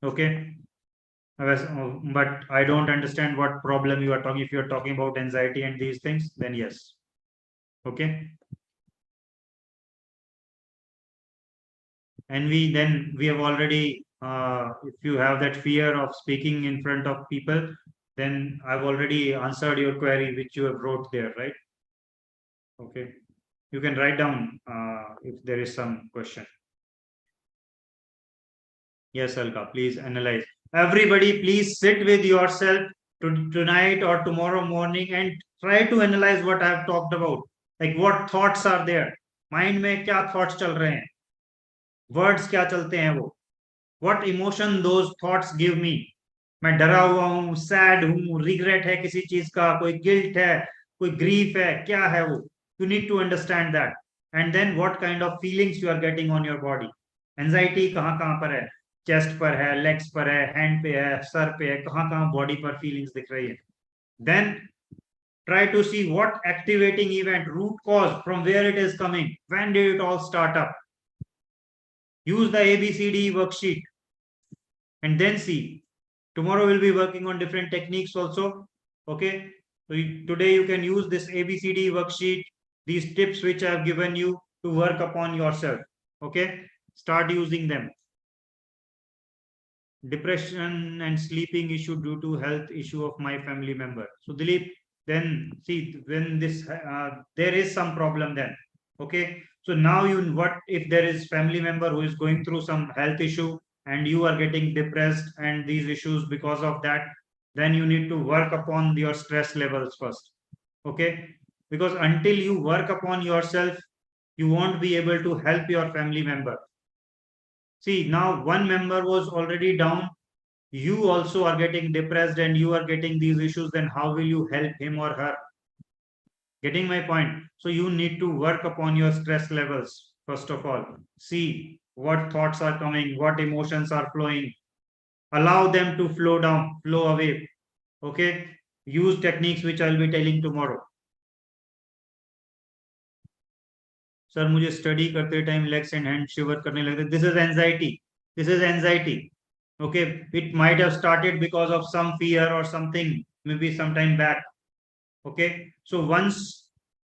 Okay. But I don't understand what problem you are talking. If you're talking about anxiety and these things, then yes. Okay. And we have already, if you have that fear of speaking in front of people, then I've already answered your query, which you have wrote there, right? Okay, you can write down if there is some question. Yes, Alka, please analyze. Everybody, please sit with yourself tonight or tomorrow morning and try to analyze what I have talked about. Like what thoughts are there? Mind में क्या thoughts चल रहे हैं? Words क्या चलते हैं वो? What emotion those thoughts give me? मैं डरा हुआ हूँ, sad हूँ, regret है किसी चीज का, कोई guilt है, कोई grief है, क्या है वो? You need to understand that. And then what kind of feelings you are getting on your body? Anxiety कहाँ कहाँ पर है? Chest पर है, legs पर है, hand पे है, सर पे है, कहाँ कहाँ body पर feelings दिख रही है? Then try to see what activating event, root cause, from where it is coming, when did it all start up? Use the ABCD worksheet and then see. Tomorrow we'll be working on different techniques also. Okay. So today you can use this ABCD worksheet, these tips which I have given you to work upon yourself. Okay. Start using them. Depression and sleeping issue due to health issue of my family member. So Dilip, then see when this there is some problem then. Okay. So now what if there is family member who is going through some health issue and you are getting depressed and these issues because of that, then you need to work upon your stress levels first. Okay. Because until you work upon yourself, you won't be able to help your family member. See, now one member was already down, you also are getting depressed and you are getting these issues, then how will you help him or her? Getting my point? So you need to work upon your stress levels first of all. See what thoughts are coming, what emotions are flowing. Allow them to flow down, flow away. Okay. Use techniques which I'll be telling tomorrow. Sir मुझे study करते time legs and hand शिवर करने लगते. This is anxiety. This is anxiety. Okay, it might have started because of some fear or something, maybe some time back. Okay, so once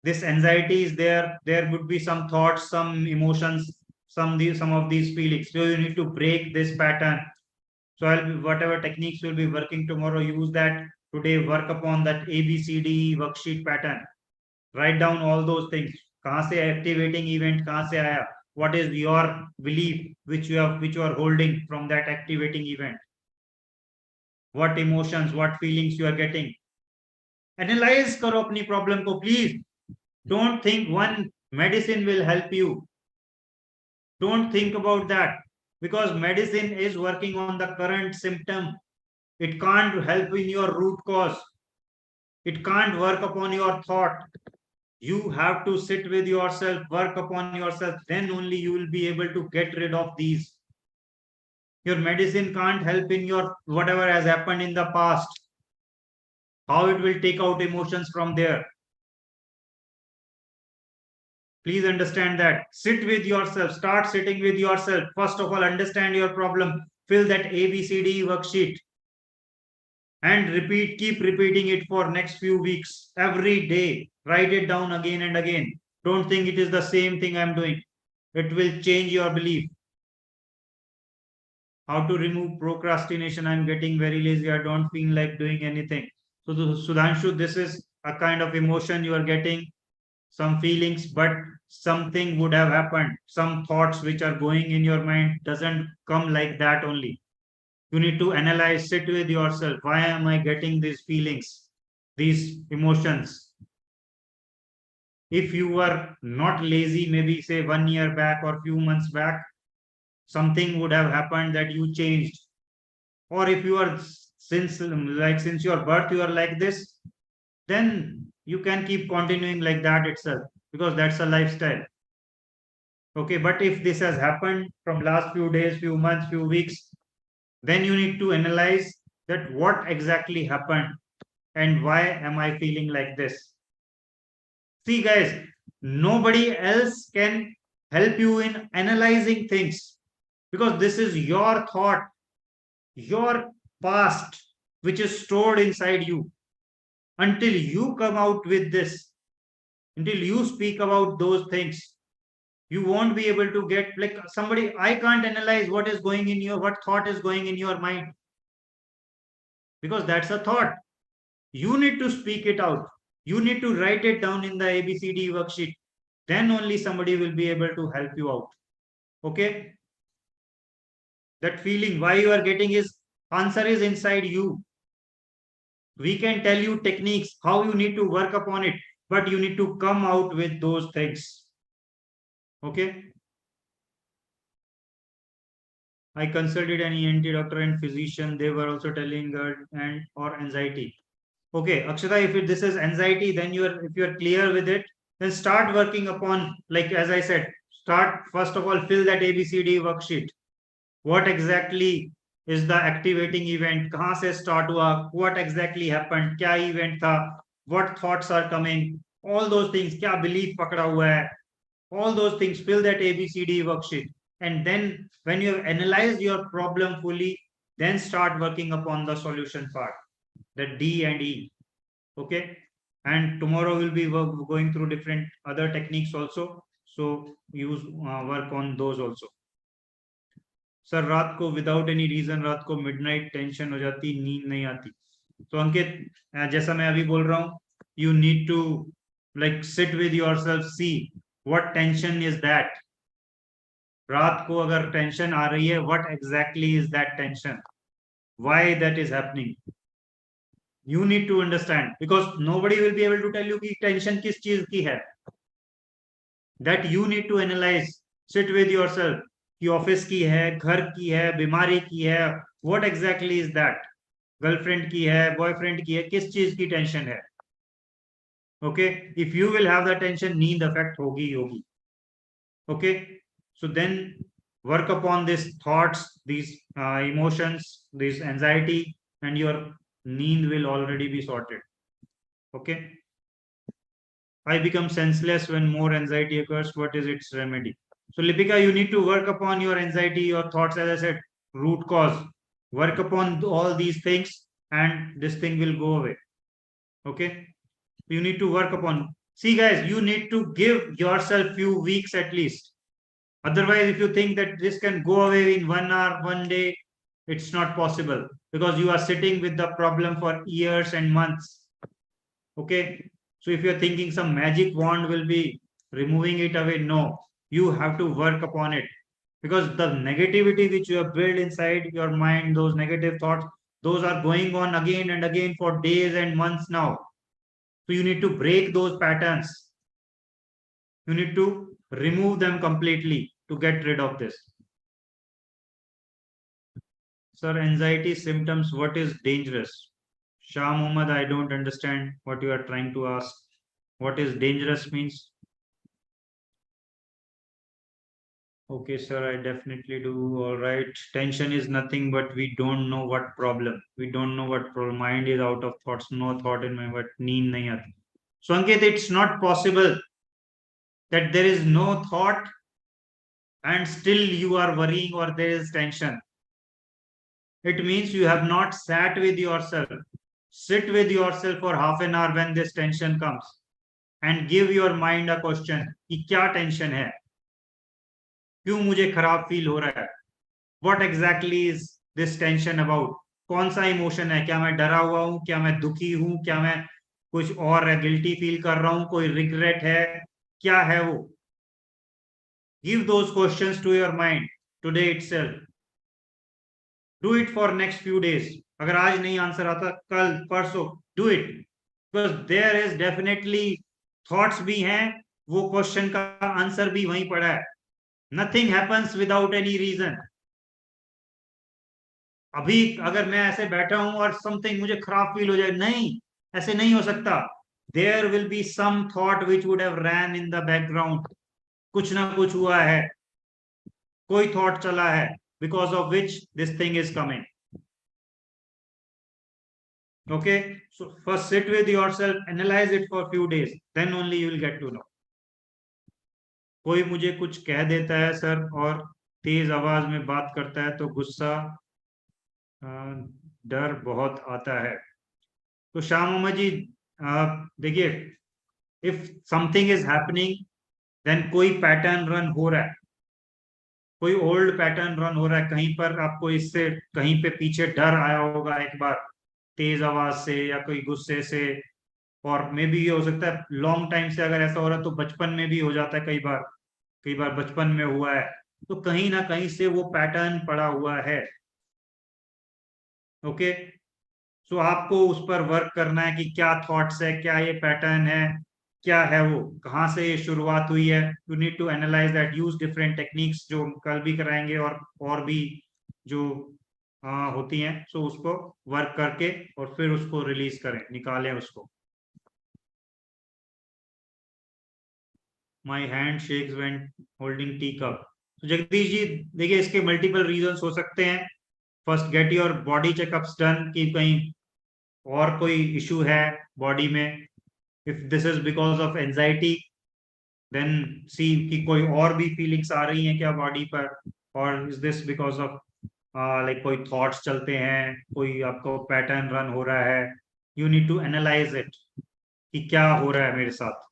this anxiety is there, there would be some thoughts, some emotions, some of these feelings. So you need to break this pattern. So I'll be, whatever techniques will be working tomorrow, use that today. Work upon that ABCD worksheet pattern. Write down all those things. कहाँ से activating event कहाँ से आया? What is your belief which you are holding from that activating event? What emotions, what feelings you are getting? Analyze करो अपनी problem को please. Don't think one medicine will help you. Don't think about that, because medicine is working on the current symptom. It can't help in your root cause. It can't work upon your thought. You have to sit with yourself, work upon yourself, then only you will be able to get rid of these. Your medicine can't help in your whatever has happened in the past. How it will take out emotions from there? Please understand that. Sit with yourself. Start sitting with yourself. First of all, understand your problem. Fill that ABCD worksheet and repeat. Keep repeating it for next few weeks. Every day, write it down again and again. Don't think it is the same thing I'm doing. It will change your belief. How to remove procrastination? I'm getting very lazy. I don't feel like doing anything. So Sudhanshu, this is a kind of emotion you are getting, some feelings, but something would have happened. Some thoughts which are going in your mind doesn't come like that only. You need to analyze, sit with yourself. Why am I getting these feelings, these emotions? If you were not lazy, maybe say 1 year back or few months back, something would have happened that you changed. Or if you are since your birth you are like this, then you can keep continuing like that itself, because that's a lifestyle. Okay, but if this has happened from last few days, few months, few weeks, then you need to analyze that what exactly happened and why am I feeling like this. See guys, nobody else can help you in analyzing things, because this is your thought, your past, which is stored inside you. Until you come out with this, until you speak about those things, you won't be able to get, like somebody, I can't analyze what is going in your, what thought is going in your mind, because that's a thought. You need to speak it out. You need to write it down in the ABCD worksheet. Then only somebody will be able to help you out. Okay? That feeling, why you are getting his answer is inside you. We can tell you techniques, how you need to work upon it, but you need to come out with those things. Okay? I consulted an ENT doctor and physician. They were also telling and or anxiety. Okay, Akshata, if this is anxiety, then if you are clear with it, then start working upon, like as I said, start first of all, fill that ABCD worksheet. What exactly is the activating event? कहाँ से start हुआ? What exactly happened? क्या event था? What thoughts are coming? All those things. क्या belief पकड़ा हुआ है? All those things. Fill that ABCD worksheet. And then when you have analyzed your problem fully, then start working upon the solution part. The D and E. Okay. And tomorrow we'll be going through different other techniques also. So use work on those also. Sir रात को without any reason रात को midnight tension हो जाती, नींद नहीं आती. तो अंकित, जैसा मैं अभी बोल रहा हूँ, you need to like sit with yourself, see what tension is that. रात को अगर टेंशन आ रही है, what exactly is that tension, why that is happening. You need to understand, because nobody will be able to tell you कि tension किस चीज की है. That you need to analyse, sit with yourself, कि office की है, घर की है, बीमारी की है, what exactly is that. Girlfriend की है, बॉयफ्रेंड की है, किस चीज की टेंशन है. Okay, if you will have the tension, नींद अफेक्ट होगी होगी. Okay, so then work upon these thoughts, these emotions, this anxiety, and your need will already be sorted. Okay. I become senseless when more anxiety occurs. What is its remedy? So Lipika, you need to work upon your anxiety, your thoughts, as I said, root cause. Work upon all these things and this thing will go away. Okay. You need to work upon. See guys, you need to give yourself few weeks at least. Otherwise, if you think that this can go away in 1 hour, 1 day, it's not possible, because you are sitting with the problem for years and months. Okay. So if you're thinking some magic wand will be removing it away, no, you have to work upon it, because the negativity which you have built inside your mind, those negative thoughts, those are going on again and again for days and months now. So you need to break those patterns. You need to remove them completely to get rid of this. Sir, anxiety symptoms, what is dangerous? Shah Muhammad, I don't understand what you are trying to ask. What is dangerous means? Okay, sir, I definitely do. All right. Tension is nothing but we don't know what problem. We don't know what problem. Mind is out of thoughts. No thought in my, but need nahi aati. So, Ankit, it's not possible that there is no thought and still you are worrying or there is tension. It means you have not sat with yourself. Sit with yourself for half an hour when this tension comes and give your mind a question कि क्या tension है, क्यों मुझे खराब feel हो रहा है, what exactly is this tension about, कौन सा इमोशन है, क्या मैं डरा हुआ हूं, क्या मैं दुखी हूं, क्या मैं कुछ और गिल्टी फील कर रहा हूं, कोई रिग्रेट है, क्या है वो. Give those questions to your mind today itself. Do it for next few days. अगर आज नहीं आंसर आता, कल परसों do it, because there is definitely thoughts भी हैं, वो क्वेश्चन का आंसर भी वहीं पड़ा है. Nothing happens without any reason. अभी अगर मैं ऐसे बैठा हूं और समथिंग मुझे खराब फील हो जाए, नहीं, ऐसे नहीं हो सकता. There will be some thought which would have ran in the background. कुछ ना कुछ हुआ है, कोई थॉट चला है, because of which this thing is coming. Okay, so first sit with yourself, analyze it for few days, then only you will get to know. कोई मुझे कुछ कह देता है सर और तेज आवाज में बात करता है तो गुस्सा, डर बहुत आता है. तो शाह मोहम्मद जी, देखिए, if something is happening, then कोई पैटर्न रन हो रहा है, कोई ओल्ड पैटर्न रन हो रहा है. कहीं पर आपको इससे कहीं पे पीछे डर आया होगा एक बार, तेज आवाज से या कोई गुस्से से, और मे बी ये हो सकता है लॉन्ग टाइम से अगर ऐसा हो रहा है तो बचपन में भी हो जाता है, कई बार बचपन में हुआ है, तो कहीं ना कहीं से वो पैटर्न पड़ा हुआ है। ओके, सो आपको उस पर वर्क करना है कि क्या थॉट्स है, क्या ये पैटर्न है, क्या है वो, कहाँ से ये शुरुआत हुई है। You need to analyse that, use different techniques जो हम कल भी कराएंगे, और भी जो होती हैं, सो उसको वर्क करके और फिर उसको रिलीज करें, निकालें उसको। My hand shakes when holding tea cup. तो जगदीश जी, देखिए इसके मल्टीपल रीजंस हो सकते हैं। First, get your body checkups done, कि कहीं और कोई इशू है बॉडी में। If this is because of anxiety, then see कि कोई और भी फीलिंग्स आ रही हैं क्या बॉडी पर, और is this because of like कोई थॉट्स चलते हैं, कोई आपको पैटर्न रन हो रहा है। You need to analyse it कि क्या हो रहा है मेरे साथ।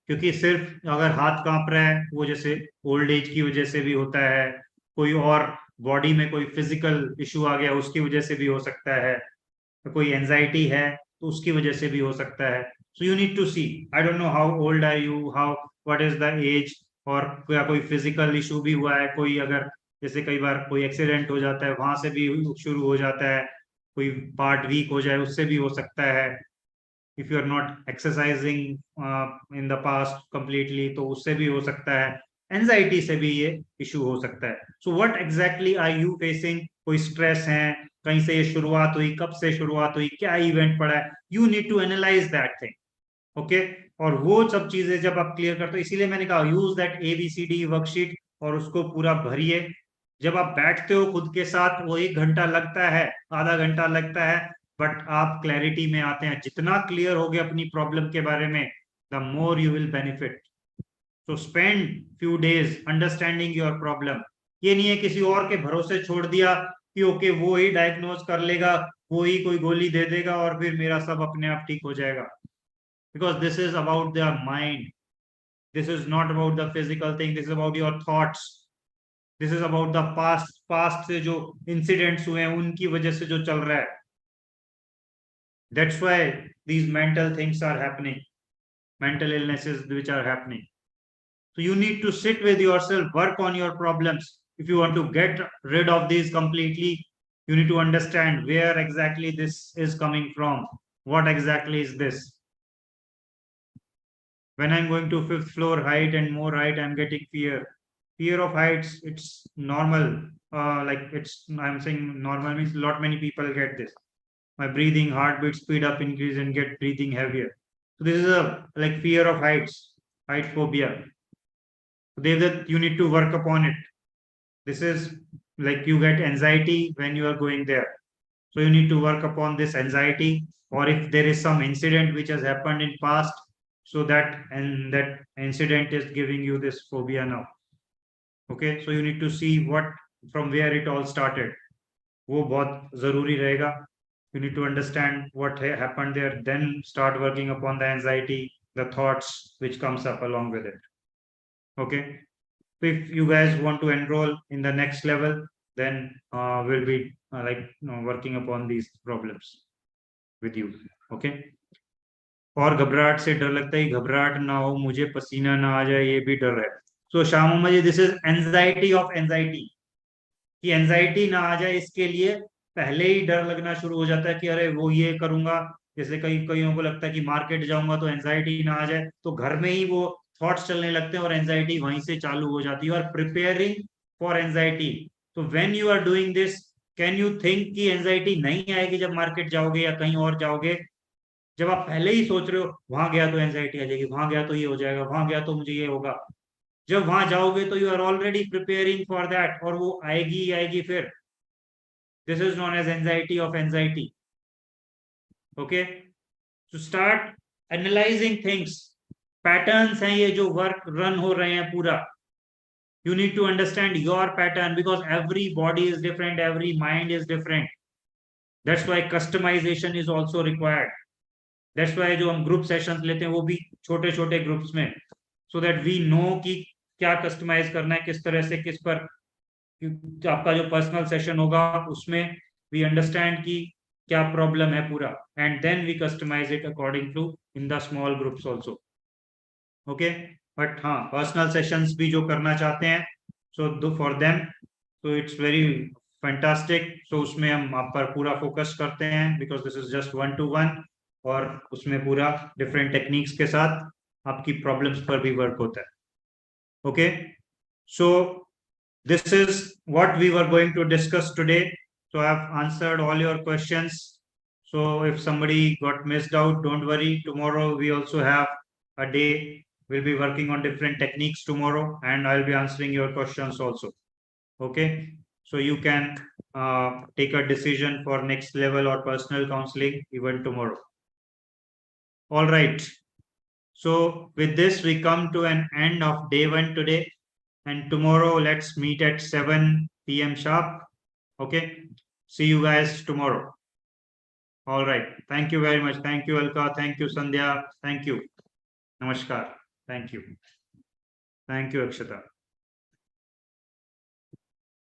क्योंकि सिर्फ अगर हाथ कांप रहा है, वो जैसे ओल्ड एज की वजह से भी होता है, कोई और बॉडी में कोई फिजिकल इशू आ गया उसकी वजह से भी हो सकता है, तो कोई एंजाइटी है तो उसकी वजह से भी हो सकता है। So you need to see, I don't know how old are you, how what is the age, और क्या कोई फिजिकल इशू भी हुआ है, कोई अगर जैसे कई बार कोई एक्सीडेंट हो जाता है वहां से भी शुरू हो जाता है, कोई पार्ट वीक हो जाए उससे भी हो सकता है, if you are not exercising in the past completely तो उससे भी हो सकता है, एंजाइटी से भी ये इशू हो सकता है। So what exactly are you facing, कोई स्ट्रेस है, कहीं से ये शुरुआत हुई, कब से शुरुआत हुई, क्या इवेंट पड़ा है, you need to analyse that thing. Okay, और वो सब चीजें जब आप क्लियर करते हो, इसीलिए मैंने कहा यूज दैट ABCD वर्कशीट और उसको पूरा भरिए। जब आप बैठते हो खुद के साथ, वो 1 घंटा लगता है, आधा घंटा लगता है, बट आप क्लैरिटी में आते हैं। जितना क्लियर हो गया अपनी प्रॉब्लम के बारे में, the more you will benefit. तो spend few days understanding your problem. ये नहीं है किसी और के भरोसे छोड़ दिया कि ओके वो ही डायग्नोज कर लेगा, वो ही कोई गोली दे देगा और फिर मेरा सब अपने आप ठीक हो जाएगा। because this is about their mind, this is not about the physical thing, this is about your thoughts, this is about the past से जो incidents हुए हैं उनकी वजह से जो चल रहा है। That's why these mental things are happening, mental illnesses which are happening. So you need to sit with yourself, work on your problems. If you want to get rid of these completely, you need to understand where exactly this is coming from, what exactly is this. When I'm going to fifth floor height and more height, I'm getting fear of heights. It's normal. Like it's, I'm saying normal means lot many people get this. My breathing, heartbeat speed up, increase, and get breathing heavier. So this is a like fear of heights, height phobia. So they that you need to work upon it. This is like you get anxiety when you are going there, so you need to work upon this anxiety, or if there is some incident which has happened in past, so that and that incident is giving you this phobia now. Okay, so you need to see what, from where it all started. वो बहुत जरूरी रहेगा. You need to understand what happened there, then start working upon the anxiety, the thoughts which comes up along with it. Okay, so if you guys want to enroll in the next level, then we'll be working upon these problems with you. Okay, और घबराहट से डर लगता है, घबराहट ना हो, मुझे पसीना ना आ जाए, ये भी डर है। So Shyam ji, this is anxiety of anxiety, कि एंजाइटी ना आ जाए इसके लिए पहले ही डर लगना शुरू हो जाता है कि अरे वो ये करूंगा। जैसे कईयों को लगता है कि मार्केट जाऊंगा तो एंजाइटी ना आ जाए, तो घर में ही वो थॉट्स चलने लगते हैं और एंजाइटी वहीं से चालू हो जाती है, और प्रिपेयरिंग फॉर एंजाइटी। तो when you are doing this, can you think कि एंजाइटी नहीं आएगी जब मार्केट जाओगे या कहीं और जाओगे। जब आप पहले ही सोच रहे हो वहां गया तो एंजाइटी आ जाएगी, वहां गया तो ये हो जाएगा, वहां गया तो मुझे ये होगा, जब वहां जाओगे तो you are already preparing for that, और वो आएगी ही आएगी फिर। This is known as anxiety of anxiety. Okay, to start analysing things, patterns हैं ये जो वर्क रन हो रहे हैं पूरा। You need to understand your pattern, because every body is different, every mind is different. That's why customisation is also required. That's why जो हम group sessions लेते हैं वो भी छोटे छोटे ग्रुप्स में, सो दैट वी नो कि क्या कस्टमाइज करना है, किस तरह से, किस पर। आपका जो पर्सनल सेशन होगा उसमें वी अंडरस्टैंड कि क्या प्रॉब्लम है पूरा, and then we customise it according to in the small groups also. Okay, but हाँ, पर्सनल सेशंस भी जो करना चाहते हैं, सो डू फॉर देम, तो इट्स वेरी फैंटास्टिक. सो उसमें हम आप पर पूरा फोकस करते हैं, because this is just 1-to-1, और उसमें पूरा डिफरेंट टेक्निक्स के साथ आपकी प्रॉब्लम्स पर भी वर्क होता है. Okay, so this is what we were going to discuss today. So I have answered all your questions. So if somebody got missed out, don't worry. Tomorrow we also have a day. We'll be working on different techniques tomorrow, and I'll be answering your questions also. Okay. So you can take a decision for next level or personal counseling even tomorrow. All right. So with this, we come to an end of day 1 today. And tomorrow, let's meet at 7 p.m. sharp. Okay. See you guys tomorrow. All right. Thank you very much. Thank you, Alka. Thank you, Sandhya. Thank you. Namaskar. Thank you. Thank you, Akshata.